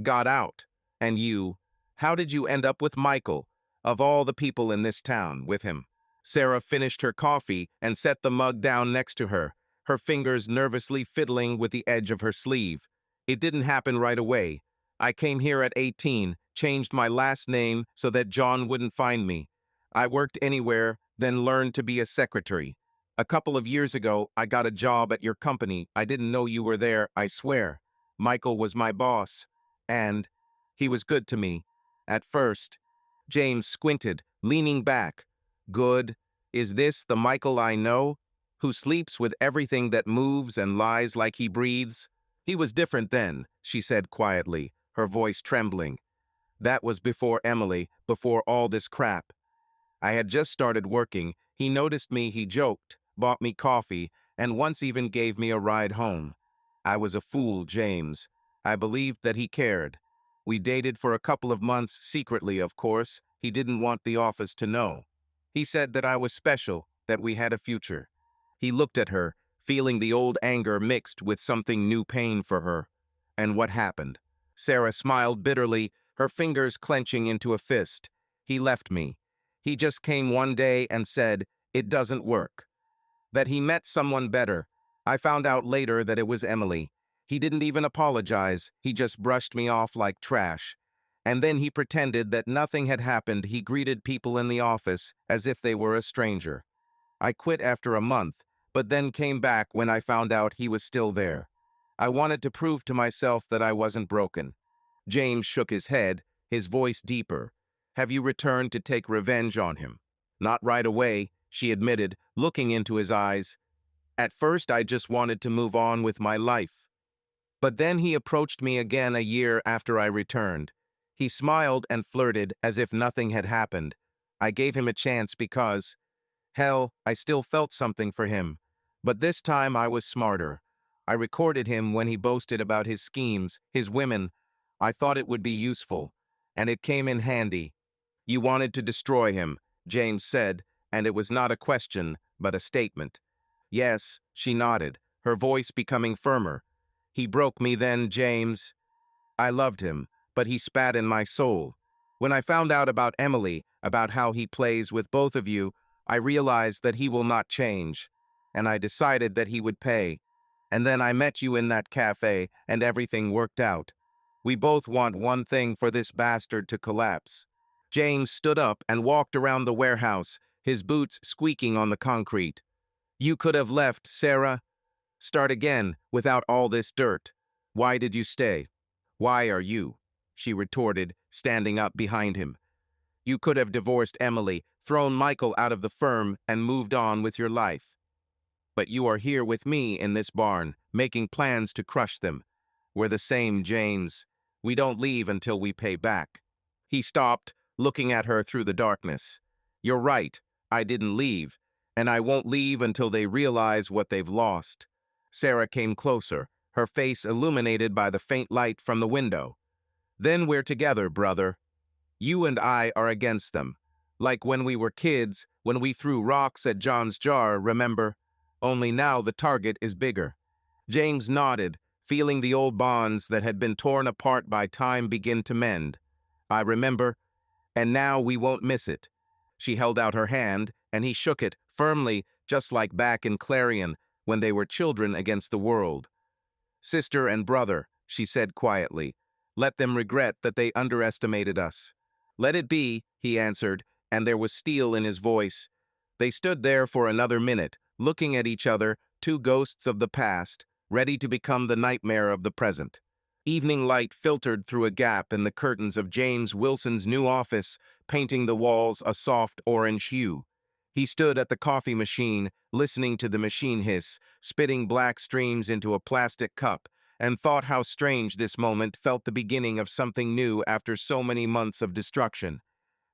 Got out. And you? How did you end up with Michael, of all the people in this town, with him? Sarah finished her coffee and set the mug down next to her, her fingers nervously fiddling with the edge of her sleeve. It didn't happen right away. I came here at 18, changed my last name so that John wouldn't find me. I worked anywhere, then learned to be a secretary. A couple of years ago, I got a job at your company. I didn't know you were there, I swear. Michael was my boss. And he was good to me. At first. James squinted, leaning back. Good. Is this the Michael I know? Who sleeps with everything that moves and lies like he breathes? He was different then, she said quietly, her voice trembling. That was before Emily, before all this crap. I had just started working. He noticed me, he joked, bought me coffee, and once even gave me a ride home. I was a fool, James. I believed that he cared. We dated for a couple of months secretly, of course. He didn't want the office to know. He said that I was special, that we had a future. He looked at her, feeling the old anger mixed with something new pain for her. And what happened? Sarah smiled bitterly, her fingers clenching into a fist. He left me. He just came one day and said, it doesn't work. That he met someone better. I found out later that it was Emily. He didn't even apologize. He just brushed me off like trash. And then he pretended that nothing had happened. He greeted people in the office as if they were a stranger. I quit after a month, but then came back when I found out he was still there. I wanted to prove to myself that I wasn't broken. James shook his head, his voice deeper. Have you returned to take revenge on him? Not right away, she admitted, looking into his eyes. At first, I just wanted to move on with my life. But then he approached me again a year after I returned. He smiled and flirted as if nothing had happened. I gave him a chance because, hell, I still felt something for him. But this time I was smarter. I recorded him when he boasted about his schemes, his women. I thought it would be useful, and it came in handy. You wanted to destroy him, James said, and it was not a question, but a statement. Yes, she nodded, her voice becoming firmer. He broke me then, James. I loved him, but he spat in my soul. When I found out about Emily, about how he plays with both of you, I realized that he will not change, and I decided that he would pay. And then I met you in that cafe, and everything worked out. We both want one thing for this bastard to collapse. James stood up and walked around the warehouse, his boots squeaking on the concrete. You could have left, Sarah. Start again, without all this dirt. Why did you stay? Why are you? She retorted, standing up behind him. You could have divorced Emily, thrown Michael out of the firm, and moved on with your life. But you are here with me in this barn, making plans to crush them. We're the same, James. We don't leave until we pay back. He stopped, looking at her through the darkness. You're right, I didn't leave, and I won't leave until they realize what they've lost. Sarah came closer, her face illuminated by the faint light from the window. Then we're together, brother. You and I are against them. Like when we were kids, when we threw rocks at John's jar, remember? Only now the target is bigger. James nodded, feeling the old bonds that had been torn apart by time begin to mend. I remember, and now we won't miss it. She held out her hand, and he shook it, firmly, just like back in Clarion, when they were children against the world. Sister and brother, she said quietly, let them regret that they underestimated us. Let it be, he answered, and there was steel in his voice. They stood there for another minute, looking at each other, two ghosts of the past, ready to become the nightmare of the present. Evening light filtered through a gap in the curtains of James Wilson's new office, painting the walls a soft orange hue. He stood at the coffee machine, listening to the machine hiss, spitting black streams into a plastic cup, and thought how strange this moment felt the beginning of something new after so many months of destruction.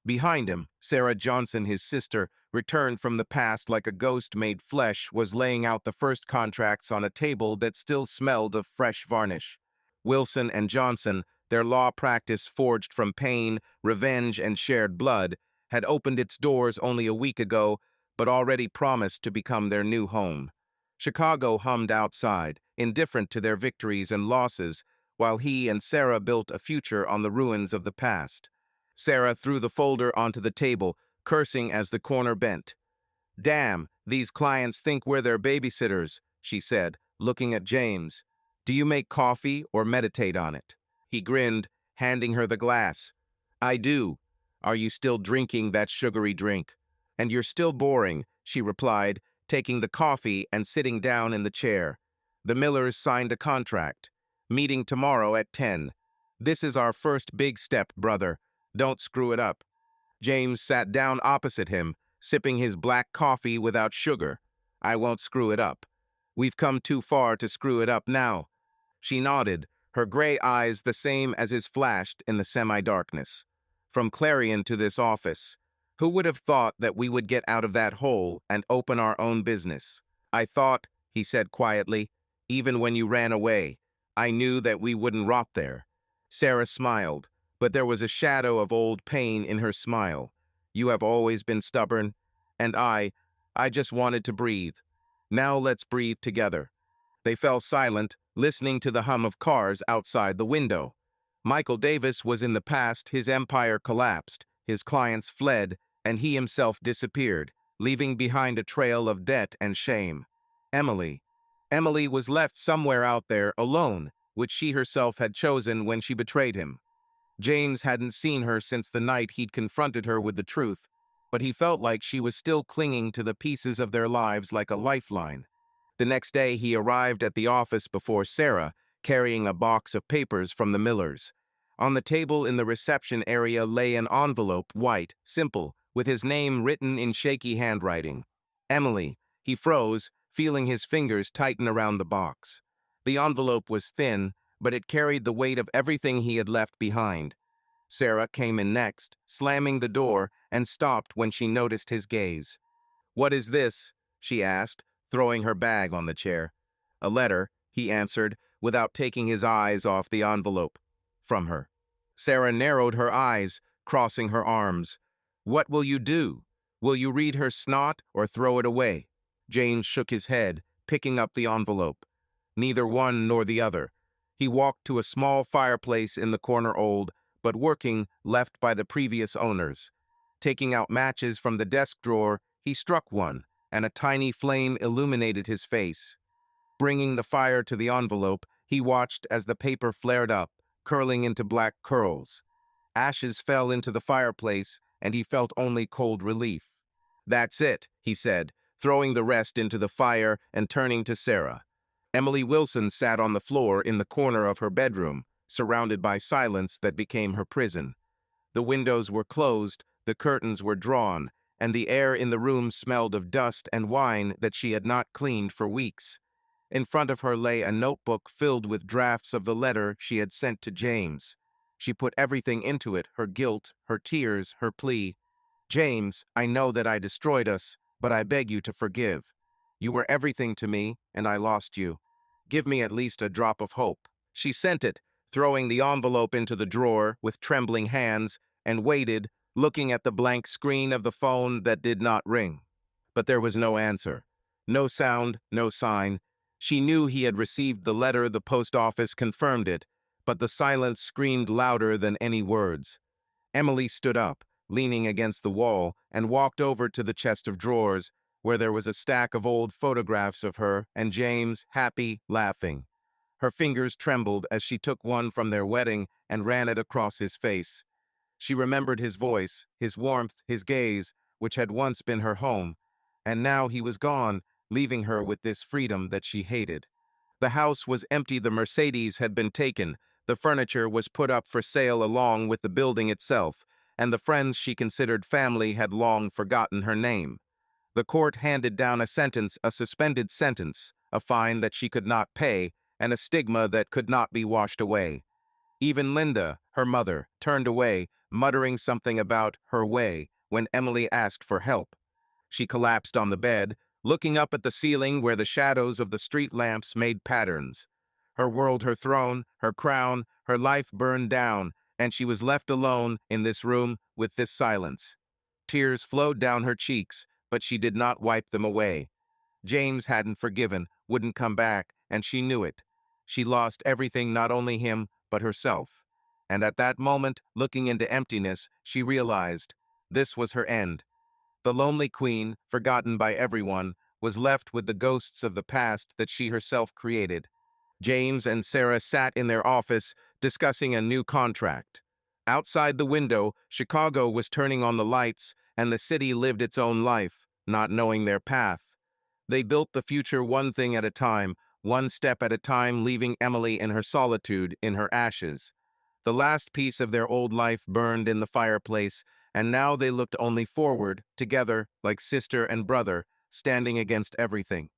Behind him, Sarah Johnson, his sister, returned from the past like a ghost made flesh, was laying out the first contracts on a table that still smelled of fresh varnish. Wilson and Johnson, their law practice forged from pain, revenge, and shared blood, had opened its doors only a week ago, but already promised to become their new home. Chicago hummed outside, indifferent to their victories and losses, while he and Sarah built a future on the ruins of the past. Sarah threw the folder onto the table, cursing as the corner bent. Damn, these clients think we're their babysitters, she said, looking at James. Do you make coffee or meditate on it? He grinned, handing her the glass. I do. Are you still drinking that sugary drink? And you're still boring, she replied, taking the coffee and sitting down in the chair. The Millers signed a contract. Meeting tomorrow at 10. This is our first big step, brother. Don't screw it up. James sat down opposite him, sipping his black coffee without sugar. I won't screw it up. We've come too far to screw it up now. She nodded, her gray eyes the same as his flashed in the semi-darkness. From Clarion to this office. Who would have thought that we would get out of that hole and open our own business? I thought, he said quietly, even when you ran away, I knew that we wouldn't rot there. Sarah smiled, but there was a shadow of old pain in her smile. You have always been stubborn, and I just wanted to breathe. Now let's breathe together. They fell silent, listening to the hum of cars outside the window. Michael Davis was in the past, his empire collapsed, his clients fled, and he himself disappeared, leaving behind a trail of debt and shame. Emily was left somewhere out there alone, which she herself had chosen when she betrayed him. James hadn't seen her since the night he'd confronted her with the truth, but he felt like she was still clinging to the pieces of their lives like a lifeline. The next day he arrived at the office before Sarah, carrying a box of papers from the Millers. On the table in the reception area lay an envelope, white, simple, with his name written in shaky handwriting. Emily. He froze, feeling his fingers tighten around the box. The envelope was thin, but it carried the weight of everything he had left behind. Sarah came in next, slamming the door, and stopped when she noticed his gaze. What is this? She asked, throwing her bag on the chair. A letter, he answered, without taking his eyes off the envelope. From her. Sarah narrowed her eyes, crossing her arms. What will you do? Will you read her snot or throw it away? James shook his head, picking up the envelope. Neither one nor the other. He walked to a small fireplace in the corner, old, but working, left by the previous owners. Taking out matches from the desk drawer, he struck one, and a tiny flame illuminated his face. Bringing the fire to the envelope, he watched as the paper flared up, curling into black curls. Ashes fell into the fireplace, and he felt only cold relief. That's it, he said, throwing the rest into the fire and turning to Sarah. Emily Wilson sat on the floor in the corner of her bedroom, surrounded by silence that became her prison. The windows were closed, The curtains were drawn, and the air in the room smelled of dust and wine that she had not cleaned for weeks. In front of her lay a notebook filled with drafts of the letter she had sent to James. She put everything into it, her guilt, her tears, her plea. James, I know that I destroyed us, but I beg you to forgive. You were everything to me, and I lost you. Give me at least a drop of hope. She sent it, throwing the envelope into the drawer with trembling hands, and waited, looking at the blank screen of the phone that did not ring. But there was no answer. No sound, no sign. She knew he had received the letter, the post office confirmed it, but the silence screamed louder than any words. Emily stood up, leaning against the wall, and walked over to the chest of drawers, where there was a stack of old photographs of her and James, happy, laughing. Her fingers trembled as she took one from their wedding and ran it across his face. She remembered his voice, his warmth, his gaze, which had once been her home, and now he was gone, leaving her with this freedom that she hated. The house was empty, the Mercedes had been taken, the furniture was put up for sale along with the building itself, and the friends she considered family had long forgotten her name. The court handed down a sentence, a suspended sentence, a fine that she could not pay, and a stigma that could not be washed away. Even Linda, her mother, turned away, muttering something about her way when Emily asked for help. She collapsed on the bed, looking up at the ceiling where the shadows of the street lamps made patterns. Her world, her throne, her crown, her life burned down, and she was left alone in this room with this silence. Tears flowed down her cheeks, but she did not wipe them away. James hadn't forgiven, wouldn't come back, and she knew it. She lost everything, not only him, but herself. And at that moment, looking into emptiness, she realized this was her end. The lonely queen, forgotten by everyone, was left with the ghosts of the past that she herself created. James and Sarah sat in their office, discussing a new contract. Outside the window, Chicago was turning on the lights, and the city lived its own life, not knowing their path. They built the future one thing at a time, one step at a time, leaving Emily in her solitude, in her ashes. The last piece of their old life burned in the fireplace, and now they looked only forward, together, like sister and brother, standing against everything.